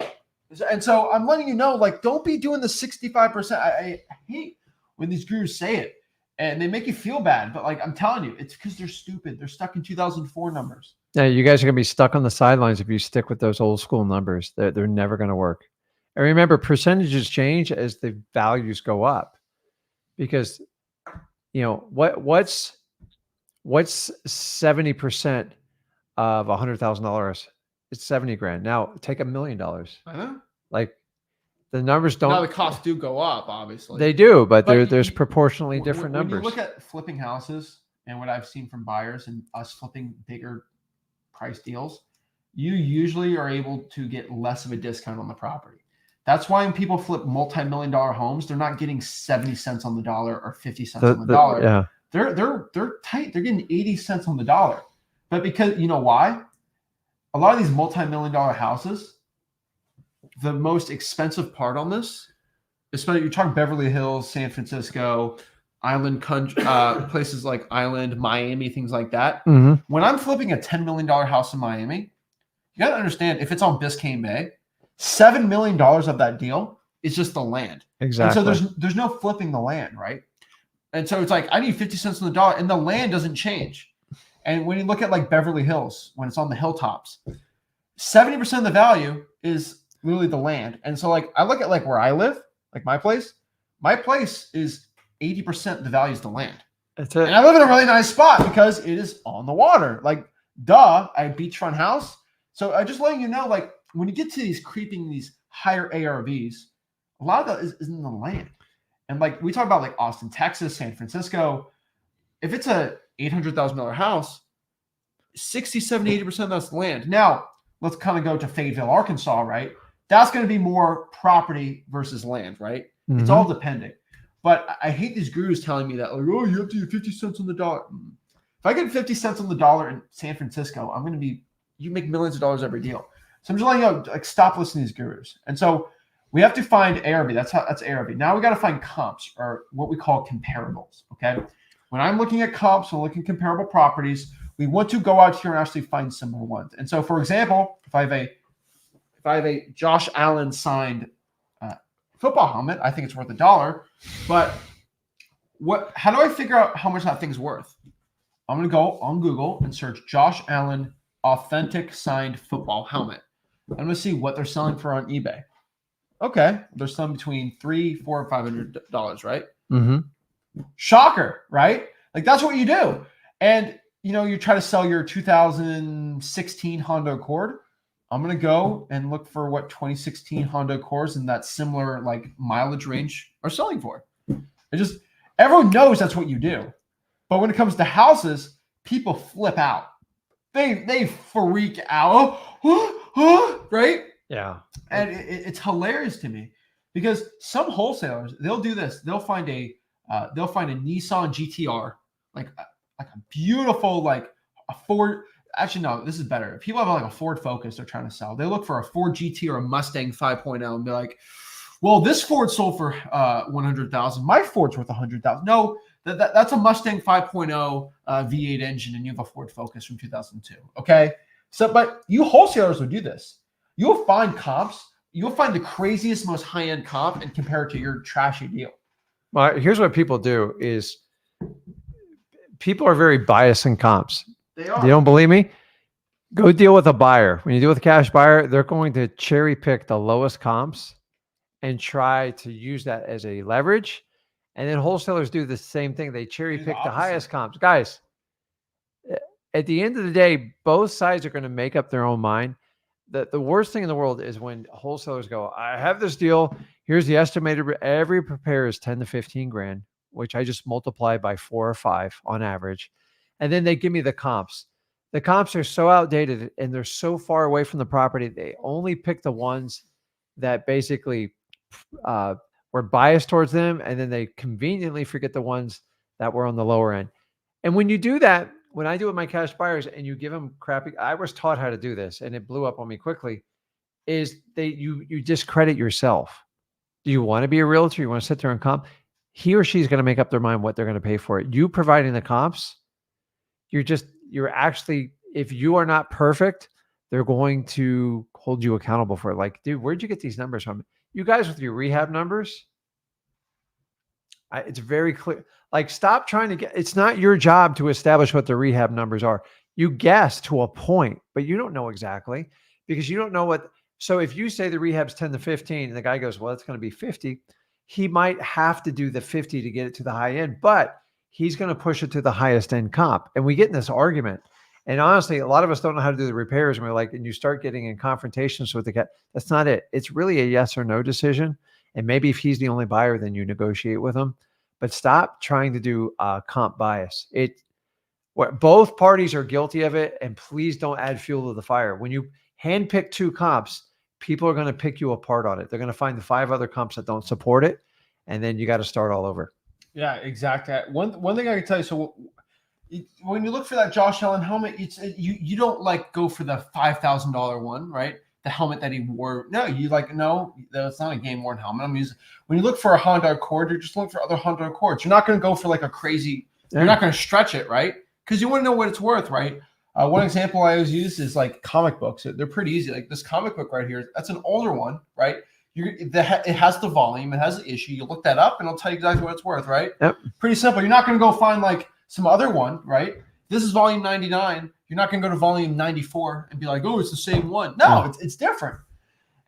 And so I'm letting you know, don't be doing the 65%. I hate when these gurus say it and they make you feel bad. But I'm telling you, it's because they're stupid. They're stuck in 2004 numbers. Yeah, you guys are going to be stuck on the sidelines if you stick with those old school numbers. They're never going to work. And remember, percentages change as the values go up, because what's 70% of $100,000? It's 70 grand. Now take $1 million. I know. Like, the numbers Now don't. the costs do go up, obviously. They do, but But there's you- proportionally different when numbers. you look at flipping houses and what I've seen from buyers and us flipping bigger price deals, you usually are able to get less of a discount on the property. That's why when people flip multi-million-dollar homes, they're not getting 70 cents on the dollar or 50 cents on the dollar. Yeah. They're tight. They're getting 80 cents on the dollar. But because, you know why? A lot of these multi-million-dollar houses, the most expensive part on this, especially you're talking Beverly Hills, San Francisco, island country, places like Island, Miami, things like that. Mm-hmm. When I'm flipping a $10 million house in Miami, you got to understand, if it's on Biscayne Bay, $7 million of that deal is just the land. Exactly. And so there's no flipping the land, right? And so it's like, I need 50 cents on the dollar, and the land doesn't change. And when you look at like Beverly Hills, when it's on the hilltops, 70% of the value is literally the land. And so like I look at like where I live, like my place is 80% the value is the land. That's it. And I live in a really nice spot because it is on the water. Like, duh, I have beachfront house. So I just letting you know, like when you get to these higher ARVs, a lot of that is in the land. And like we talk about like Austin, Texas, San Francisco, if it's a $800,000 house, 60, 70, 80% of that's land. Now, let's kind of go to Fayetteville, Arkansas, right? That's going to be more property versus land, right? Mm-hmm. It's all dependent. But I hate these gurus telling me that, like, oh, you have to do 50 cents on the dollar. If I get 50 cents on the dollar in San Francisco, you make millions of dollars every deal. So I'm just letting you know, like, stop listening to these gurus. And so we have to find ARV. That's ARV. Now we got to find comps, or what we call comparables. Okay. When I'm looking at comps and looking at comparable properties, we want to go out here and actually find similar ones. And so, for example, if I have a Josh Allen signed football helmet, I think it's worth $1. But how do I figure out how much that thing's worth? I'm going to go on Google and search Josh Allen authentic signed football helmet. I'm going to see what they're selling for on eBay. Okay, they're selling between $300, $400, $500, right? Mm-hmm. Shocker, right? Like that's what you do. And you try to sell your 2016 Honda Accord. I'm going to go and look for what 2016 Honda Accords in that similar like mileage range are selling for. Everyone knows that's what you do. But when it comes to houses, people flip out. They freak out. Right? Yeah. And it's hilarious to me because some wholesalers, they'll do this. They'll find a Nissan GTR, like a beautiful, like a Ford. Actually, no, this is better. If people have like a Ford Focus they're trying to sell, they look for a Ford GT or a Mustang 5.0 and be like, well, this Ford sold for $100,000. My Ford's worth $100,000. No, that's a Mustang 5.0 V8 engine, and you have a Ford Focus from 2002. Okay, so but you wholesalers will do this. You'll find comps. You'll find the craziest, most high-end comp and compare it to your trashy deal. Well, here's what people do is people are very biased in comps. They are. You don't believe me? Go deal with a buyer. When you deal with a cash buyer, they're going to cherry pick the lowest comps and try to use that as a leverage. And then wholesalers do the same thing. They cherry pick the highest comps. Guys, at the end of the day, both sides are going to make up their own mind. The worst thing in the world is when wholesalers go, I have this deal. Here's the estimated. Every prepare is 10 to 15 grand, which I just multiply by 4 or 5 on average. And then they give me the comps. The comps are so outdated and they're so far away from the property. They only pick the ones that basically were biased towards them. And then they conveniently forget the ones that were on the lower end. And when you do that, when I do it with my cash buyers and you give them crappy, I was taught how to do this and it blew up on me quickly, is you discredit yourself. Do you want to be a realtor? You want to sit there and comp? He or she's going to make up their mind what they're going to pay for it. You providing the comps, you're actually, if you are not perfect, they're going to hold you accountable for it. Like, dude, where'd you get these numbers from? You guys with your rehab numbers, it's very clear. Like, stop trying to get, it's not your job to establish what the rehab numbers are. You guess to a point, but you don't know exactly because you don't know what So if you say the rehab's 10 to 15 and the guy goes, well, it's going to be 50, he might have to do the 50 to get it to the high end, but he's going to push it to the highest end comp. And we get in this argument. And honestly, a lot of us don't know how to do the repairs. And we're like, and you start getting in confrontations with the guy. That's not it. It's really a yes or no decision. And maybe if he's the only buyer, then you negotiate with him. But stop trying to do comp bias. Both parties are guilty of it. And please don't add fuel to the fire. When you handpick two comps, people are going to pick you apart on it. They're going to find the 5 other comps that don't support it. And then you got to start all over. Yeah, exactly. One thing I can tell you, so when you look for that Josh Allen helmet, you don't like go for the $5,000 one, right? The helmet that he wore. No, no, that's not a game worn helmet. When you look for a Honda Accord, you're just looking for other Honda Accords. You're not going to go for like a crazy. You're not going to stretch it, right? Because you want to know what it's worth, right? One example I always use is like comic books. They're pretty easy. Like this comic book right here, that's an older one, right? It has the volume, it has the issue. You look that up and it'll tell you exactly what it's worth, right? Yep. Pretty simple. You're not going to go find like some other one, right? This is volume 99. You're not going to go to volume 94 and be like, oh, it's the same one. No, it's different.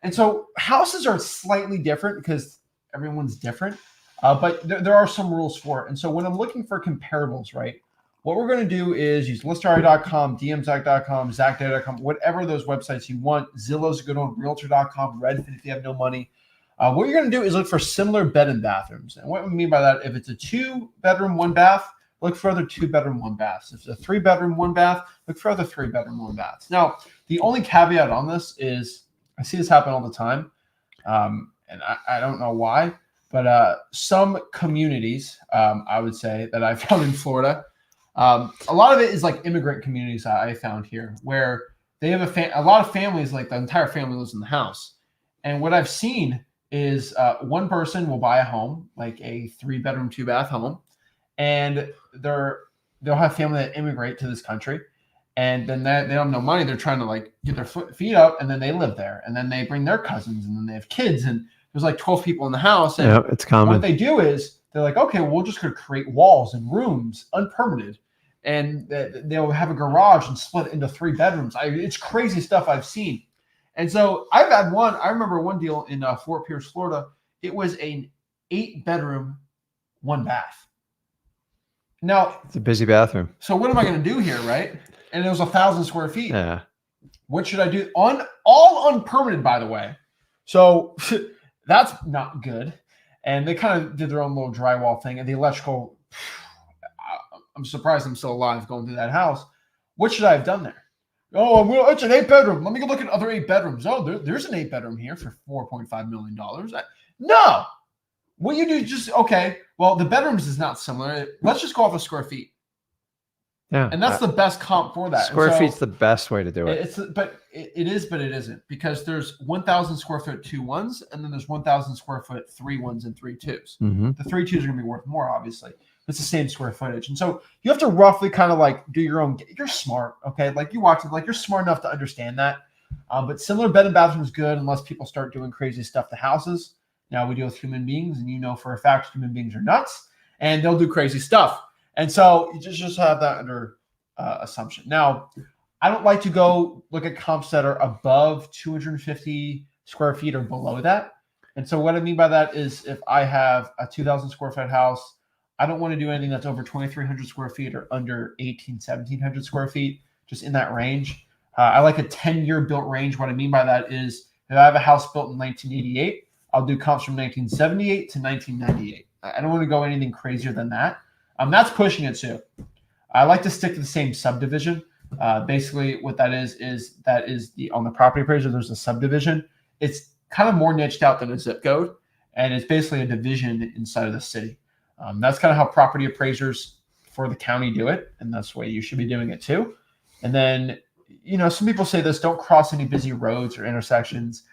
And so houses are slightly different because everyone's different, but there are some rules for it. And so when I'm looking for comparables, right, what we're going to do is use listari.com, dmzac.com, zacdata.com, whatever those websites you want. Zillow's a good one, realtor.com, Redfin if you have no money. What you're going to do is look for similar bed and bathrooms. And what we mean by that, if it's a 2-bedroom, 1-bath, look for other 2-bedroom, 1-baths. If it's a 3-bedroom, 1-bath, look for other 3-bedroom, 1-baths. Now, the only caveat on this is I see this happen all the time, and I don't know why, but some communities, I would say, that I found in Florida, a lot of it is like immigrant communities I found here where they have a lot of families, like the entire family lives in the house. And what I've seen is one person will buy a home, like a 3-bedroom, 2-bath home, and they'll have family that immigrate to this country. And then they don't have no money. They're trying to like get their feet up, and then they live there. And then they bring their cousins, and then they have kids. And there's like 12 people in the house. And yeah, it's common. What they do is they're like, okay, we'll just go create walls and rooms unpermitted. And they'll have a garage and split it into 3 bedrooms. It's crazy stuff I've seen. And so I've had one. I remember one deal in Fort Pierce, Florida. It was an 8-bedroom, 1-bath. Now it's a busy bathroom. So what am I going to do here, right? And it was 1,000 square feet. Yeah. What should I do? All unpermitted, by the way. So that's not good. And they kind of did their own little drywall thing. And the electrical, I'm surprised I'm still alive going through that house. What should I have done there? Oh, well, it's an 8-bedroom. Let me go look at other 8 bedrooms. Oh, there's an 8-bedroom here for $4.5 million. No. What you do just, okay, well, the bedrooms is not similar. Let's just go off of square feet. Yeah. And that's the best comp for that. Square feet's the best way to do it. It is, but it isn't, because there's 1,000 square foot 2-1s, and then there's 1,000 square foot 3-1s and 3-2s. Mm-hmm. The 3-2s are going to be worth more, obviously. It's the same square footage. And so you have to roughly kind of like do your own. You're smart, okay? Like you watch it, like you're smart enough to understand that. But similar bed and bathroom is good unless people start doing crazy stuff to houses. Now we deal with human beings, and you know for a fact human beings are nuts, and they'll do crazy stuff. And so you just have that under assumption. Now, I don't like to go look at comps that are above 250 square feet or below that. And so what I mean by that is if I have a 2,000 square foot house, I don't want to do anything that's over 2,300 square feet or under 1,700 square feet, just in that range. I like a 10-year built range. What I mean by that is if I have a house built in 1988, I'll do comps from 1978 to 1998. I don't want to go anything crazier than that. That's pushing it too. I like to stick to the same subdivision. Basically, what that is on the property appraiser, there's a subdivision. It's kind of more niched out than a zip code, and it's basically a division inside of the city. That's kind of how property appraisers for the county do it, and that's the way you should be doing it too. And then, some people say this: don't cross any busy roads or intersections.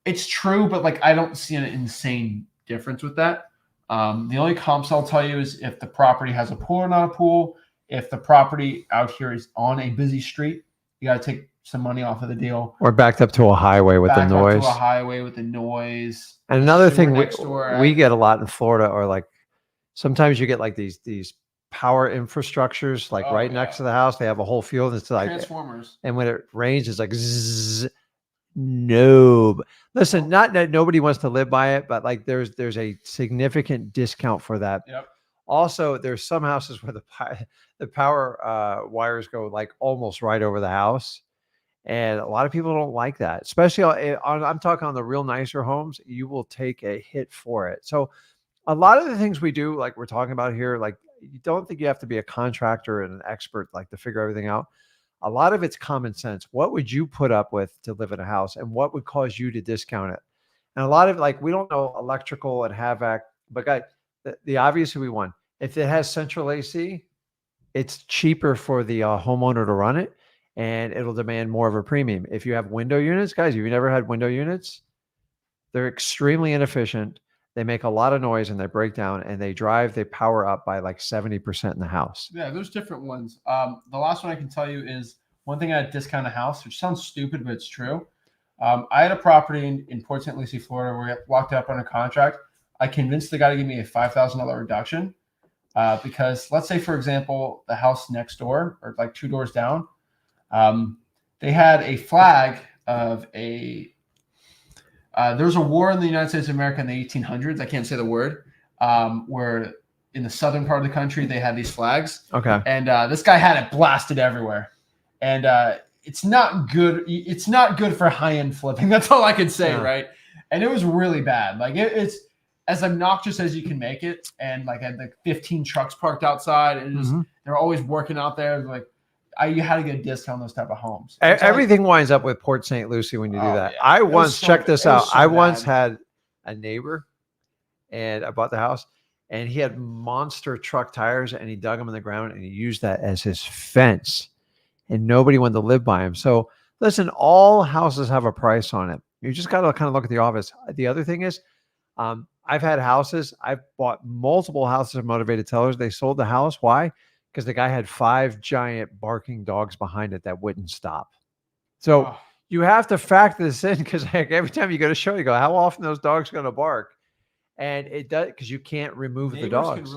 It's true, but like I don't see an insane difference with that. The only comps I'll tell you is if the property has a pool or not a pool. If the property out here is on a busy street, you got to take some money off of the deal. Or backed up to a highway with the noise. Backed up to a highway with the noise. And another thing we get a lot in Florida, or like sometimes you get like these power infrastructures, like next to the house. They have a whole field. It's like transformers. And when it rains, it's like zzz. No, listen, not that nobody wants to live by it, but like there's a significant discount for that. Yep. Also, there's some houses where the power wires go like almost right over the house, and a lot of people don't like that. Especially I'm talking on the real nicer homes, you will take a hit for it. So a lot of the things we do, like we're talking about here, like you don't think you have to be a contractor and an expert like to figure everything out. A lot of it's common sense. What would you put up with to live in a house, and what would cause you to discount it? And a lot of like we don't know electrical and HVAC, but guys, the obvious would be one. If it has central AC, it's cheaper for the homeowner to run it, and it'll demand more of a premium. If you have window units, guys, if you've never had window units, they're extremely inefficient. They make a lot of noise and they break down, and they power up by like 70% in the house. Yeah, there's different ones. The last one I can tell you is one thing I discount a house, which sounds stupid, but it's true. I had a property in Port St. Lucie, Florida, where we walked up on a contract. I convinced the guy to give me a $5,000 reduction because let's say, for example, the house next door or like 2 doors down, they had a flag of there's a war in the United States of America in the 1800s. I can't say the word. Where in the southern part of the country they had these flags. Okay. And this guy had it blasted everywhere, and it's not good. It's not good for high-end flipping. That's all I can say, right? And it was really bad. Like it's as obnoxious as you can make it. And like I had like 15 trucks parked outside, and they're always working out there. Like you had to get a discount on those type of homes. Everything winds up with Port St. Lucie when you do that. Yeah. I once checked this out. I once had a neighbor, and I bought the house, and he had monster truck tires, and he dug them in the ground, and he used that as his fence, and nobody wanted to live by him. So listen, all houses have a price on it. You just got to kind of look at the office. The other thing is, I've had houses. I've bought multiple houses of motivated sellers. They sold the house. Why? Because the guy had 5 giant barking dogs behind it that wouldn't stop. So you have to factor this in, because like every time you go to show, you go, how often those dogs going to bark? And it does, because you can't remove the dogs.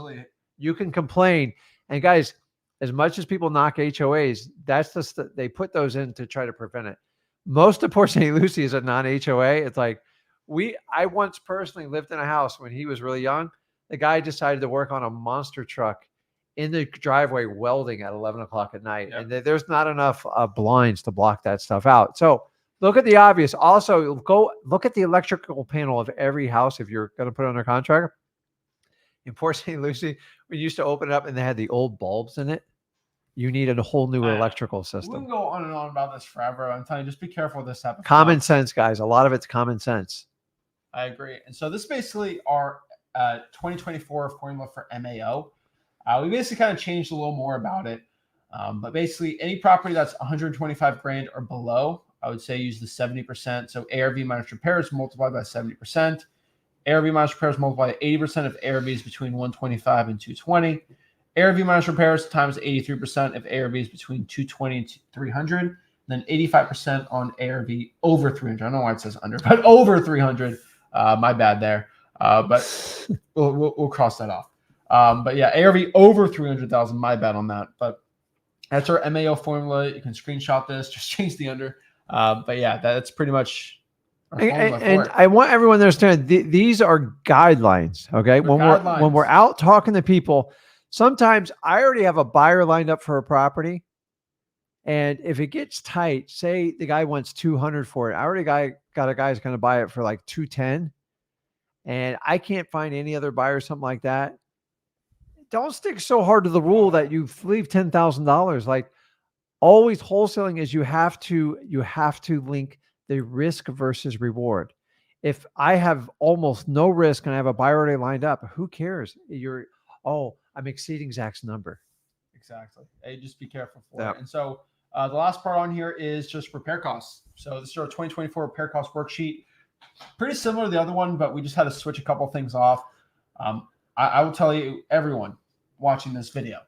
You can complain. And guys, as much as people knock HOAs, that's just they put those in to try to prevent it. Most of Port St. Lucie is a non-HOA. It's like I once personally lived in a house when he was really young. The guy decided to work on a monster truck in the driveway welding at 11 o'clock at night. Yep. And there's not enough blinds to block that stuff out. So look at the obvious. Also, go look at the electrical panel of every house if you're going to put it under contract. In Port St. Lucie, we used to open it up and they had the old bulbs in it. You needed a whole new electrical system. We can go on and on about this forever. I'm telling you, just be careful with this type of common sense, guys. A lot of it's common sense. I agree. And so this is basically our 2024 formula for MAO. We basically kind of changed a little more about it. But basically, any property that's 125 grand or below, I would say use the 70%. So ARV minus repairs multiplied by 70%. ARV minus repairs multiplied by 80% if ARV is between 125 and 220. ARV minus repairs times 83% if ARV is between 220 and 300. Then 85% on ARV over 300. I don't know why it says under, but over 300. My bad there. But we'll cross that off. But yeah, ARV over 300,000. My bad on that. But that's our MAO formula. You can screenshot this. Just change the under. But yeah, that's pretty much. And I want everyone to understand these are guidelines. Okay, when we're out talking to people, sometimes I already have a buyer lined up for a property, and if it gets tight, say the guy wants 200 for it, I already got a guy who's going to buy it for like 210, and I can't find any other buyer, something like that. Don't stick so hard to the rule that you leave $10,000. Like always, wholesaling is you have to link the risk versus reward. If I have almost no risk and I have a buyer already lined up, who cares? I'm exceeding Zach's number. Exactly. Hey, just be careful for it. And so the last part on here is just repair costs. So this is our 2024 repair cost worksheet. Pretty similar to the other one, but we just had to switch a couple things off. I will tell you, everyone watching this video,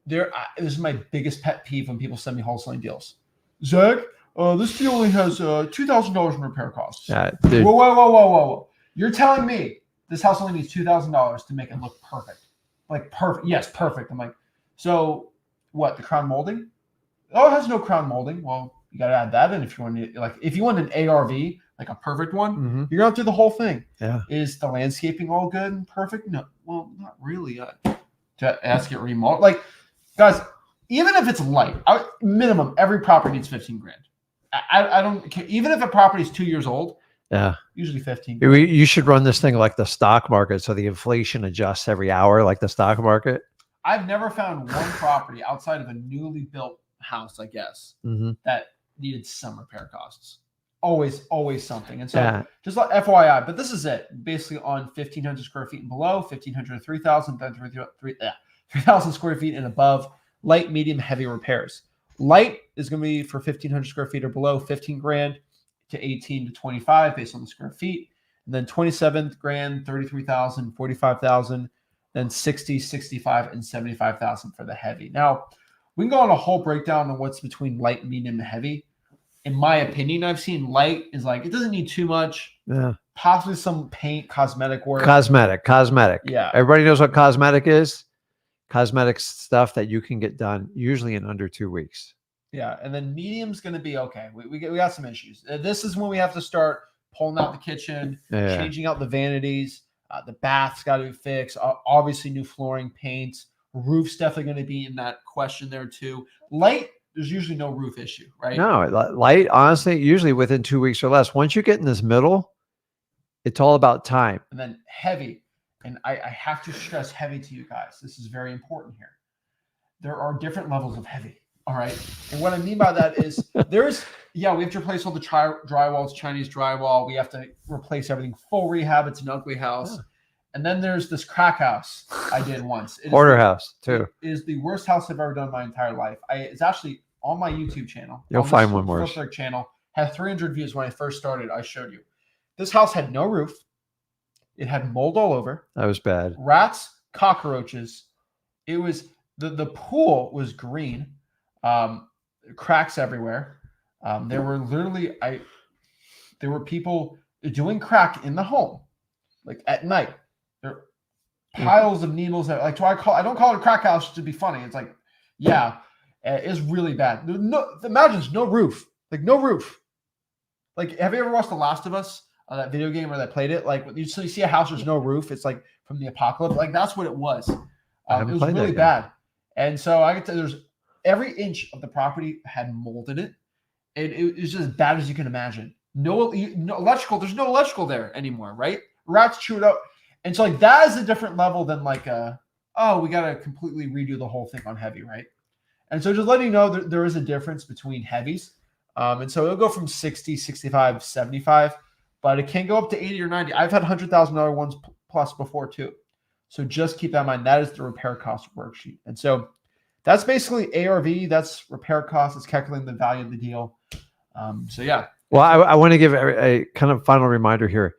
this is my biggest pet peeve when people send me wholesaling deals. Zach, this deal only has $2,000 in repair costs. Whoa. You're telling me this house only needs $2,000 to make it look perfect. Like perfect. Yes, perfect. I'm like, so what, the crown molding? Oh, it has no crown molding. Well, You got to add that in if you want to, like, if you want an ARV, like a perfect one, Mhm. you're going to do the whole thing. Yeah. Is the landscaping all good and perfect? No, well, not really. To ask it remodeled. Like, guys, even if it's light, minimum, every property needs 15 grand. I don't care. Even if a property is 2 years old, Yeah. usually 15. You should run this thing like the stock market. So the inflation adjusts every hour, like the stock market. I've never found one property outside of a newly built house, I guess, that needed some repair costs. Always something. And so just like FYI, but this is it. Basically on 1,500 square feet and below, 1,500 to 3,000, then 3,000 square feet and above, light, medium, heavy repairs. Light is going to be for 1,500 square feet or below, 15 grand to 18 to 25 based on the square feet. And then 27 grand, 33,000, 45,000, then 60, 65, and 75,000 for the heavy. Now, we can go on a whole breakdown on what's between light, medium, and heavy. In my opinion, I've seen light is like, it doesn't need too much. Yeah. Possibly some paint, cosmetic work. Cosmetic. Yeah. Everybody knows what cosmetic is. Cosmetic stuff that you can get done usually in under 2 weeks. Yeah. And then medium's going to be okay. We got some issues. This is when we have to start pulling out the kitchen, changing out the vanities. The bath's got to be fixed. Obviously, new flooring, paint. Roof's definitely going to be in that question there too. Light, there's usually no roof issue, right? No, light, honestly, usually within 2 weeks or less. Once you get in this middle, it's all about time. And then heavy. And I have to stress heavy to you guys. This is very important here. There are different levels of heavy. All right. And what I mean by that is we have to replace all the drywall. It's Chinese drywall. We have to replace everything. Full rehab. It's an ugly house. Yeah. And then there's this crack house I did once. Hoarder house too. It is the worst house I've ever done in my entire life. It's actually on my YouTube channel. You'll find one worse. Channel had 300 views when I first started. I showed you. This house had no roof. It had mold all over. That was bad. Rats, cockroaches. It was the pool was green. Cracks everywhere. There were people doing crack in the home, like at night. There are piles of needles that, like, I don't call it a crack house to be funny. It's like, it's really bad. Imagine there's no roof, like no roof. Like, have you ever watched The Last of Us, that video game where they played it? Like, you see a house, there's no roof. It's like from the apocalypse. Like, that's what it was. It was really bad. And so I could tell there's every inch of the property had mold in it. And it was just as bad as you can imagine. No electrical. There's no electrical there anymore, right? Rats chew it up. And so, like, that is a different level than like we got to completely redo the whole thing on heavy, right? And so just letting you know there is a difference between heavies. And so it'll go from 60, 65, 75, but it can go up to 80 or 90. I've had $100,000 ones plus before too. So just keep that in mind. That is the repair cost worksheet. And so that's basically ARV. That's repair cost. It's calculating the value of the deal. Well, I want to give a kind of final reminder here.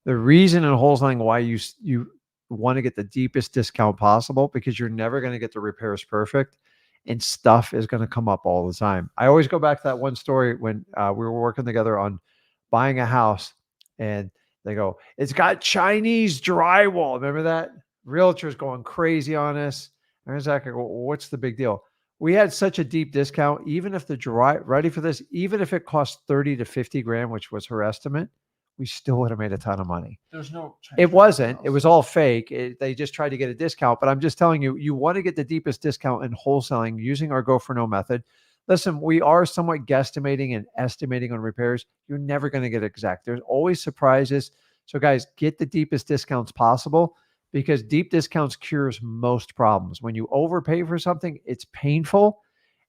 The reason in wholesaling why you want to get the deepest discount possible, because you're never going to get the repairs perfect, and stuff is going to come up all the time. I always go back to that one story when we were working together on buying a house, and they go, "It's got Chinese drywall." Remember that? Realtor's going crazy on us. And Zach, I go, "What's the big deal?" We had such a deep discount, even if ready for this, even if it cost 30 to 50 grand, which was her estimate, we still would have made a ton of money. There's no Chinese. It wasn't. It was all fake. They just tried to get a discount. But I'm just telling you, you want to get the deepest discount in wholesaling using our go for no method. Listen, we are somewhat guesstimating and estimating on repairs. You're never going to get exact. There's always surprises. So guys, get the deepest discounts possible, because deep discounts cures most problems. When you overpay for something, it's painful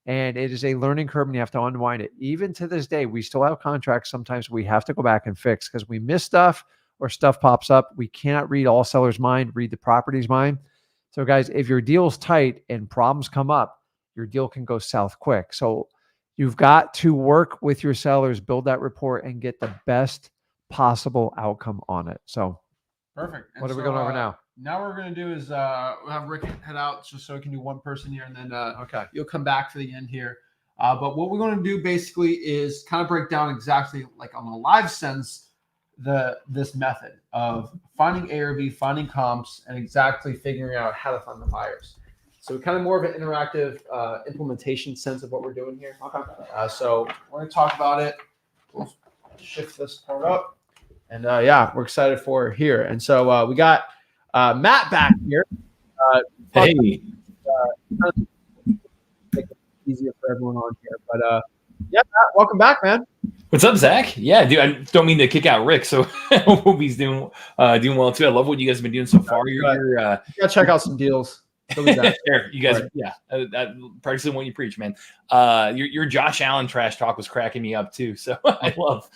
and it is a learning curve, and you have to unwind it. Even to this day, we still have contracts. Sometimes we have to go back and fix because we miss stuff or stuff pops up. We cannot read all sellers' mind, read the property's mind. So guys, if your deal's tight and problems come up, your deal can go south quick. So you've got to work with your sellers, build that rapport, and get the best possible outcome on it. So perfect. And what are we going over now? Now what we're going to do is we'll have Rick head out just so we can do one person here, and then you'll come back for the end here. But what we're going to do basically is kind of break down exactly, like on a live sense, this method of finding ARV, finding comps, and exactly figuring out how to find the buyers. So kind of more of an interactive implementation sense of what we're doing here. Okay. So we're going to talk about it. We'll shift this part up. And yeah, we're excited for here. And so we got Matt back here. Hey. Make it easier for everyone on here. But yeah, Matt, welcome back, man. What's up, Zach? Yeah, dude, I don't mean to kick out Rick, so I hope he's doing well too. I love what you guys have been doing so far. You gotta check out some deals. There, you guys, yeah, practicing what you preach, man. Your Josh Allen trash talk was cracking me up too. So I love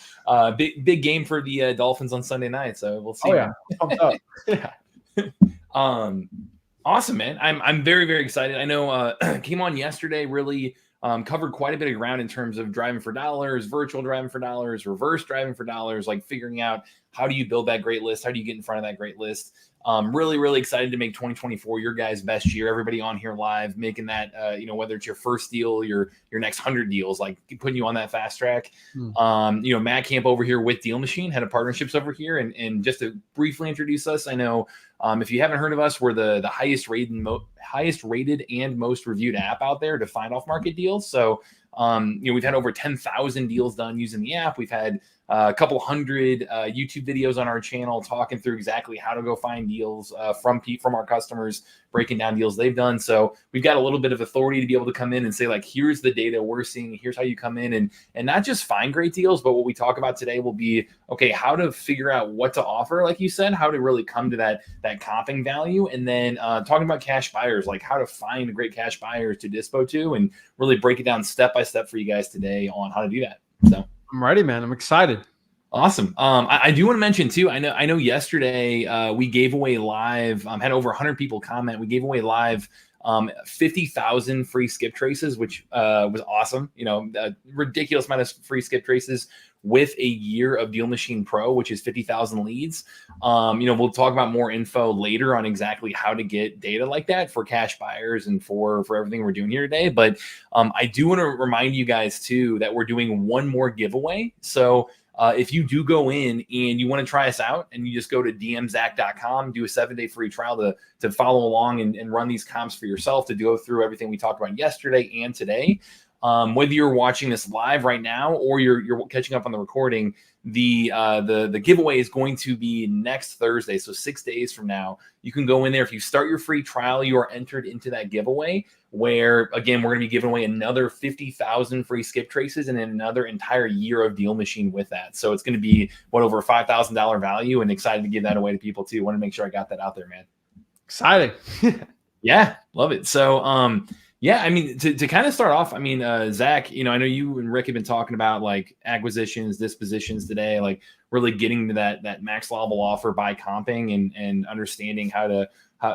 big game for the Dolphins on Sunday night. So we'll see. Oh yeah, pumped up. Yeah. Awesome, man. I'm very, very excited. I know came on yesterday, really covered quite a bit of ground in terms of driving for dollars, virtual driving for dollars, reverse driving for dollars, like figuring out how do you build that great list? How do you get in front of that great list? Really, really excited to make 2024 your guys' best year. Everybody on here live, making that, whether it's your first deal, your next 100 deals, like putting you on that fast track. Matt Camp over here with Deal Machine, head of partnerships over here. And just to briefly introduce us, I know if you haven't heard of us, we're the highest rated and most reviewed app out there to find off market deals. So, we've had over 10,000 deals done using the app. We've had a couple hundred YouTube videos on our channel talking through exactly how to go find deals from our customers, breaking down deals they've done. So we've got a little bit of authority to be able to come in and say, like, here's the data we're seeing. Here's how you come in and not just find great deals, but what we talk about today will be, okay, how to figure out what to offer, like you said, how to really come to that comping value. And then talking about cash buyers, like how to find great cash buyers to dispo to and really break it down step by step for you guys today on how to do that. So I'm ready, man. I'm excited. Awesome. I do want to mention too, I know yesterday we gave away live, had over 100 people comment. We gave away live 50,000 free skip traces, which was awesome. A ridiculous amount of free skip traces with a year of Deal Machine Pro, which is 50,000 leads. We'll talk about more info later on exactly how to get data like that for cash buyers and for everything we're doing here today. But I do want to remind you guys too that we're doing one more giveaway. So if you do go in and you want to try us out and you just go to dmzac.com, do a 7-day free trial to follow along and run these comps for yourself, to go through everything we talked about yesterday and today. Whether you're watching this live right now or you're catching up on the recording, the giveaway is going to be next Thursday. So 6 days from now, you can go in there. If you start your free trial, you are entered into that giveaway where, again, we're going to be giving away another 50,000 free skip traces and then another entire year of Deal Machine with that. So it's going to be over $5,000 value, and excited to give that away to people too. Want to make sure I got that out there, man. Exciting. Yeah, love it. So, yeah, I mean, to kind of start off, I mean, Zach, I know you and Rick have been talking about like acquisitions, dispositions today, like really getting to that max level offer by comping and understanding how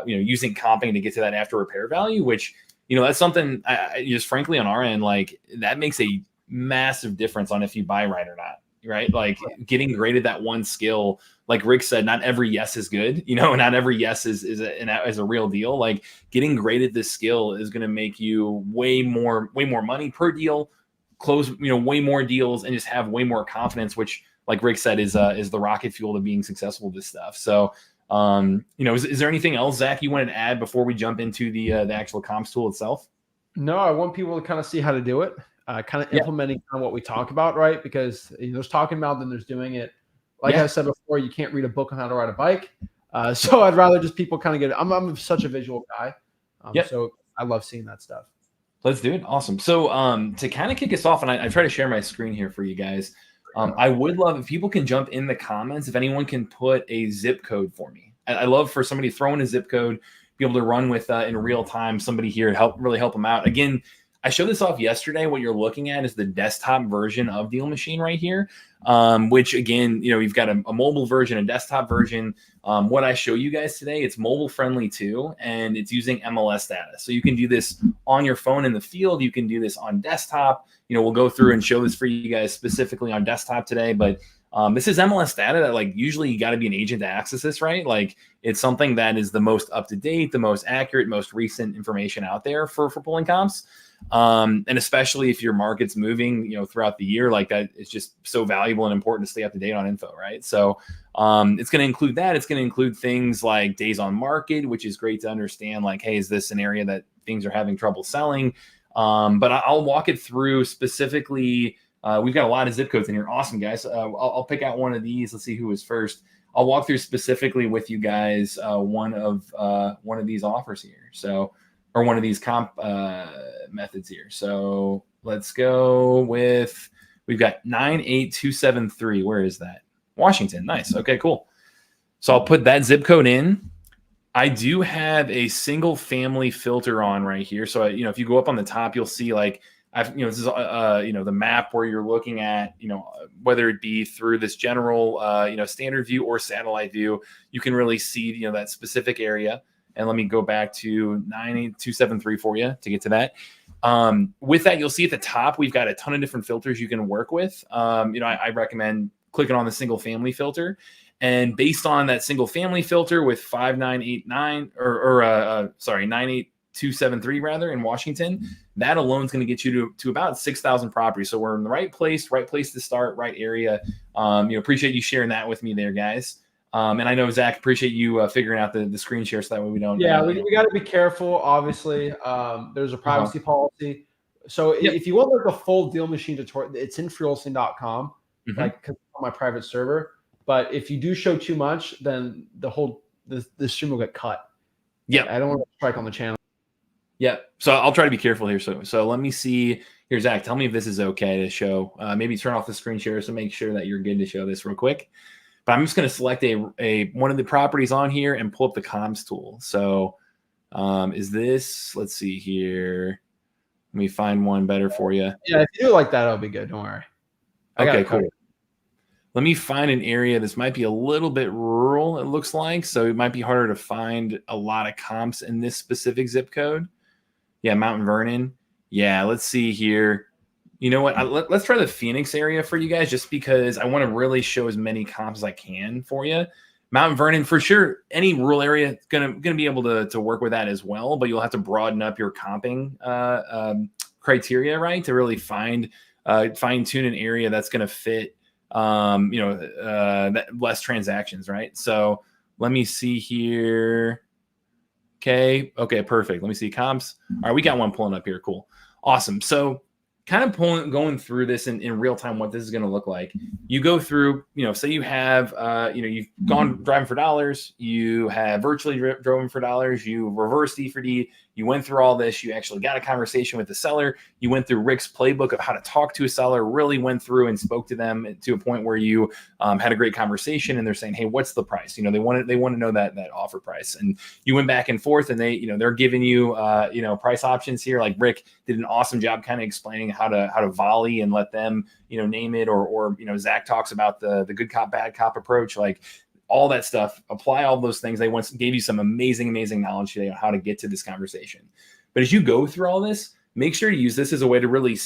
using comping to get to that after repair value, which, that's something I just frankly on our end, like that makes a massive difference on if you buy right or not. Right? Like getting graded that one skill, like Rick said, not every yes is good, not every yes is a real deal. Like getting graded this skill is going to make you way more money per deal, close, way more deals, and just have way more confidence, which like Rick said is the rocket fuel to being successful with this stuff. So, is there anything else, Zach, you wanted to add before we jump into the actual comps tool itself? No, I want people to kind of see how to do it. Kind of implementing kind of what we talk about, right? Because there's talking about, then there's doing it. Like I said before, you can't read a book on how to ride a bike. So I'd rather just people kind of get it. I'm such a visual guy. So I love seeing that stuff. Let's do it. Awesome. So to kind of kick us off, and I try to share my screen here for you guys. I would love if people can jump in the comments, if anyone can put a zip code for me. I love for somebody to throw in a zip code, be able to run with in real time, somebody here really help them out. Again, I showed this off yesterday. What you're looking at is the desktop version of Deal Machine right here, which again, you've got a mobile version, a desktop version. What I show you guys today, it's mobile friendly too, and it's using MLS data. So you can do this on your phone in the field. You can do this on desktop. We'll go through and show this for you guys specifically on desktop today, but this is MLS data that like usually you got to be an agent to access this, right? Like it's something that is the most up to date, the most accurate, most recent information out there for pulling comps. And especially if your market's moving, throughout the year like that, it's just so valuable and important to stay up to date on info, right? So it's going to include that. It's going to include things like days on market, which is great to understand. Like, hey, is this an area that things are having trouble selling. But I'll walk it through specifically. We've got a lot of zip codes in here. Awesome, guys. I'll pick out one of these. Let's see who was first. I'll walk through specifically with you guys one of these offers here. So, or one of these comp methods here. So let's go with, we've got 98273. Where is that? Washington. Nice. Okay, cool. So I'll put that zip code in. I do have a single family filter on right here. So, if you go up on the top, you'll see like, this is, the map where you're looking at, whether it be through this general, standard view or satellite view, you can really see, that specific area. And let me go back to 98273 for you to get to that. With that, you'll see at the top, we've got a ton of different filters you can work with. I recommend clicking on the single family filter. And based on that single family filter with 5989 98273 rather in Washington, that alone is going to get you to about 6,000 properties. So we're in the right place to start, right area. Appreciate you sharing that with me there, guys. And I know, Zach, appreciate you figuring out the screen share so that way we don't. Yeah, we got to be careful. Obviously, there's a privacy policy. So if you want like a full deal machine tutorial, it's in freewholesaling.com, like on my private server. But if you do show too much, then the stream will get cut. Yeah, I don't want to strike on the channel. Yeah, so I'll try to be careful here. So let me see here, Zach. Tell me if this is okay to show. Maybe turn off the screen share so make sure that you're good to show this real quick. But I'm just going to select one of the properties on here and pull up the comms tool. So is this? Let's see here. Let me find one better for you. Yeah, if you do it like that, it'll be good. Don't worry. Okay, cool. Let me find an area. This might be a little bit rural, it looks like. So it might be harder to find a lot of comps in this specific zip code. Yeah, Mount Vernon. Yeah, let's see here. You know what? Let's try the Phoenix area for you guys just because I want to really show as many comps as I can for you. Mount Vernon, for sure, any rural area is gonna be able to work with that as well, but you'll have to broaden up your comping criteria, right, to really fine-tune an area that's going to fit less transactions, right? So let me see here. Okay, perfect. Let me see comps. All right, we got one pulling up here. Cool. Awesome. So kind of going through this in real time, what this is going to look like. You go through, say you have, you've gone driving for dollars, you have virtually driven for dollars, you reversed E for D, you went through all this, you actually got a conversation with the seller, you went through Rick's playbook of how to talk to a seller, really went through and spoke to them to a point where you had a great conversation and they're saying, hey, what's the price? They want to know that offer price. And you went back and forth and they're giving you, price options here. Like Rick did an awesome job kind of explaining how to volley and let them, name it, or Zach talks about the good cop, bad cop approach, like all that stuff, apply all those things. They once gave you some amazing knowledge today on how to get to this conversation. But as you go through all this, make sure to use this as a way to really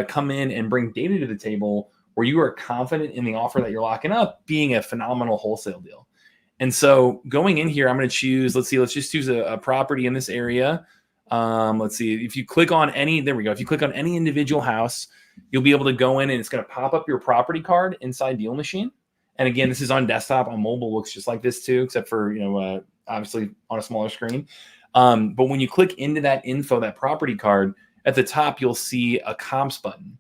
come in and bring data to the table where you are confident in the offer that you're locking up being a phenomenal wholesale deal. And so going in here, I'm going to choose, let's just choose a property in this area. Let's see, if you click on there we go. If you click on any individual house, you'll be able to go in and it's going to pop up your property card inside Deal Machine. And again, this is on desktop. On mobile, looks just like this too, except for, obviously on a smaller screen. But when you click into that info, that property card, at the top, you'll see a comps button.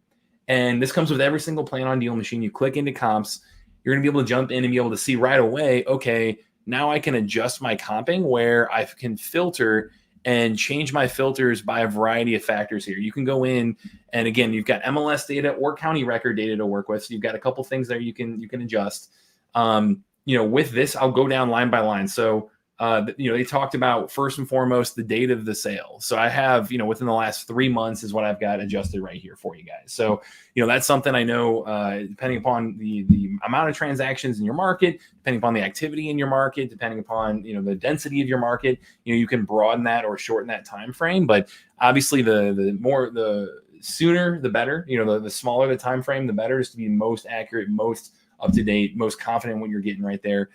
And this comes with every single plan on Deal Machine. You click into comps, you're going to be able to jump in and be able to see right away, okay, now I can adjust my comping where I can filter and change my filters by a variety of factors here. You can go in and again, you've got MLS data or county record data to work with. So you've got a couple things there you can adjust. With this, I'll go down line by line. So, they talked about first and foremost, the date of the sale. So I have, within the last 3 months is what I've got adjusted right here for you guys. So, that's something I know, depending upon the amount of transactions in your market, depending upon the activity in your market, depending upon, the density of your market, you can broaden that or shorten that time frame. But obviously the sooner, the better, the smaller the time frame, the better is to be most accurate, most up to date, most confident what you're getting right there.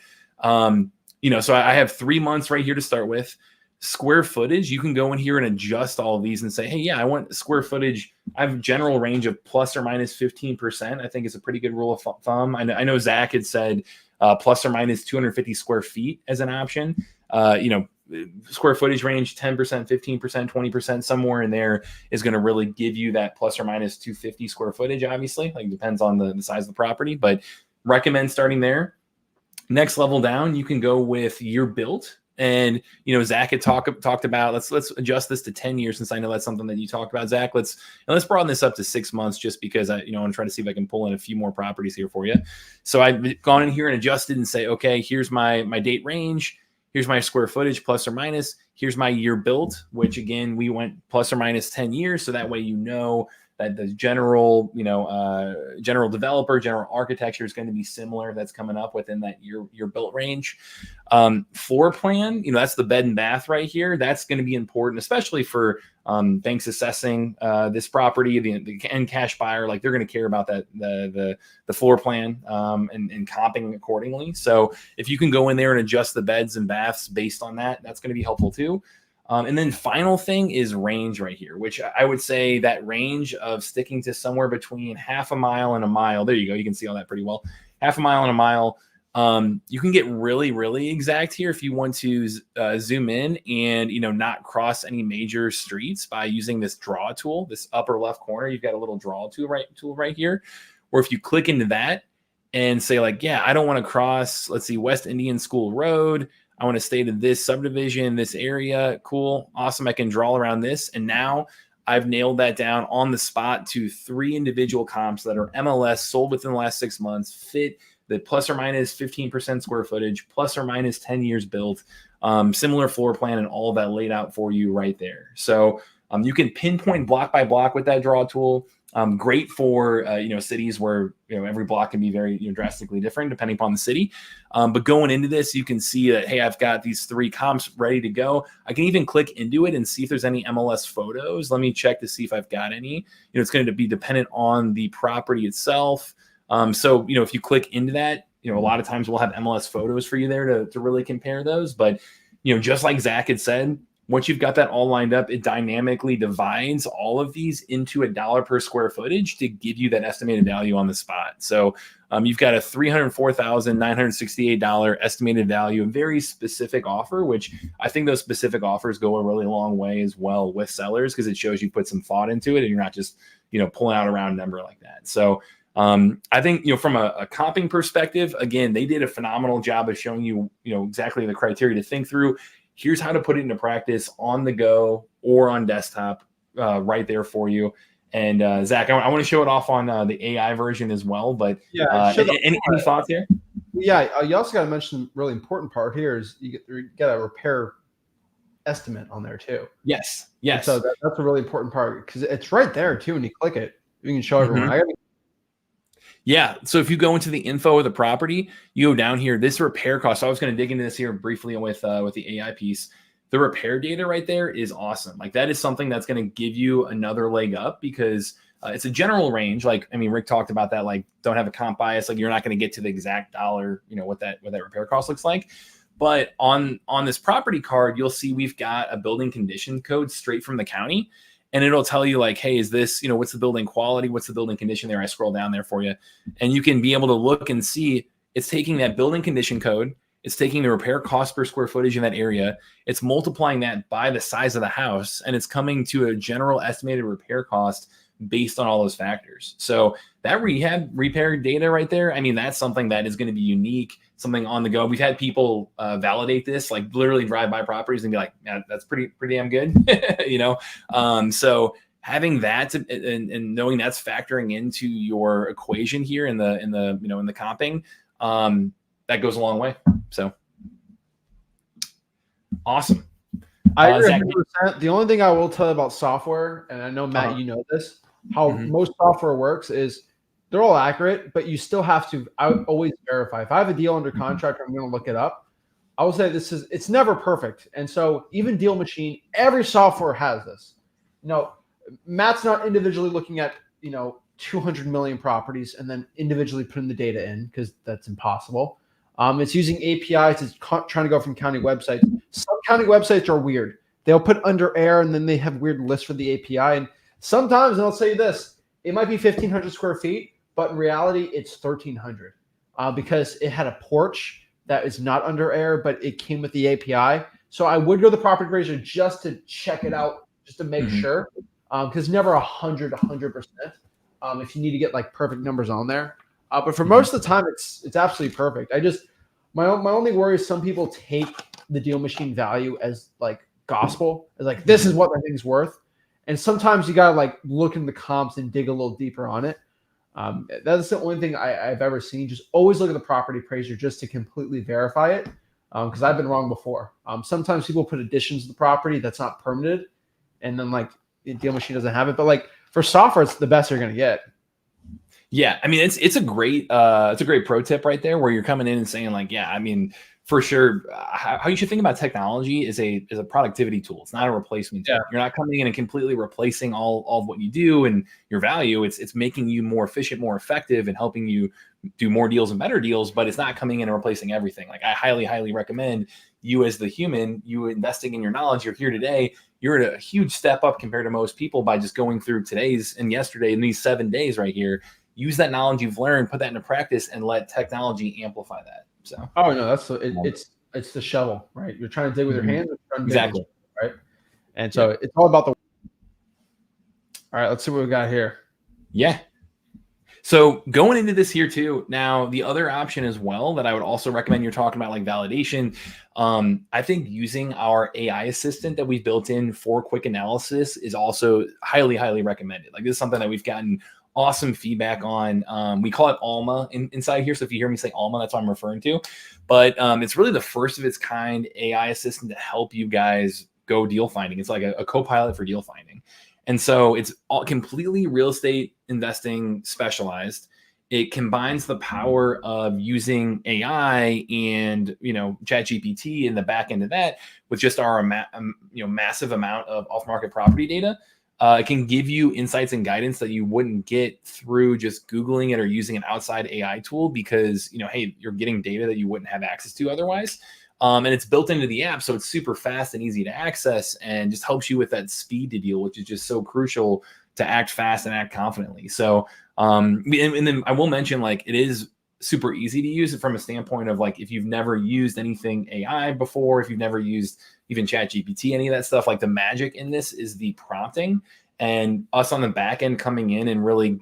So I have 3 months right here to start with. Square footage, you can go in here and adjust all of these and say, hey, yeah, I want square footage. I have a general range of plus or minus 15%. I think it's a pretty good rule of thumb. I know Zach had said plus or minus 250 square feet as an option. square footage range, 10%, 15%, 20%, somewhere in there is going to really give you that plus or minus 250 square footage. Obviously, like depends on the size of the property, but recommend starting there. Next level down, you can go with year built. And, you know, Zach had talked about, let's adjust this to 10 years, since I know that's something that you talked about, Zach. Let's broaden this up to 6 months, just because I want to try to see if I can pull in a few more properties here for you. So I've gone in here and adjusted and say, okay, here's my date range. Here's my square footage, plus or minus. Here's my year built, which again, we went plus or minus 10 years. So that way, you know, that the general, general developer, general architecture is going to be similar. That's coming up within that year built range. Floor plan, that's the bed and bath right here. That's going to be important, especially for banks assessing this property, the end cash buyer. Like, they're going to care about that the floor plan and comping accordingly. So if you can go in there and adjust the beds and baths based on that, that's going to be helpful too. And then final thing is range right here, which I would say that range of sticking to somewhere between half a mile and a mile. There you go. You can see all that pretty well. Half a mile and a mile. You can get really, really exact here if you want to zoom in and, not cross any major streets by using this draw tool, this upper left corner. You've got a little draw tool right here. Or if you click into that and say, like, yeah, I don't want to cross, let's see, West Indian School Road. I want to stay to this subdivision, this area. Cool. Awesome. I can draw around this. And now I've nailed that down on the spot to 3 individual comps that are MLS, sold within the last 6 months, fit the plus or minus 15% square footage, plus or minus 10 years built, similar floor plan, and all of that laid out for you right there. So you can pinpoint block by block with that draw tool. Great for cities where every block can be very drastically different depending upon the city. But going into this, you can see that, hey, I've got these 3 comps ready to go. I can even click into it and see if there's any MLS photos. Let me check to see if I've got any. It's going to be dependent on the property itself. So if you click into that, a lot of times we'll have MLS photos for you there to really compare those. But just like Zach had said, once you've got that all lined up, it dynamically divides all of these into $1 per square footage to give you that estimated value on the spot. So you've got a $304,968 estimated value, a very specific offer, which I think those specific offers go a really long way as well with sellers, because it shows you put some thought into it and you're not just, pulling out a round number like that. So I think, from a comping perspective, again, they did a phenomenal job of showing you, exactly the criteria to think through. Here's how to put it into practice on the go or on desktop right there for you. And Zach, I want to show it off on the AI version as well. But any thoughts here? Yeah, you also got to mention the really important part here is you got a repair estimate on there too. Yes. And so that's a really important part, because it's right there too. When you click it, you can show everyone. Yeah. So if you go into the info of the property, you go down here, this repair cost. So I was going to dig into this here briefly with the AI piece. The repair data right there is awesome. Like, that is something that's going to give you another leg up, because it's a general range. Like, Rick talked about that, like, don't have a comp bias. Like, you're not going to get to the exact dollar, what that repair cost looks like. But on this property card, you'll see we've got a building condition code straight from the county. And it'll tell you, like, hey, is this, what's the building quality? What's the building condition there? I scroll down there for you. And you can be able to look and see it's taking that building condition code. It's taking the repair cost per square footage in that area. It's multiplying that by the size of the house. And it's coming to a general estimated repair cost based on all those factors. So that repair data right there, that's something that is going to be unique, something on the go. We've had people validate this, like literally drive by properties and be like, yeah, that's pretty damn good. So having that and knowing that's factoring into your equation here in the comping, that goes a long way. So awesome. I agree 100%. The only thing I will tell you about software, and I know, Matt, you know this, how most software works is they're all accurate, but you still have to always verify. If I have a deal under contract, I'm going to look it up. I will say it's never perfect. And so even Deal Machine, every software has this. Matt's not individually looking at, 200 million properties and then individually putting the data in, because that's impossible. It's using APIs. It's trying to go from county websites. Some county websites are weird. They'll put under air and then they have weird lists for the API. And sometimes, and I'll say this, it might be 1,500 square feet, but in reality, it's 1,300 because it had a porch that is not under air, but it came with the API. So I would go to the property appraiser just to check it out, just to make Mhm. sure, because never 100%. If you need to get like perfect numbers on there, but for most of the time, it's absolutely perfect. My only worry is some people take the deal machine value as like gospel, as like this is what the thing's worth, and sometimes you gotta like look in the comps and dig a little deeper on it. That's the only thing I've ever seen. Just always look at the property appraiser just to completely verify it, because I've been wrong before. Sometimes people put additions to the property that's not permitted, and then like the deal machine doesn't have it. But like for software, it's the best you're gonna get. Yeah, I mean it's a great pro tip right there, where you're coming in and saying like, yeah, I mean for sure, how you should think about technology is a productivity tool. It's not a replacement tool. Yeah. You're not coming in and completely replacing all of what you do and your value. It's making you more efficient, more effective, and helping you do more deals and better deals. But it's not coming in and replacing everything. Like I highly recommend you as the human, you investing in your knowledge. You're here today. You're at a huge step up compared to most people by just going through today's and yesterday and these 7 days right here. Use that knowledge you've learned, put that into practice, and let technology amplify that. So, Oh no, it's the shovel, right? You're trying to dig with your hands, exactly, right? And so it's all about the. All right, let's see what we got here. Yeah. So going into this here too, now the other option as well that I would also recommend, you're talking about like validation. I think using our AI assistant that we've built in for quick analysis is also highly recommended. Like this is something that we've gotten awesome feedback on. We call it Alma inside here. So if you hear me say Alma, that's what I'm referring to. But it's really the first of its kind AI assistant to help you guys go deal finding. It's like a co-pilot for deal finding. And so it's all completely real estate investing specialized. It combines the power of using AI and, ChatGPT in the back end of that with just our, massive amount of off-market property data. It can give you insights and guidance that you wouldn't get through just Googling it or using an outside AI tool because, hey, you're getting data that you wouldn't have access to otherwise. And it's built into the app, so it's super fast and easy to access and just helps you with that speed to deal, which is just so crucial to act fast and act confidently. So, and then I will mention, like, it is super easy to use it from a standpoint of like, if you've never used anything AI before, if you've never used even ChatGPT, any of that stuff, like the magic in this is the prompting. And us on the back end coming in and really,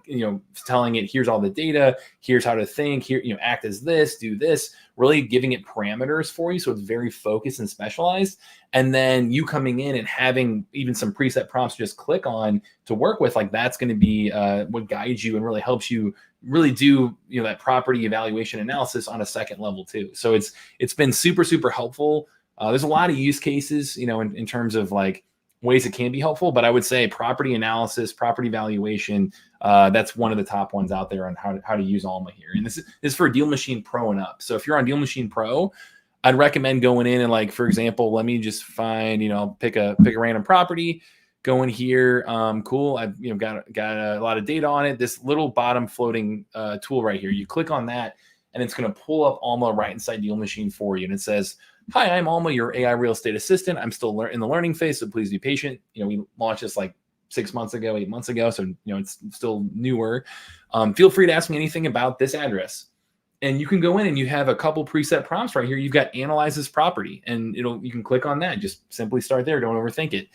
telling it, here's all the data, here's how to think, here, act as this, do this, really giving it parameters for you. So it's very focused and specialized. And then you coming in and having even some preset prompts to just click on to work with, like that's going to be what guides you and really helps you really do, that property evaluation analysis on a second level too. So it's been super helpful. There's a lot of use cases, in terms of like ways it can be helpful, but I would say property analysis, property valuation, that's one of the top ones out there on how to use Alma here. And this is for Deal Machine Pro and up. So if you're on Deal Machine Pro, I'd recommend going in and like, for example, let me just find, pick a random property, go in here. Cool. I've got a lot of data on it. This little bottom floating tool right here, you click on that and it's going to pull up Alma right inside Deal Machine for you. And it says, hi, I'm Alma, your AI real estate assistant. I'm still in the learning phase, so please be patient. We launched this like 6 months ago, 8 months ago, so it's still newer. Feel free to ask me anything about this address. And you can go in and you have a couple preset prompts right here. You've got analyze this property, and you can click on that. Just simply start there. Don't overthink it.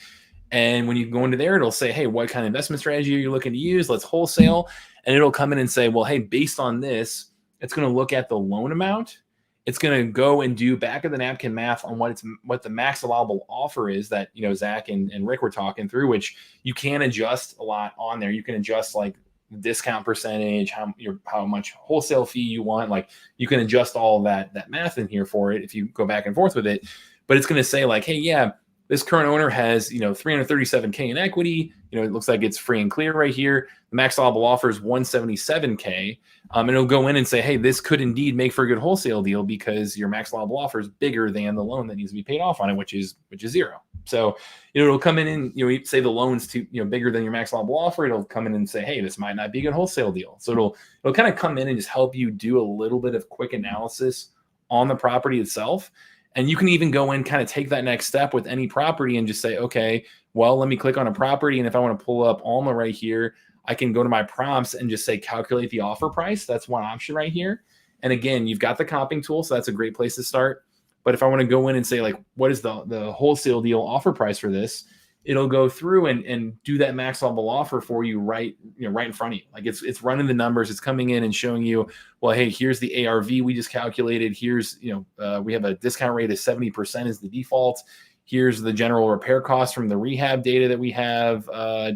And when you go into there, it'll say, hey, what kind of investment strategy are you looking to use? Let's wholesale. And it'll come in and say, well, hey, based on this, it's going to look at the loan amount. It's going to go and do back of the napkin math on what the max allowable offer is that, Zach and Rick were talking through, which you can adjust a lot on there. You can adjust like discount percentage, how much wholesale fee you want. Like you can adjust all that math in here for it if you go back and forth with it. But it's going to say like, hey, yeah, this current owner has, $337K in equity. It looks like it's free and clear right here. The max allowable offer is $177K. And it'll go in and say, hey, this could indeed make for a good wholesale deal because your max allowable offer is bigger than the loan that needs to be paid off on it, which is zero. So, it'll come in and, say the loan's bigger than your max allowable offer. It'll come in and say, hey, this might not be a good wholesale deal. So it'll kind of come in and just help you do a little bit of quick analysis on the property itself. And you can even go in, kind of take that next step with any property and just say, okay, well, let me click on a property. And if I want to pull up Alma right here, I can go to my prompts and just say, calculate the offer price. That's one option right here. And again, you've got the comping tool. So that's a great place to start. But if I want to go in and say like, what is the wholesale deal offer price for this? It'll go through and do that max level offer for you right in front of you. Like it's running the numbers, it's coming in and showing you, well, hey, here's the ARV we just calculated. Here's, we have a discount rate of 70% is the default. Here's the general repair cost from the rehab data that we have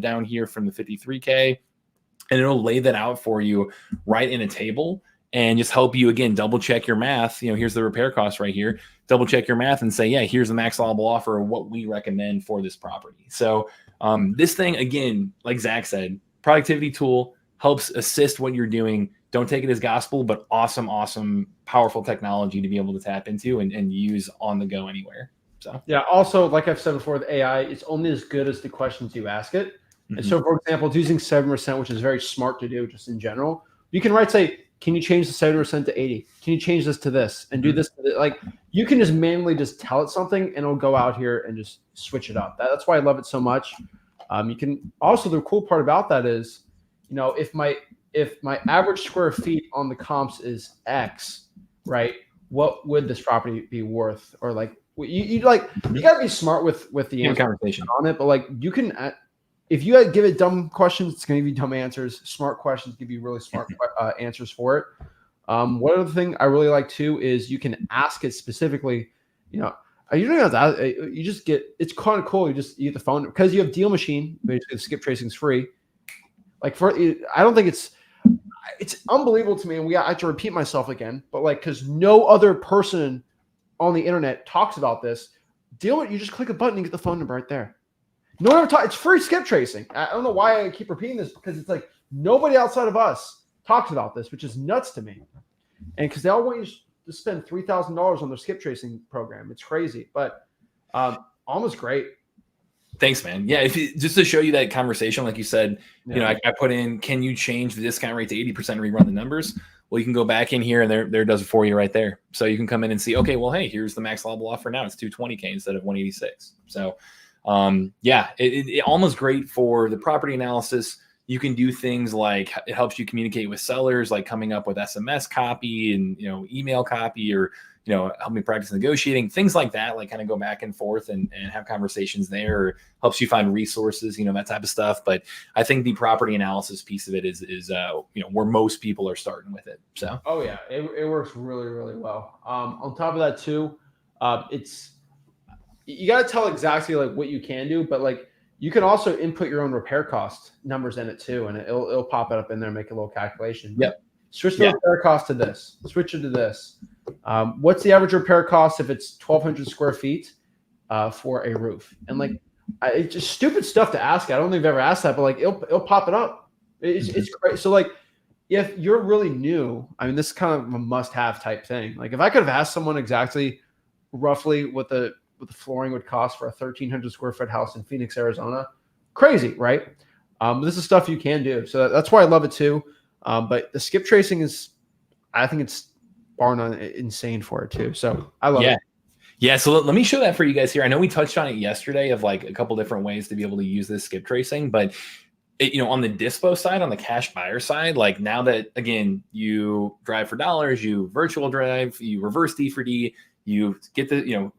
down here from the 53K. And it'll lay that out for you right in a table and just help you, again, double check your math. Here's the repair cost right here. Double check your math and say, yeah, here's the max allowable offer of what we recommend for this property. So this thing, again, like Zach said, productivity tool, helps assist what you're doing. Don't take it as gospel, but awesome, powerful technology to be able to tap into and use on the go anywhere. So yeah. Also, like I've said before, the AI, it's only as good as the questions you ask it. And so, for example, it's using 7%, which is very smart to do just in general. You can say, can you change the 7% to 80? Can you change this to this and do this? Like you can just manually just tell it something and it'll go out here and just switch it up. That's why I love it so much. You can also, the cool part about that is, if my average square feet on the comps is X, right? What would this property be worth? Or like you got to be smart with the answer conversation on it, but like you can. If you give it dumb questions, it's going to give you dumb answers. Smart questions give you really smart answers for it. One other thing I really like too is you can ask it specifically. You don't have to ask, you just get. It's kind of cool. You get the phone because you have Deal Machine. Basically, the skip tracing is free. Like I don't think it's unbelievable to me, and I have to repeat myself again. But like, because no other person on the internet talks about this. You just click a button and get the phone number right there. No one ever talks. It's free skip tracing. I don't know why I keep repeating this because it's like nobody outside of us talks about this, which is nuts to me. And because they all want you to spend $3,000 on their skip tracing program, it's crazy, but almost great. Thanks, man. Yeah, just to show you that conversation, like you said, I put in, can you change the discount rate to 80% and rerun the numbers? Well, you can go back in here and there does it for you right there. So you can come in and see, okay, well, hey, here's the max allowable offer now. It's 220K instead of 186. So it almost great for the property analysis. You can do things like it helps you communicate with sellers, like coming up with SMS copy and email copy, or help me practice negotiating, things like that, like kind of go back and forth and have conversations there, or helps you find resources, that type of stuff. But I think the property analysis piece of it is where most people are starting with it. So yeah, it works really, really well. On top of that too, you got to tell exactly like what you can do, but like you can also input your own repair cost numbers in it too, and it'll pop it up in there, make a little calculation. Yep. Switch the repair cost to this. Switch it to this. What's the average repair cost if it's 1,200 square feet for a roof? And like, it's just stupid stuff to ask. I don't think I've ever asked that, but like it'll pop it up. It's great. So like, if you're really new, I mean, this is kind of a must-have type thing. Like if I could have asked someone exactly, roughly what the flooring would cost for a 1,300 square foot house in Phoenix, Arizona, crazy, right? This is stuff you can do. So that's why I love it too. But the skip tracing I think it's bar none insane for it too. So I love it. Yeah. So let me show that for you guys here. I know we touched on it yesterday of like a couple different ways to be able to use this skip tracing, but on the dispo side, on the cash buyer side, like now that, again, you drive for dollars, you virtual drive, you reverse D for D, you get the,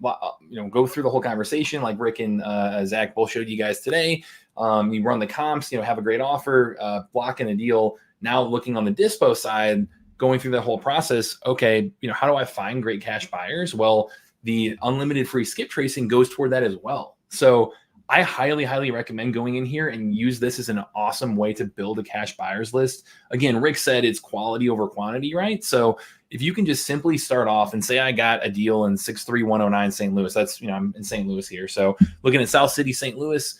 go through the whole conversation like Rick and Zach both showed you guys today. You run the comps, have a great offer, blocking a deal. Now looking on the dispo side, going through that whole process, okay, how do I find great cash buyers? Well, the unlimited free skip tracing goes toward that as well. So I highly, highly recommend going in here and use this as an awesome way to build a cash buyers list. Again, Rick said it's quality over quantity, right? So if you can just simply start off and say, I got a deal in 63109 St. Louis, that's, I'm in St. Louis here. So looking at South City, St. Louis,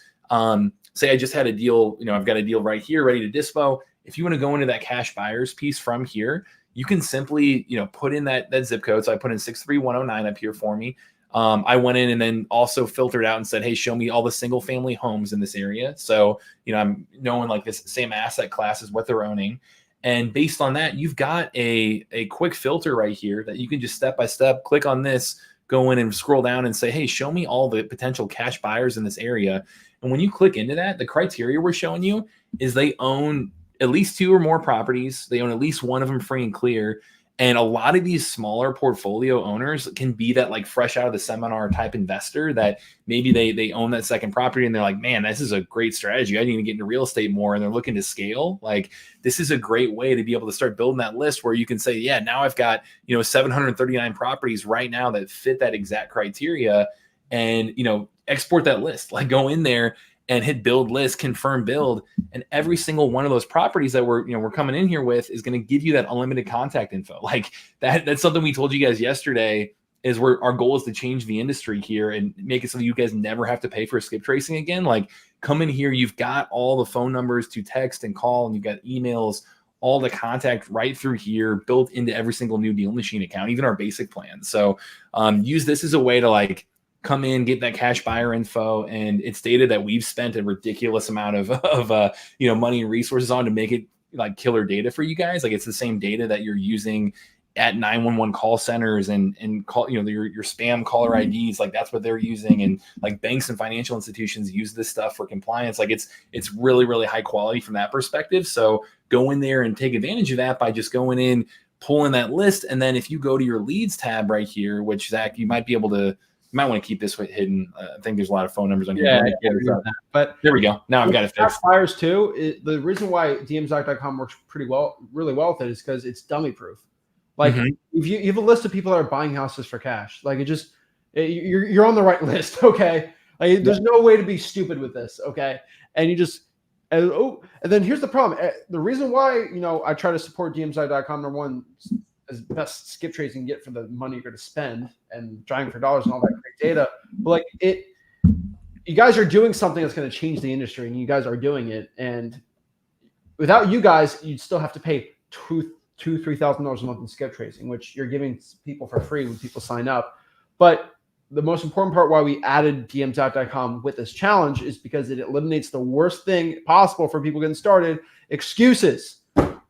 say I just had a deal, I've got a deal right here ready to dispo. If you want to go into that cash buyers piece from here, you can simply, put in that zip code. So I put in 63109 up here for me. I went in and then also filtered out and said, hey, show me all the single family homes in this area. So, I'm knowing like this same asset class is what they're owning. And based on that, you've got a quick filter right here that you can just step by step click on this, go in and scroll down and say, hey, show me all the potential cash buyers in this area. And when you click into that, the criteria we're showing you is they own at least 2 or more properties. They own at least one of them free and clear. And a lot of these smaller portfolio owners can be that like fresh out of the seminar type investor that maybe they own that second property and they're like, man, this is a great strategy. I need to get into real estate more. And they're looking to scale. Like, this is a great way to be able to start building that list where you can say, yeah, now I've got, 739 properties right now that fit that exact criteria, and, export that list, like go in there and hit build list, confirm build. And every single one of those properties that we're coming in here with is going to give you that unlimited contact info. Like that's something we told you guys yesterday, is where our goal is to change the industry here and make it so you guys never have to pay for skip tracing again. Like, come in here, you've got all the phone numbers to text and call, and you've got emails, all the contact right through here, built into every single new deal machine account, even our basic plan. So use this as a way to like come in, get that cash buyer info. And it's data that we've spent a ridiculous amount of money and resources on to make it like killer data for you guys. Like, it's the same data that you're using at 911 call centers and call, your spam caller IDs. Like, that's what they're using. And like banks and financial institutions use this stuff for compliance. Like, it's really, really high quality from that perspective. So go in there and take advantage of that by just going in, pulling that list. And then if you go to your leads tab right here, which Zach, you might want to keep this hidden. I think there's a lot of phone numbers on here. Yeah, but there we go. Now I've got it fixed. Buyers too. The reason why DMZoc.com works really well with it is because it's dummy proof. Like, if you have a list of people that are buying houses for cash, like you're on the right list. Okay. Like, there's no way to be stupid with this. Okay. And you just, and then here's the problem. The reason why, I try to support DMZoc.com, number one, as best skip trace you can get for the money you're going to spend and driving for dollars and all that great data. But like you guys are doing something that's going to change the industry, and you guys are doing it. And without you guys, you'd still have to pay $3,000 a month in skip tracing, which you're giving people for free when people sign up. But the most important part why we added DMZoc.com with this challenge is because it eliminates the worst thing possible for people getting started: excuses.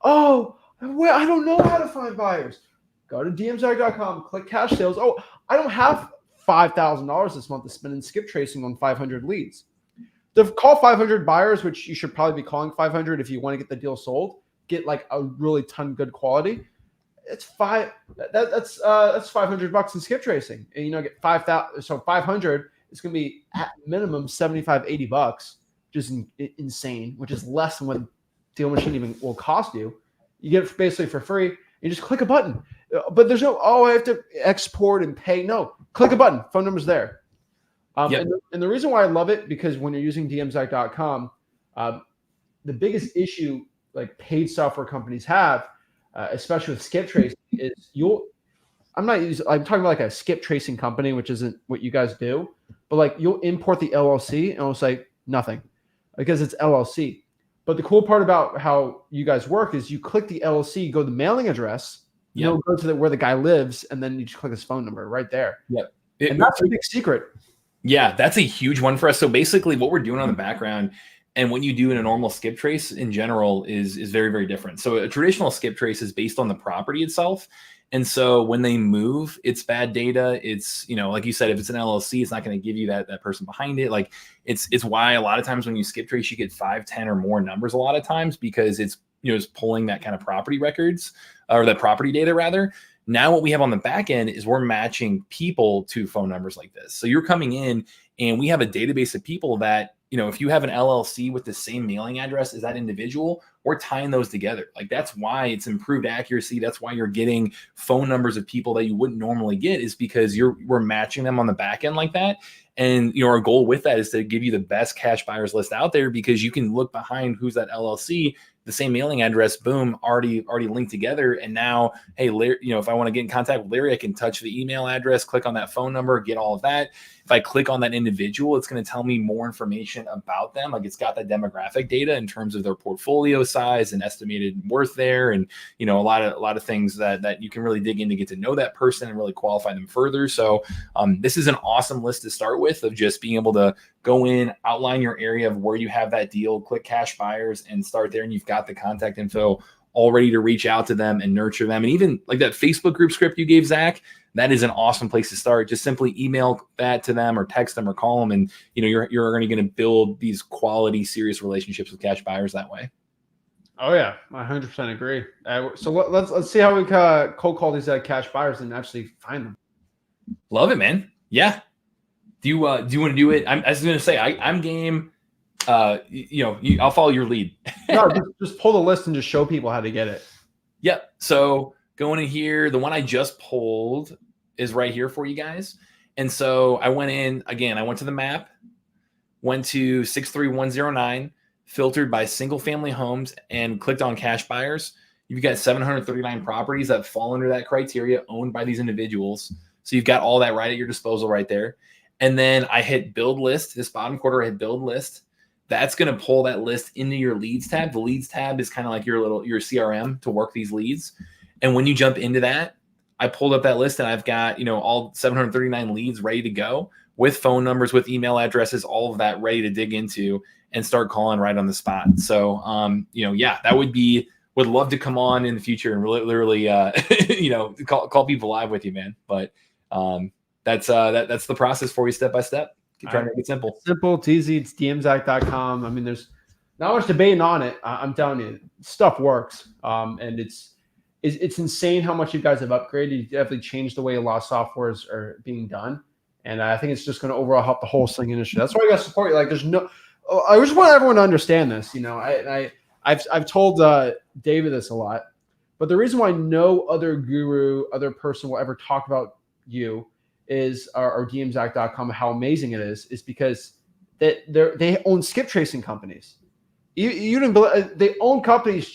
Oh, well, I don't know how to find buyers. Go to DMZoc.com, click cash sales. Oh, I don't have $5,000 this month to spend in skip tracing on 500 leads. To call 500 buyers, which you should probably be calling 500 if you want to get the deal sold, get like a really ton good quality. It's that's $500 in skip tracing, and get 5,000. So 500 is going to be at minimum $75-$80, which is insane, which is less than what deal machine even will cost you. You get it basically for free. You just click a button. But there's no, I have to export and pay. No, click a button. Phone number's there. And the reason why I love it, because when you're using DMZoc.com, the biggest issue like paid software companies have, especially with skip tracing, is I'm talking about like a skip tracing company, which isn't what you guys do, but like you'll import the LLC and it'll say nothing because it's LLC. But the cool part about how you guys work is you click the LLC, go to the mailing address, you'll go to where the guy lives, and then you just click his phone number right there. Yep. And that's a big secret. Yeah, that's a huge one for us. So basically what we're doing on the background and what you do in a normal skip trace in general is very, very different. So a traditional skip trace is based on the property itself. And so when they move, it's bad data. It's, like you said, if it's an LLC, it's not going to give you that person behind it. Like it's why a lot of times when you skip trace, you get 5, 10 or more numbers a lot of times, because it's, it's pulling that kind of property records or that property data rather. Now what we have on the back end is we're matching people to phone numbers like this. So you're coming in and we have a database of people that, if you have an LLC with the same mailing address as that individual, we're tying those together. Like that's why it's improved accuracy. That's why you're getting phone numbers of people that you wouldn't normally get, is because we're matching them on the back end like that. And our goal with that is to give you the best cash buyers list out there, because you can look behind who's that LLC, the same mailing address, boom, already linked together. And now, hey, Larry, if I want to get in contact with Larry, I can touch the email address, click on that phone number, get all of that. If I click on that individual, it's going to tell me more information about them. Like it's got that demographic data in terms of their portfolio size and estimated worth there. And, a lot of things that you can really dig in to get to know that person and really qualify them further. So this is an awesome list to start with, of just being able to go in, outline your area of where you have that deal, click cash buyers and start there. And you've got the contact info all ready to reach out to them and nurture them. And even like that Facebook group script you gave, Zach, that is an awesome place to start. Just simply email that to them or text them or call them. And, you're already going to build these quality, serious relationships with cash buyers that way. Oh yeah, I 100% agree. So let's see how we cold call these cash buyers and actually find them. Love it, man. Yeah. Do you want to do it? I was going to say I'm game. I'll follow your lead. No, just pull the list and just show people how to get it. Yep. So going in here, the one I just pulled is right here for you guys. And so I went in again. I went to the map, went to 63109, filtered by single family homes, and clicked on cash buyers. You've got 739 properties that fall under that criteria owned by these individuals. So you've got all that right at your disposal right there. And then I hit build list. This bottom quarter, I hit build list. That's going to pull that list into your leads tab. The leads tab is kind of like your CRM to work these leads. And when you jump into that, I pulled up that list and I've got, all 739 leads ready to go with phone numbers, with email addresses, all of that ready to dig into and start calling right on the spot. So, that would love to come on in the future and literally, call people live with you, man. But that's the process for you step by step. Trying to make it simple. Simple, it's easy. It's dmzac.com. I mean, there's not much debating on it. I'm telling you, stuff works. And it's insane how much you guys have upgraded. You definitely changed the way a lot of softwares are being done. And I think it's just going to overall help the wholesaling industry. That's why I got to support you. Like, I just want everyone to understand this. I've told David this a lot, but the reason why no other guru, other person will ever talk about you is our dmzac.com, how amazing it is because they own skip tracing companies. You didn't believe, they own companies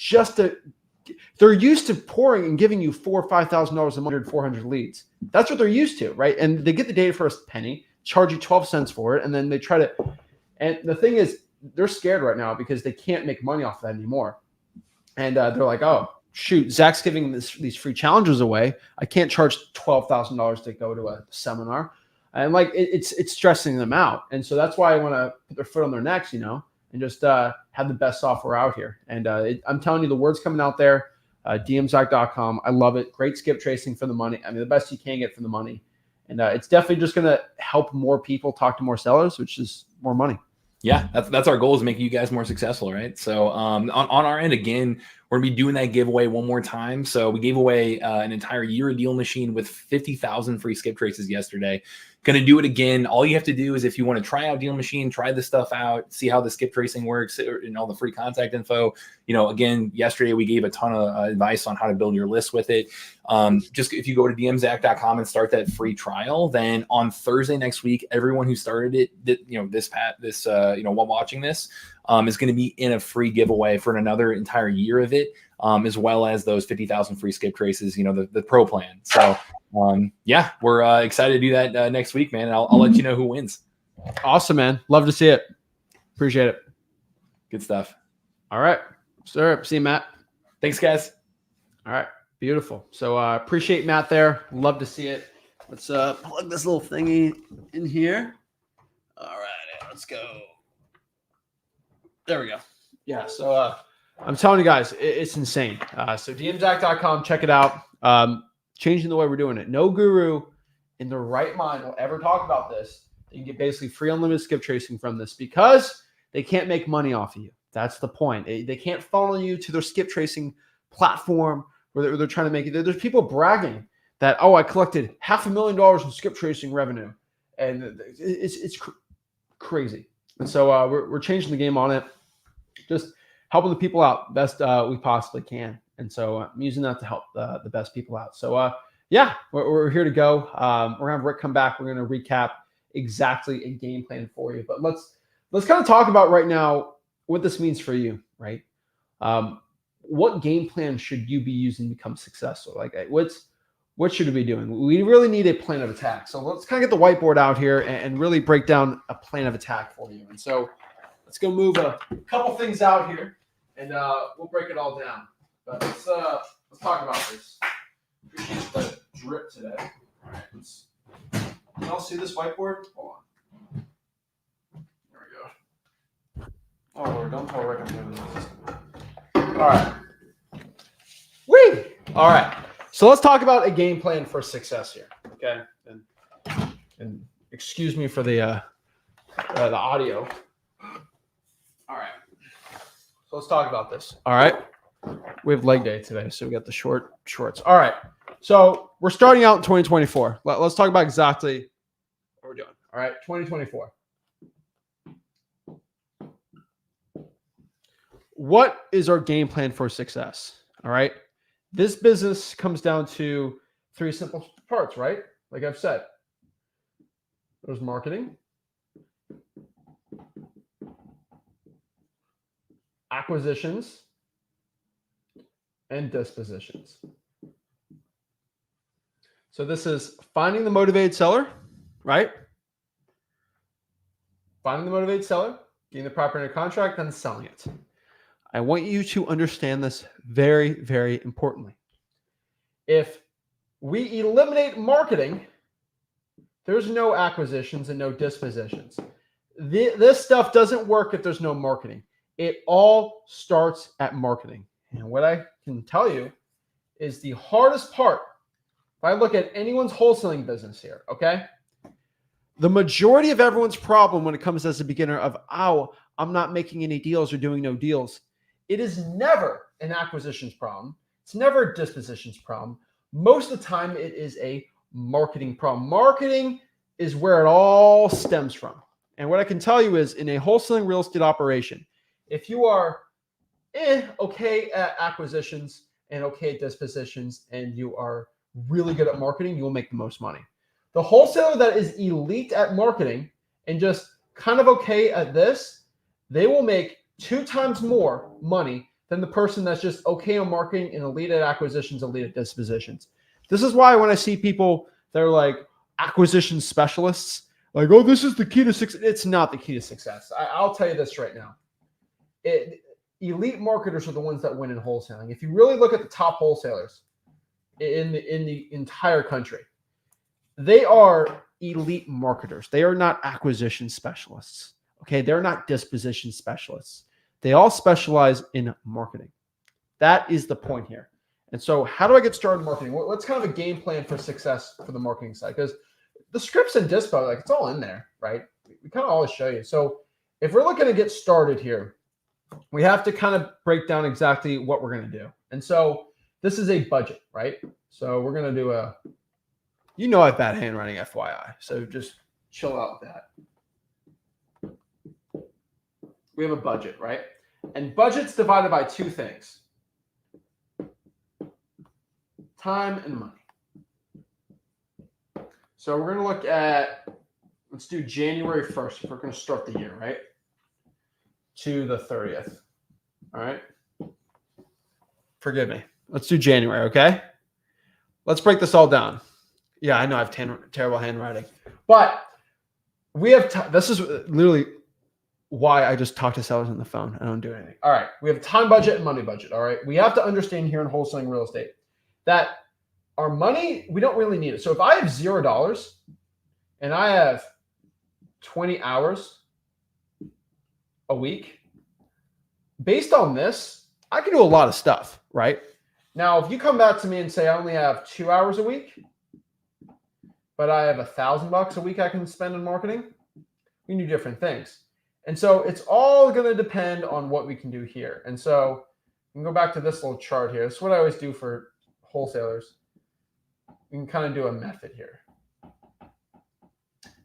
they're used to pouring and giving you $4,000 or $5,000 a month, 400 leads. That's what they're used to, right? And they get the data for a penny, charge you 12 cents for it, and then they try to. And the thing is, they're scared right now because they can't make money off that anymore. And they're like, oh, shoot, Zach's giving these free challenges away. I can't charge $12,000 to go to a seminar. And like, it's stressing them out. And so that's why I want to put their foot on their necks, and just have the best software out here. And I'm telling you, the word's coming out there, dmzac.com. I love it. Great skip tracing for the money. I mean, the best you can get for the money. And it's definitely just going to help more people talk to more sellers, which is more money. Yeah, that's our goal, is making you guys more successful, right? So on our end, again, we're going to be doing that giveaway one more time. So we gave away an entire year of Deal Machine with 50,000 free skip traces yesterday. Going to do it again. All you have to do is, if you want to try out Deal Machine, try this stuff out, see how the skip tracing works and all the free contact info. Again, yesterday we gave a ton of advice on how to build your list with it. Just if you go to dmzac.com and start that free trial, then on Thursday next week, everyone who started it, while watching this, is going to be in a free giveaway for another entire year of it, as well as those 50,000 free skip traces, the pro plan. So we're excited to do that next week, man. And I'll let you know who wins. Awesome, man. Love to see it. Appreciate it. Good stuff. All right, sir. See you, Matt. Thanks, guys. All right. Beautiful. So appreciate Matt there. Love to see it. Let's plug this little thingy in here. All right, let's go. There we go. Yeah. So I'm telling you guys, it's insane. So dmzac.com, check it out. Changing the way we're doing it. No guru in their right mind will ever talk about this. You can get basically free unlimited skip tracing from this because they can't make money off of you. That's the point. They can't funnel you to their skip tracing platform where they're trying to make it. There's people bragging that, I collected $500,000 in skip tracing revenue. And it's crazy. And so we're changing the game on it. Just helping the people out best we possibly can. And so I'm using that to help the best people out. So we're here to go. We're gonna have Rick come back. We're gonna recap exactly a game plan for you. But let's kind of talk about right now what this means for you, right? What game plan should you be using to become successful? Like, what should we be doing? We really need a plan of attack. So let's kind of get the whiteboard out here and really break down a plan of attack for you. And so let's go move a couple things out here, and we'll break it all down. But let's talk about this. Appreciate the drip today. All right, can y'all see this whiteboard? Hold on. There we go. Oh Lord, don't tell Rick I'm doing this. All right. Whee! All right. So let's talk about a game plan for success here. Okay. And excuse me for the audio. All right. So let's talk about this. All right. We have leg day today, so we got the shorts. All right. So we're starting out in 2024. Let's talk about exactly what we're doing. All right, 2024. What is our game plan for success? All right. This business comes down to 3 simple parts, right? Like I've said, there's marketing, acquisitions, and dispositions. So this is finding the motivated seller, right? Finding the motivated seller, getting the property under contract, and selling it. I want you to understand this very, very importantly. If we eliminate marketing, there's no acquisitions and no dispositions. This stuff doesn't work if there's no marketing. It all starts at marketing. And what I can tell you is the hardest part, if I look at anyone's wholesaling business here, okay? The majority of everyone's problem when it comes as a beginner of, oh, I'm not making any deals or doing no deals. It is never an acquisitions problem. It's never a dispositions problem. Most of the time, it is a marketing problem. Marketing is where it all stems from. And what I can tell you is in a wholesaling real estate operation, if you are okay at acquisitions and okay at dispositions, and you are really good at marketing, you'll make the most money. The wholesaler that is elite at marketing and just kind of okay at this, they will make 2 times more money than the person that's just okay on marketing and elite at acquisitions, elite at dispositions. This is why when I see people that are like acquisition specialists, like, oh, this is the key to success. It's not the key to success. I'll tell you this right now. Elite marketers are the ones that win in wholesaling. If you really look at the top wholesalers in the entire country, they are elite marketers. They are not acquisition specialists. Okay, they're not disposition specialists. They all specialize in marketing. That is the point here. And so how do I get started in marketing? What's kind of a game plan for success for the marketing side? Because the scripts and dispo, like it's all in there, right? We kind of always show you. So if we're looking to get started here, we have to kind of break down exactly what we're going to do. And so this is a budget, right? So we're going to do I have bad handwriting, FYI. So just chill out with that. We have a budget, right? And budget's divided by 2 things. Time and money. So we're going to look at, let's do January 1st if we're going to start the year, right? To the 30th. All right. Forgive me. Let's do January, okay? Let's break this all down. Yeah, I know I have terrible handwriting. But we have this is literally why I just talk to sellers on the phone. I don't do anything. All right. We have time budget and money budget. All right. We have to understand here in wholesaling real estate that our money, we don't really need it. So if I have $0 and I have 20 hours a week, based on this, I can do a lot of stuff, right? Now, if you come back to me and say I only have 2 hours a week, but I have $1,000 a week I can spend on marketing, we can do different things. And so it's all going to depend on what we can do here. And so we can go back to this little chart here. This is what I always do for wholesalers. We can kind of do a method here.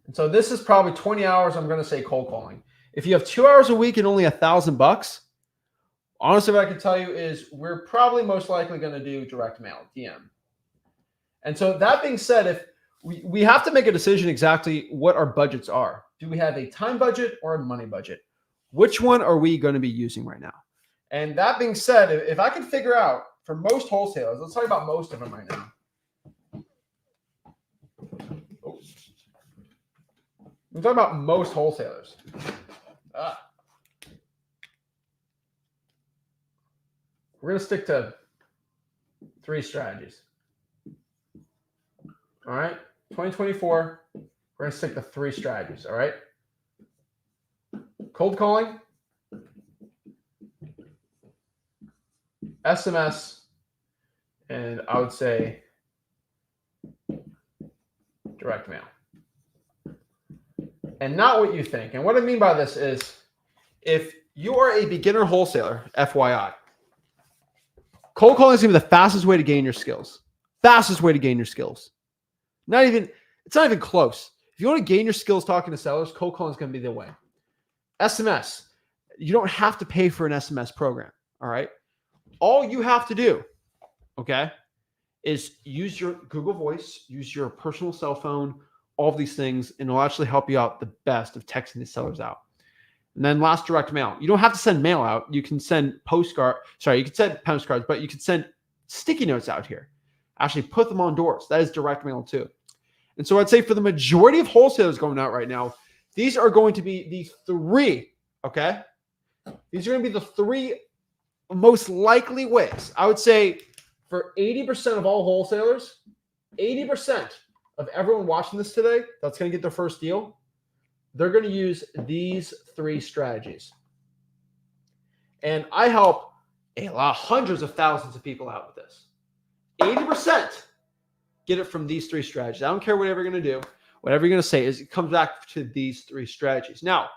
And so this is probably 20 hours, I'm going to say cold calling. If you have 2 hours a week and only $1,000, honestly, what I can tell you is we're probably most likely going to do direct mail, DM. And so that being said, if we have to make a decision exactly what our budgets are. Do we have a time budget or a money budget? Which one are we going to be using right now? And that being said, if I can figure out for most wholesalers, let's talk about most of them right now. We're talking about most wholesalers. We're going to stick to 3 strategies. All right. 2024, we're going to stick to 3 strategies. All right. Cold calling, SMS, and I would say direct mail. And not what you think. And what I mean by this is if you are a beginner wholesaler, FYI, Cold calling is going to be the fastest way to gain your skills. Fastest way to gain your skills. It's not even close. If you want to gain your skills talking to sellers, cold calling is going to be the way. SMS. You don't have to pay for an SMS program. All right. All you have to do, okay, is use your Google Voice, use your personal cell phone, all of these things, and it'll actually help you out the best of texting the sellers out. And then last, direct mail. You don't have to send mail out. You can send you can send postcards, but you can send sticky notes out here. Actually put them on doors. That is direct mail too. And so I'd say for the majority of wholesalers going out right now, these are going to be the three, okay? These are going to be the three most likely ways. I would say for 80% of all wholesalers, 80% of everyone watching this today that's going to get their first deal, they're going to use these three strategies. And I help hundreds of thousands of people out with this. 80% get it from these three strategies. I don't care whatever you're going to do. Whatever you're going to say is it comes back to these three strategies. Now,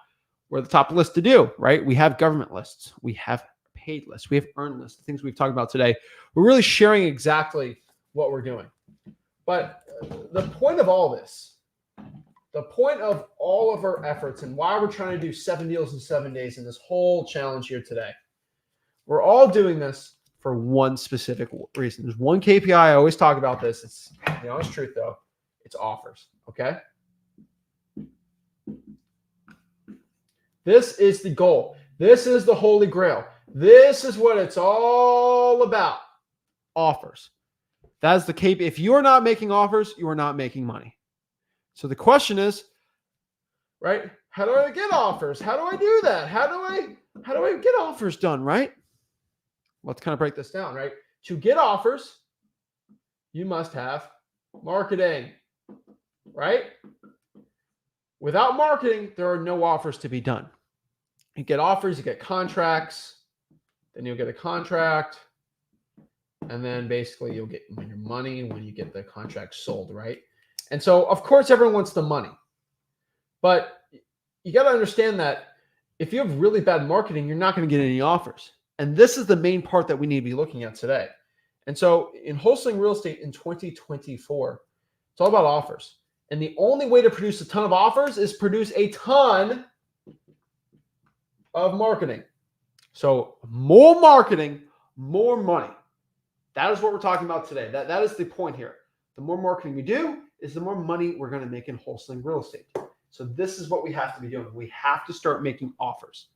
we're the top list to do, right? We have government lists. We have paid lists. We have earned lists, the things we've talked about today. We're really sharing exactly what we're doing. But the point of all this, the point of all of our efforts and why we're trying to do 7 deals in 7 days in this whole challenge here today, we're all doing this for one specific reason. There's one KPI. I always talk about this. It's the honest truth, though. It's offers. Okay. This is the goal. This is the holy grail. This is what it's all about. Offers. That's the KPI. If you're not making offers, you are not making money. So the question is, right? How do I get offers? How do I do that? How do I get offers done, right? Let's kind of break this down, right? To get offers, you must have marketing, right? Without marketing, there are no offers to be done. You get offers, you get contracts, then you'll get a contract, and then basically you'll get your money when you get the contract sold, right? And so, of course, everyone wants the money. But you got to understand that if you have really bad marketing, you're not going to get any offers. And this is the main part that we need to be looking at today. And so in wholesaling real estate in 2024, it's all about offers. And the only way to produce a ton of offers is produce a ton of marketing. So more marketing, more money. That is what we're talking about today. That is the point here. The more marketing we do is the more money we're going to make in wholesaling real estate. So this is what we have to be doing. We have to start making offers.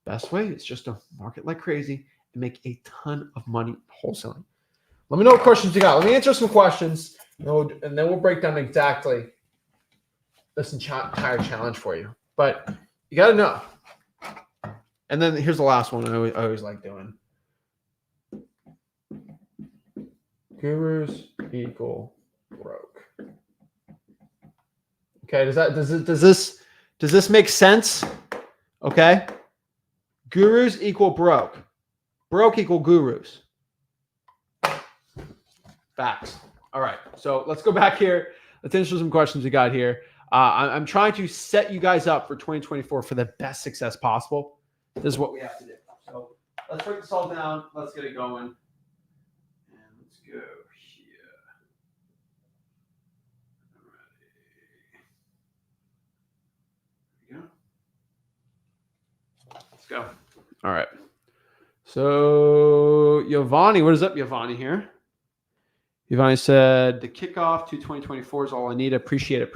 Best way is just to market like crazy and make a ton of money wholesaling. Let me know what questions you got. Let me answer some questions, and then we'll break down exactly this entire challenge for you. But you got to know. And then here's the last one I always like doing. Gurus equal broke. Okay, does this make sense? Okay. Gurus equal broke. Broke equal gurus. Facts. All right. So let's go back here. Let's answer some questions we got here. I'm trying to set you guys up for 2024 for the best success possible. This is what we have to do. So let's break this all down. Let's get it going. And let's go here. All right. There we go. Let's go. All right. So Giovanni, what is up, Giovanni here? Giovanni said the kickoff to 2024 is all I need. Appreciate it.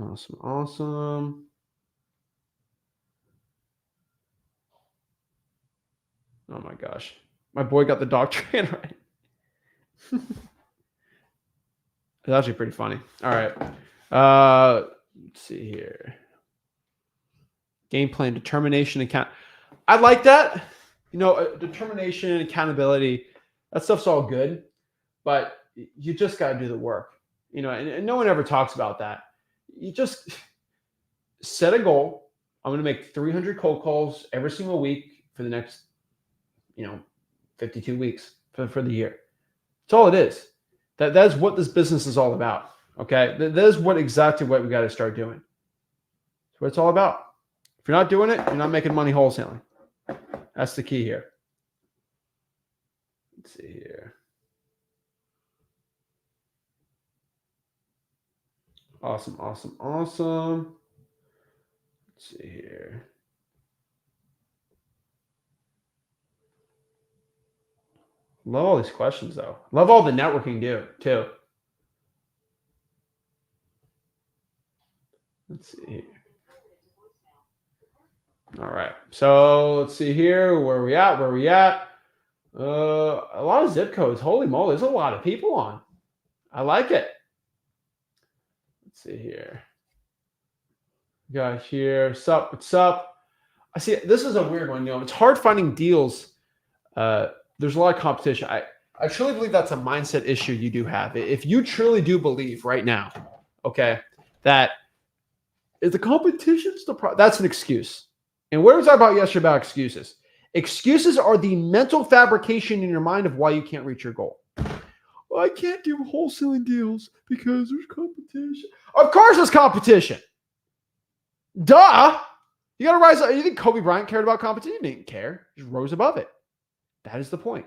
Awesome. Oh my gosh. My boy got the dog train right. It's actually pretty funny. All right. Let's see here. Game plan, determination, account. I like that. Determination and accountability. That stuff's all good, but you just got to do the work. And no one ever talks about that. You just set a goal. I'm going to make 300 cold calls every single week for the next 52 weeks for the year. That's all it is. That's what this business is all about. Okay. That is exactly what we got to start doing. That's what it's all about. If you're not doing it, you're not making money wholesaling. That's the key here. Let's see here. Awesome. Let's see here. Love all these questions, though. Love all the networking, too. Let's see here. All right. So let's see here. Where are we at? A lot of zip codes. Holy moly. There's a lot of people on. I like it. Let's see here. Got here. What's up? I see. This is a weird one. It's hard finding deals. There's a lot of competition. I truly believe that's a mindset issue you do have. If you truly do believe right now, okay, that is the competition's the problem, that's an excuse. And what was I about yesterday about excuses? Excuses are the mental fabrication in your mind of why you can't reach your goal. Well, I can't do wholesaling deals because there's competition. Of course there's competition. Duh. You got to rise up. You think Kobe Bryant cared about competition? He didn't care. He just rose above it. That is the point.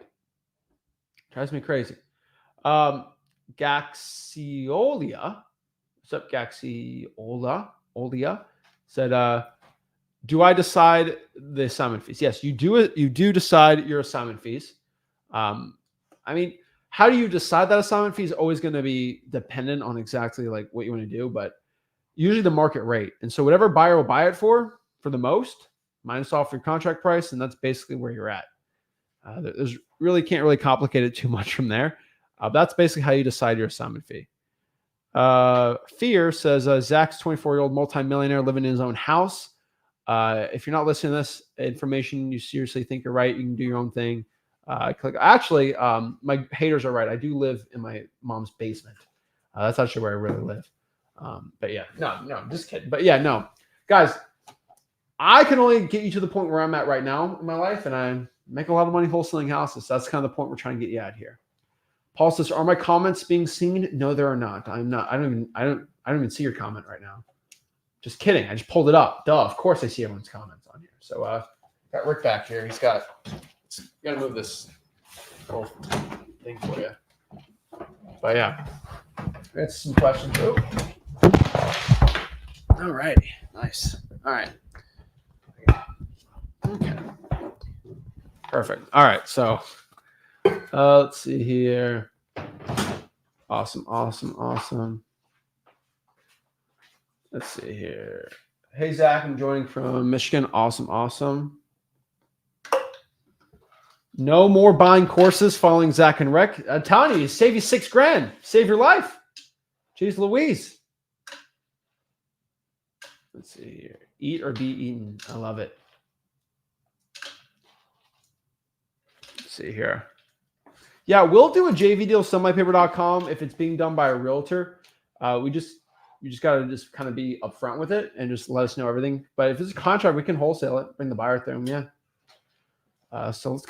Drives me crazy. Gaxiolia. What's up, Gaxiolia? Said, do I decide the assignment fees? Yes, you do it. You do decide your assignment fees. I mean, how do you decide that assignment fee is always going to be dependent on exactly like what you want to do, but usually the market rate. And so whatever buyer will buy it for the most, minus off your contract price, and that's basically where you're at. There's can't really complicate it too much from there. That's basically how you decide your assignment fee. Fear says, Zach's 24-year-old multimillionaire living in his own house. If you're not listening to this information, you seriously think you're right, you can do your own thing. Actually, my haters are right. I do live in my mom's basement. That's actually where I really live. But yeah, no, just kidding. But yeah, no, guys, I can only get you to the point where I'm at right now in my life, and I make a lot of money wholesaling houses. So that's kind of the point we're trying to get you at here. Paul says, "Are my comments being seen?" No, they are not. I'm not. I don't even see your comment right now. Just kidding. I just pulled it up. Duh. Of course I see everyone's comments on here. So got Rick back here. He's got. Gotta move this whole thing for you. But yeah, that's some questions. Oh. All righty. Nice. All right. Okay. Perfect. All right. So let's see here. Awesome. Let's see here. Hey, Zach, I'm joining from Michigan. Awesome. No more buying courses following Zach and Rick. I'm telling you, save you $6,000. Save your life. Jeez Louise. Let's see here. Eat or be eaten. I love it. Let's see here. Yeah, we'll do a JV deal, sellmypaper.com, if it's being done by a realtor. You just got to just kind of be upfront with it and just let us know everything. But if it's a contract, we can wholesale it, bring the buyer through them. Yeah. So let's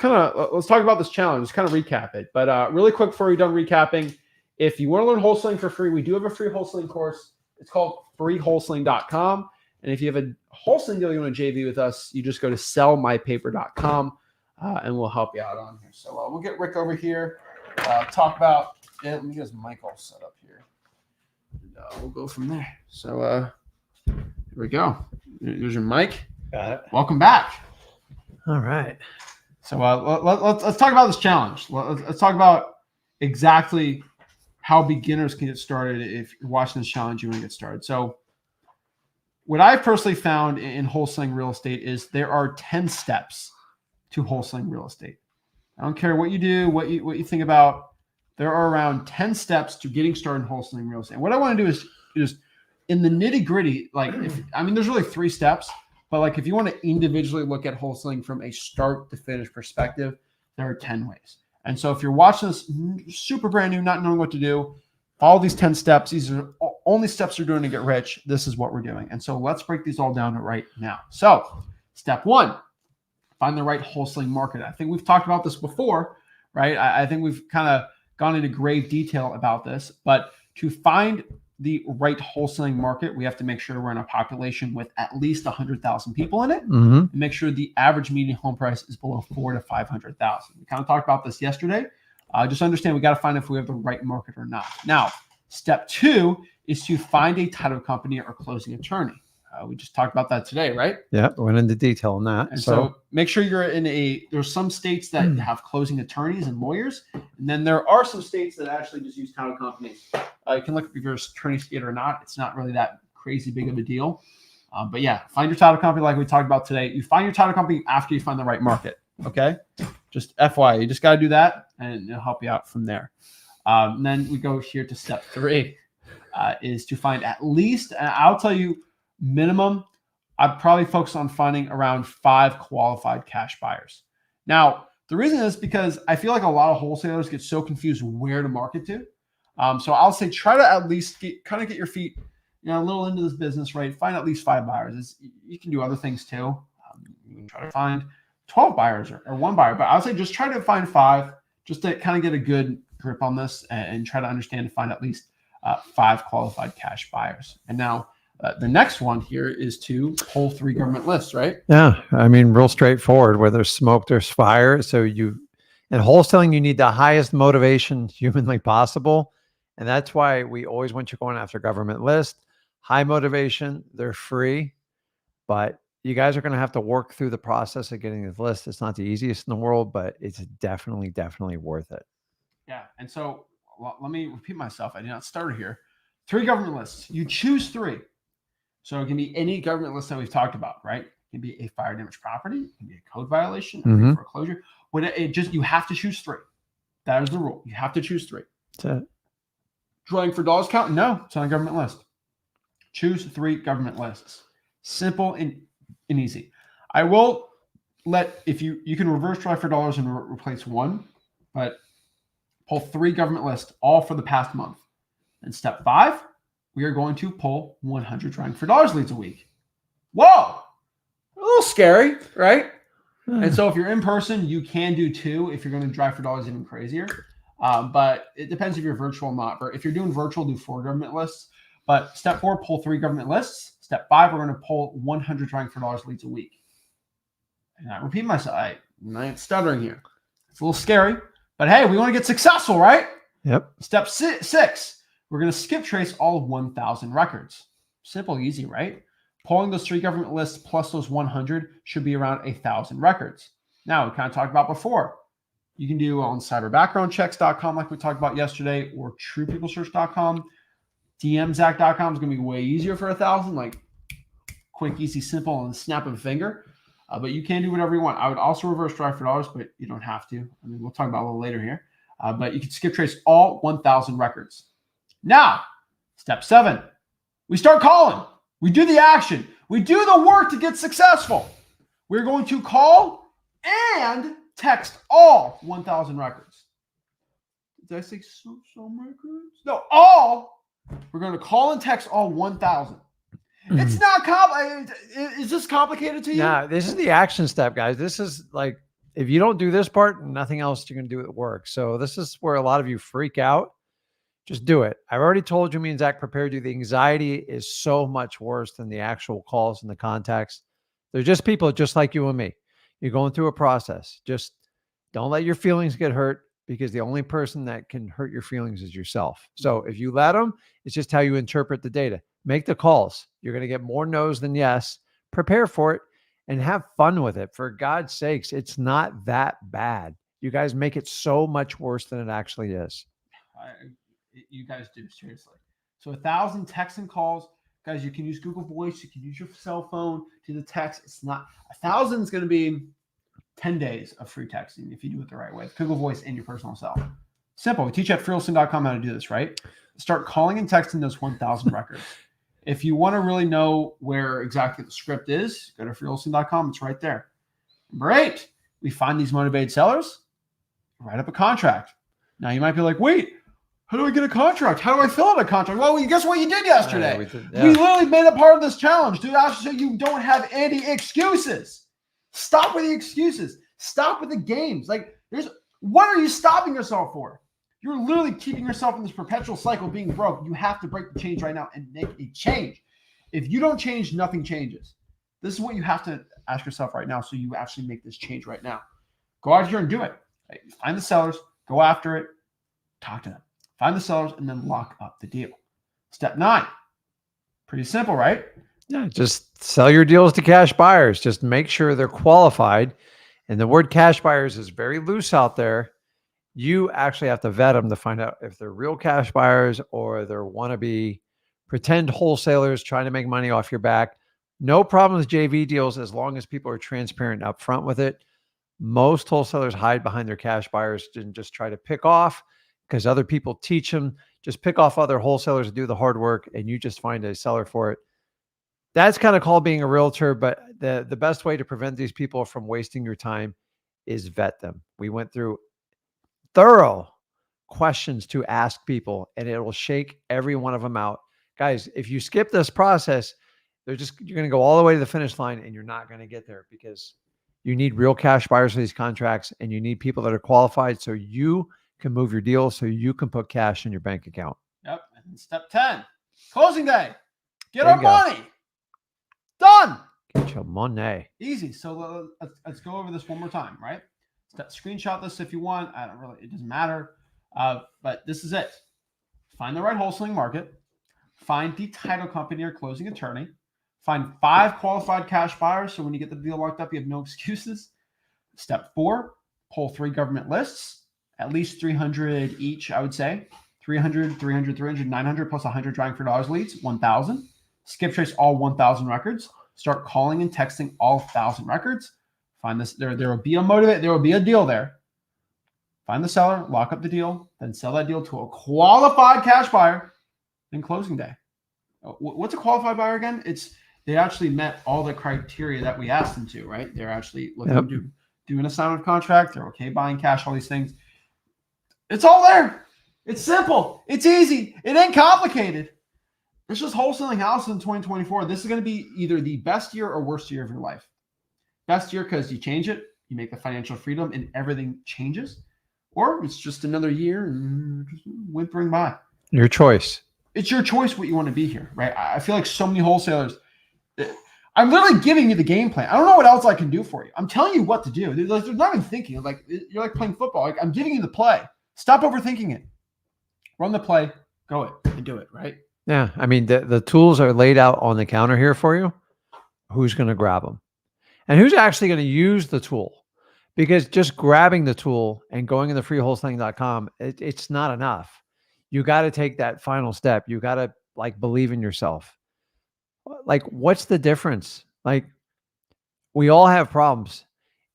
talk about this challenge. Let's kind of recap it. But really quick before we're done recapping, if you want to learn wholesaling for free, we do have a free wholesaling course. It's called freewholesaling.com. And if you have a wholesaling deal you want to JV with us, you just go to sellmypaper.com and we'll help you out on here. So we'll get Rick over here, talk about it. Let me get his mic all set up here. And, we'll go from there. So here we go. Here's your mic. Got it. Welcome back. All right. So let's talk about this challenge. Let's talk about exactly how beginners can get started. If you're watching this challenge, you want to get started. So what I've personally found in wholesaling real estate is there are 10 steps to wholesaling real estate. I don't care what you do, what you think about. There are around 10 steps to getting started in wholesaling real estate. And what I want to do is in the nitty gritty, there's really 3 steps. But like if you want to individually look at wholesaling from a start to finish perspective, there are 10 ways. And so if you're watching this super brand new, not knowing what to do, follow these 10 steps. These are only steps you're doing to get rich. This is what we're doing. And so let's break these all down right now. So step 1, find the right wholesaling market. I think we've talked about this before, right? I think we've kind of gone into grave detail about this, but to find the right wholesaling market, we have to make sure we're in a population with at least 100,000 people in it, Mm-hmm. and make sure the average median home price is below 400,000 to 500,000. We kind of talked about this yesterday. Just understand we got to find if we have the right market or not. Now, step 2 is to find a title company or closing attorney. We just talked about that today, right? Yeah, went into detail on that. And so make sure you're in there's some states that have closing attorneys and lawyers. And then there are some states that actually just use title companies. You can look if you're an attorney state or not. It's not really that crazy big of a deal. But yeah, find your title company like we talked about today. You find your title company after you find the right market. Okay? Just FYI, you just got to do that and it'll help you out from there. And then we go here to step 3 is to find at least, and I'll tell you, minimum, I'd probably focus on finding around 5 qualified cash buyers. Now, the reason is because I feel like a lot of wholesalers get so confused where to market to. So I'll say try to at least get your feet a little into this business, right? Find at least 5 buyers. You can do other things too. You can try to find 12 buyers or 1 buyer, but I would say just try to find 5 just to kind of get a good grip on this and try to understand and find at least 5 qualified cash buyers. And now, the next one here is to pull 3 government lists, right? Yeah, I mean, real straightforward. Where there's smoke, there's fire. So in wholesaling, you need the highest motivation humanly possible. And that's why we always want you going after government list. High motivation, they're free, but you guys are going to have to work through the process of getting this list. It's not the easiest in the world, but it's definitely worth it. Yeah, and so let me repeat myself. I did not start here. 3 government lists. You choose 3. So it can be any government list that we've talked about, right? It can be a fire damaged property, it can be a code violation, a foreclosure. You have to choose 3. That is the rule. You have to choose 3. That's it. Drawing for dollars count? No, it's on a government list. Choose 3 government lists. Simple and easy. I will if you can reverse draw for dollars and replace 1, but pull 3 government lists all for the past month. And step 5, we are going to pull 100 drawing for dollars leads a week. Whoa, a little scary, right? And so if you're in person, you can do 2. If you're going to drive for dollars, even crazier. But it depends if you're virtual or not. But if you're doing virtual, do 4 government lists. But step 4, pull 3 government lists. Step 5, we're going to pull 100 drawing for dollars leads a week. And I repeat myself. I'm not stuttering here. It's a little scary. But hey, we want to get successful, right? Yep. Step 6. We're going to skip trace all 1,000 records. Simple, easy, right? Pulling those 3 government lists plus those 100 should be around 1,000 records. Now, we kind of talked about before. You can do on cyberbackgroundchecks.com like we talked about yesterday, or truepeoplesearch.com. DMZack.com is going to be way easier for 1,000, like quick, easy, simple, and snap of a finger. But you can do whatever you want. I would also reverse drive for dollars, but you don't have to. I mean, we'll talk about it a little later here. But you can skip trace all 1,000 records. Now, step 7, we start calling. We do the action. We do the work to get successful. We're going to call and text all 1,000 records. Did I say some records? No, all. We're going to call and text all 1,000. It's not complicated. Is this complicated to you? No, this is the action step, guys. This is like, if you don't do this part, nothing else you're going to do at work. So this is where a lot of you freak out. Just do it. I've already told you, me and Zach prepared you. The anxiety is so much worse than the actual calls and the contacts. They're just people just like you and me. You're going through a process. Just don't let your feelings get hurt, because the only person that can hurt your feelings is yourself. So if you let them, it's just how you interpret the data. Make the calls. You're going to get more no's than yes. Prepare for it and have fun with it. For God's sakes, it's not that bad. You guys make it so much worse than it actually is. You guys do, seriously. So 1,000 texts and calls, guys. You can use Google Voice. You can use your cell phone to the text. It's not 1,000 is going to be 10 days of free texting if you do it the right way. Google Voice and your personal cell. Simple. We teach at freeholstein.com how to do this, right? Start calling and texting those 1,000 records. If you want to really know where exactly the script is, go to freeholstein.com. It's right there. Number 8, we find these motivated sellers, write up a contract. Now you might be like, wait, how do I get a contract? How do I fill out a contract? Well, guess what you did yesterday? We literally made it part of this challenge, dude. So you don't have any excuses. Stop with the excuses. Stop with the games. Like, what are you stopping yourself for? You're literally keeping yourself in this perpetual cycle of being broke. You have to break the change right now and make a change. If you don't change, nothing changes. This is what you have to ask yourself right now so you actually make this change right now. Go out here and do it. Right? Find the sellers, go after it, talk to them. Find the sellers, and then lock up the deal. Step 9. Pretty simple, right? Yeah, just sell your deals to cash buyers. Just make sure they're qualified. And the word cash buyers is very loose out there. You actually have to vet them to find out if they're real cash buyers or they're wannabe pretend wholesalers trying to make money off your back. No problem with JV deals as long as people are transparent up front with it. Most wholesalers hide behind their cash buyers and just try to pick off because other people teach them. Just pick off other wholesalers to do the hard work and you just find a seller for it. That's kind of called being a realtor, but the best way to prevent these people from wasting your time is vet them. We went through thorough questions to ask people and it will shake every one of them out. Guys, if you skip this process, you're going to go all the way to the finish line and you're not going to get there because you need real cash buyers for these contracts and you need people that are qualified so you can move your deal so you can put cash in your bank account. Yep. And step 10, closing day. Get our money. Done. Get your money. Easy. So let's go over this one more time, right? Screenshot this if you want. I don't really, it doesn't matter. But this is it. Find the right wholesaling market. Find the title company or closing attorney. Find 5 qualified cash buyers. So when you get the deal locked up, you have no excuses. Step 4, pull 3 government lists, at least 300 each, I would say. 300, 900 plus 100 driving for dollars leads, 1,000. Skip trace all 1,000 records. Start calling and texting all 1,000 records. Find this. There will be a motivate. There will be a deal there. Find the seller, lock up the deal, then sell that deal to a qualified cash buyer in closing day. What's a qualified buyer again? They actually met all the criteria that we asked them to, right? They're actually looking to do an assignment of contract. They're okay buying cash, all these things. It's all there. It's simple. It's easy. It ain't complicated. It's just wholesaling houses in 2024. This is going to be either the best year or worst year of your life. Best year because you change it, you make the financial freedom, and everything changes. Or it's just another year and just whimpering by. Your choice. It's your choice what you want to be here, right? I feel like so many wholesalers, I'm literally giving you the game plan. I don't know what else I can do for you. I'm telling you what to do. They're not even thinking. Like you're like playing football. Like I'm giving you the play. Stop overthinking it. Run the play, go it, and do it, right? Yeah. I mean, the tools are laid out on the counter here for you. Who's going to grab them? And who's actually going to use the tool? Because just grabbing the tool and going in the freewholesaling.com, it's not enough. You got to take that final step. You got to like believe in yourself. Like, what's the difference? Like, we all have problems.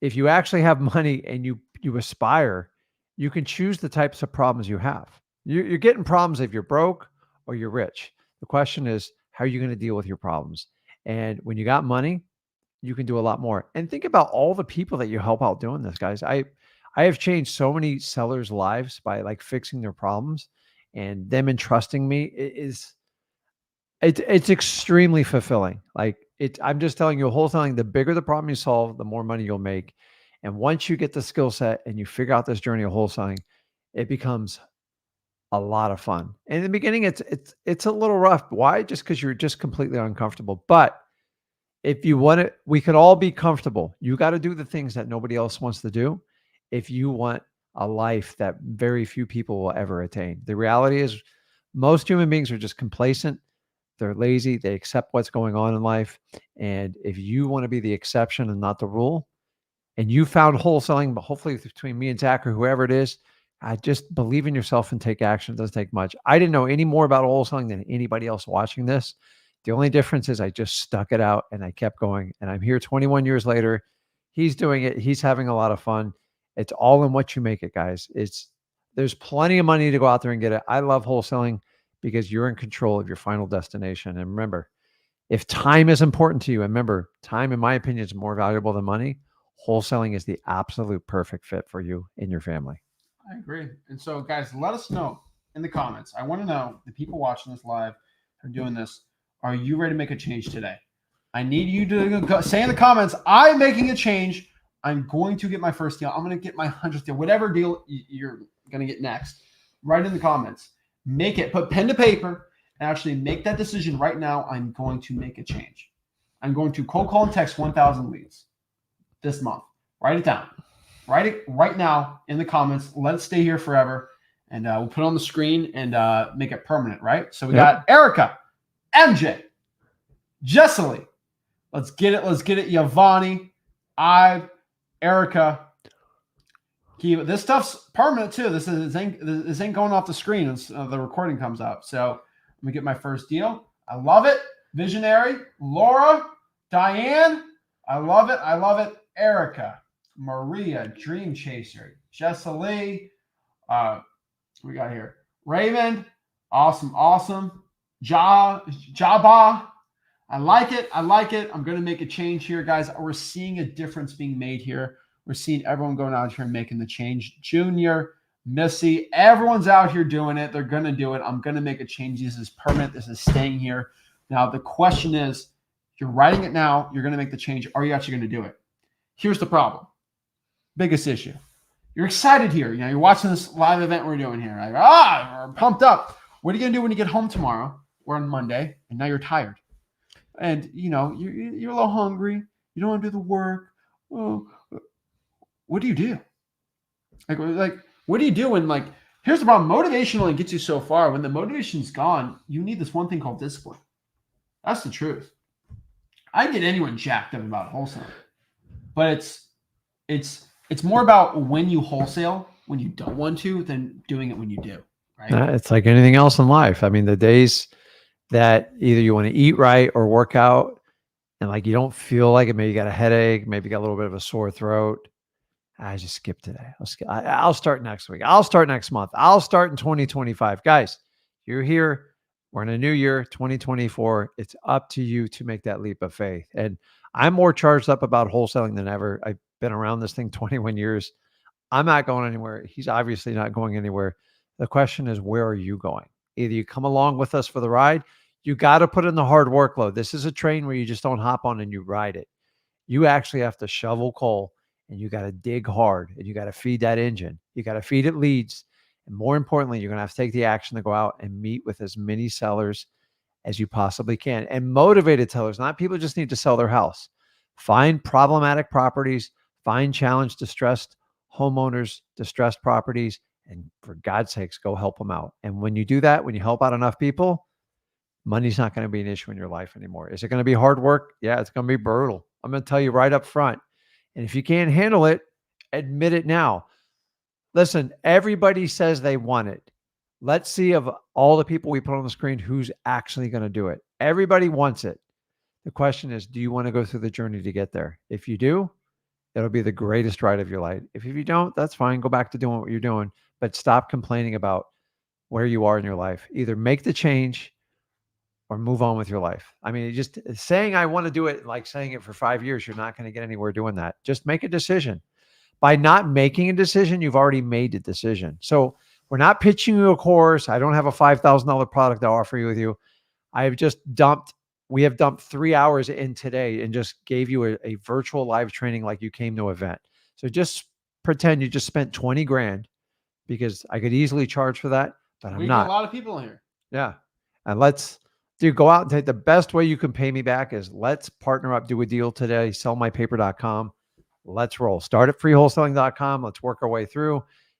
If you actually have money and you aspire, you can choose the types of problems you have. You're getting problems if you're broke or you're rich. The question is, how are you going to deal with your problems? And when you got money, you can do a lot more. And think about all the people that you help out doing this, guys. I have changed so many sellers' lives by like fixing their problems and them entrusting me. It's extremely fulfilling. Like I'm just telling you, wholesaling, the bigger the problem you solve, the more money you'll make. And once you get the skill set and you figure out this journey of wholesaling, it becomes a lot of fun. And in the beginning, it's a little rough. Why? Just because you're just completely uncomfortable. But if you want it, we could all be comfortable. You got to do the things that nobody else wants to do if you want a life that very few people will ever attain. The reality is most human beings are just complacent. They're lazy. They accept what's going on in life. And if you want to be the exception and not the rule, and you found wholesaling, but hopefully between me and Zach or whoever it is, just believe in yourself and take action. It doesn't take much. I didn't know any more about wholesaling than anybody else watching this. The only difference is I just stuck it out and I kept going. And I'm here 21 years later. He's doing it. He's having a lot of fun. It's all in what you make it, guys. There's plenty of money to go out there and get it. I love wholesaling because you're in control of your final destination. And remember, if time is important to you, and remember, time, in my opinion, is more valuable than money. Wholesaling is the absolute perfect fit for you and your family. I agree. And so, guys, let us know in the comments. I want to know, the people watching this live are doing this. Are you ready to make a change today? I need you to say in the comments, I'm making a change. I'm going to get my first deal. I'm going to get my 100th deal, whatever deal you're going to get next. Write in the comments. Make it. Put pen to paper and actually make that decision right now. I'm going to make a change. I'm going to cold call and text 1,000 leads this month. Write it down. Write it right now in the comments. Let it stay here forever. And we'll put it on the screen and make it permanent, right? So we got Erica, MJ, Jessely. Let's get it. Let's get it. Yavani, Ive, Erica. This stuff's permanent too. This ain't going off the screen as the recording comes up. So let me get my first deal. I love it. Visionary, Laura, Diane. I love it. I love it. Erica, Maria, Dream Chaser, Jessely. We got here Raymond. Awesome. Jabba. I like it. I'm going to make a change here, guys. We're seeing a difference being made here. We're seeing everyone going out here and making the change. Junior, Missy, everyone's out here doing it. They're going to do it. I'm going to make a change. This is permanent. This is staying here. Now, the question is, you're writing it now. You're going to make the change. Are you actually going to do it? Here's the problem. Biggest issue. You're excited here. You're watching this live event we're doing here. Like, we're pumped up. What are you going to do when you get home tomorrow or on Monday and now you're tired? And, you're a little hungry. You don't want to do the work. Oh, what do you do? Like, what do you do when, here's the problem. Motivation only gets you so far. When the motivation's gone, you need this one thing called discipline. That's the truth. I get anyone jacked up about wholesaling, but it's more about when you wholesale, when you don't want to, than doing it when you do, right? It's like anything else in life. I mean, the days that either you want to eat right or work out and you don't feel like it, maybe you got a headache, maybe you got a little bit of a sore throat. I just skip today. I'll start next week. I'll start next month. I'll start in 2025. Guys, you're here. We're in a new year, 2024. It's up to you to make that leap of faith. And I'm more charged up about wholesaling than ever. I've been around this thing 21 years. I'm not going anywhere. He's obviously not going anywhere. The question is, where are you going? Either you come along with us for the ride. You got to put in the hard workload. This is a train where you just don't hop on and you ride it. You actually have to shovel coal and you got to dig hard and you got to feed that engine. You got to feed it leads. And more importantly, you're going to have to take the action to go out and meet with as many sellers as you possibly can. And motivated sellers, not people who just need to sell their house. Find problematic properties, find challenged, distressed homeowners, distressed properties, and for God's sakes, go help them out. And when you do that, when you help out enough people, money's not going to be an issue in your life anymore. Is it going to be hard work? Yeah, it's going to be brutal. I'm going to tell you right up front. And if you can't handle it, admit it now. Listen, everybody says they want it. Let's see of all the people we put on the screen, who's actually going to do it. Everybody wants it. The question is, do you want to go through the journey to get there? If you do, it'll be the greatest ride of your life. If you don't, that's fine. Go back to doing what you're doing, but stop complaining about where you are in your life. Either make the change or move on with your life. I mean, just saying I want to do it, like saying it for 5 years, you're not going to get anywhere doing that. Just make a decision. By not making a decision, you've already made a decision. So we're not pitching you a course. I don't have a $5,000 product to offer you with you. We have dumped 3 hours in today and just gave you a virtual live training like you came to an event. So just pretend you just spent 20 grand, because I could easily charge for that, but I'm not. A lot of people in here. Yeah. And go out and take the best way you can pay me back is let's partner up, do a deal today, sellmypaper.com. Let's roll. Start at freewholesaling.com. Let's work our way through.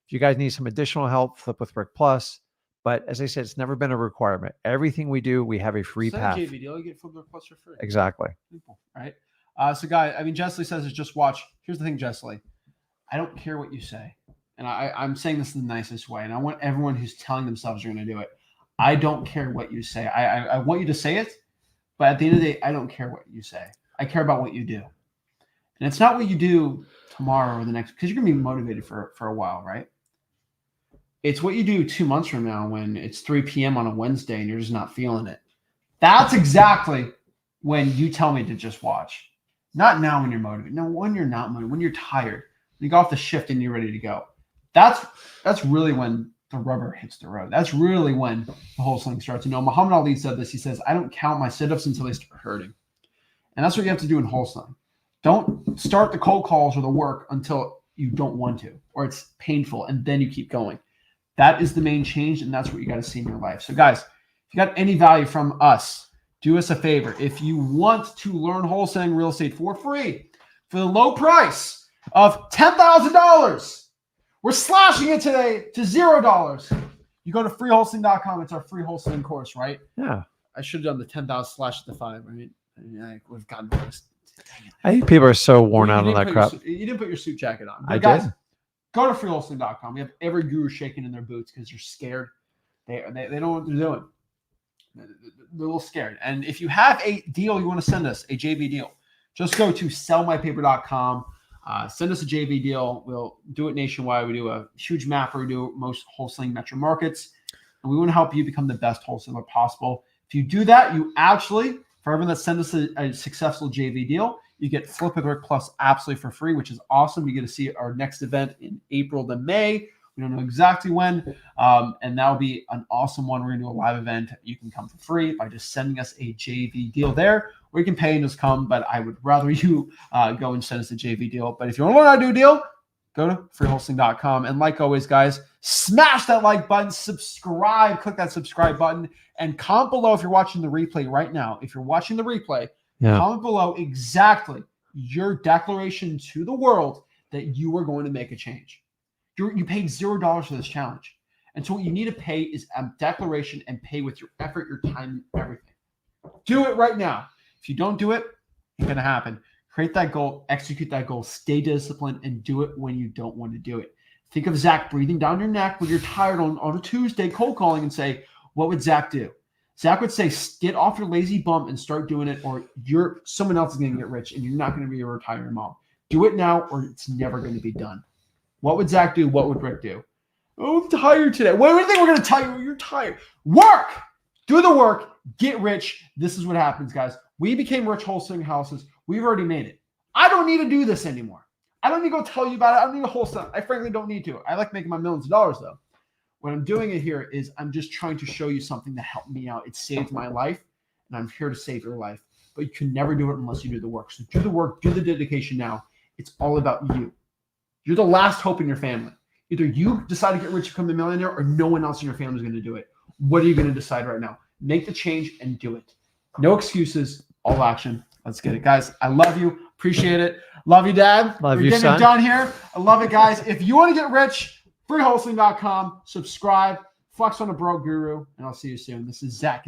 If you guys need some additional help, flip with Rick Plus. But as I said, it's never been a requirement. Everything we do, we have a free path. JV deal, you get Flip with Plus for free. Exactly. Simple, right? So, guys, Jessely says is just watch. Here's the thing, Jessely. I don't care what you say. And I'm saying this in the nicest way. And I want everyone who's telling themselves they're going to do it. I don't care what you say. I want you to say it. But at the end of the day, I don't care what you say. I care about what you do. And it's not what you do tomorrow or the next, because you're going to be motivated for a while, right? It's what you do 2 months from now when it's 3 p.m. on a Wednesday and you're just not feeling it. That's exactly when you tell me to just watch. Not now when you're motivated. No, when you're not motivated, when you're tired, when you go off the shift and you're ready to go. That's really when the rubber hits the road. That's really when the wholesaling starts. Muhammad Ali said this. He says, I don't count my sit-ups until they start hurting. And that's what you have to do in wholesaling. Don't start the cold calls or the work until you don't want to, or it's painful, and then you keep going. That is the main change, and that's what you got to see in your life. So guys, if you got any value from us, do us a favor. If you want to learn wholesaling real estate for free, for the low price of $10,000, we're slashing it today to $0. You go to freewholesaling.com. It's our free wholesaling course, right? Yeah. I should have done the 10,000 slash the 5, right? I would have gotten this. I think people are so worn You out on didn't that put crap. you didn't put your suit jacket on. I Guys, did. go to freewholesaling.com. We have every guru shaking in their boots because they're scared. They don't know what they're doing. They're a little scared. And if you have a deal you want to send us, a JV deal, just go to sellmypaper.com. Send us a JV deal. We'll do it nationwide. We do a huge map where we do most wholesaling metro markets. And we want to help you become the best wholesaler possible. If you do that, you actually, for everyone that sends us a successful JV deal, you get Flip with Rick Plus absolutely for free, which is awesome. You get to see our next event in April to May. We don't know exactly when. And that'll be an awesome one. We're going to do a live event. You can come for free by just sending us a JV deal there, or you can pay and just come. But I would rather you go and send us a JV deal. But if you want to learn how to do a deal, go to freewholesaling.com. And like always, guys, smash that like button, subscribe, click that subscribe button, and comment below if you're watching the replay right now. If you're watching the replay, comment below exactly your declaration to the world that you are going to make a change. You paid $0 for this challenge. And so what you need to pay is a declaration and pay with your effort, your time, everything. Do it right now. If you don't do it, it's going to happen. Create that goal, execute that goal, stay disciplined, and do it when you don't want to do it. Think of Zach breathing down your neck when you're tired on a Tuesday cold calling and say, what would Zach do? Zach would say, get off your lazy bum and start doing it, or someone else is going to get rich and you're not going to be a retiring mom. Do it now or it's never going to be done. What would Zach do? What would Rick do? Oh, I'm tired today. What do you think we're going to tell you? You're tired. Work. Do the work. Get rich. This is what happens, guys. We became rich wholesaling houses. We've already made it. I don't need to do this anymore. I don't need to go tell you about it. I don't need to wholesale. I frankly don't need to. I like making my millions of dollars, though. What I'm doing it here is I'm just trying to show you something that helped me out. It saved my life, and I'm here to save your life. But you can never do it unless you do the work. So do the work. Do the dedication now. It's all about you. You're the last hope in your family. Either you decide to get rich, become a millionaire, or no one else in your family is going to do it. What are you going to decide right now? Make the change and do it. No excuses, all action. Let's get it. Guys, I love you. Appreciate it. Love you, Dad. Love We're you, getting son. it done here. I love it, guys. If you want to get rich, freewholesaling.com. Subscribe. Flex on a Bro Guru. And I'll see you soon. This is Zach.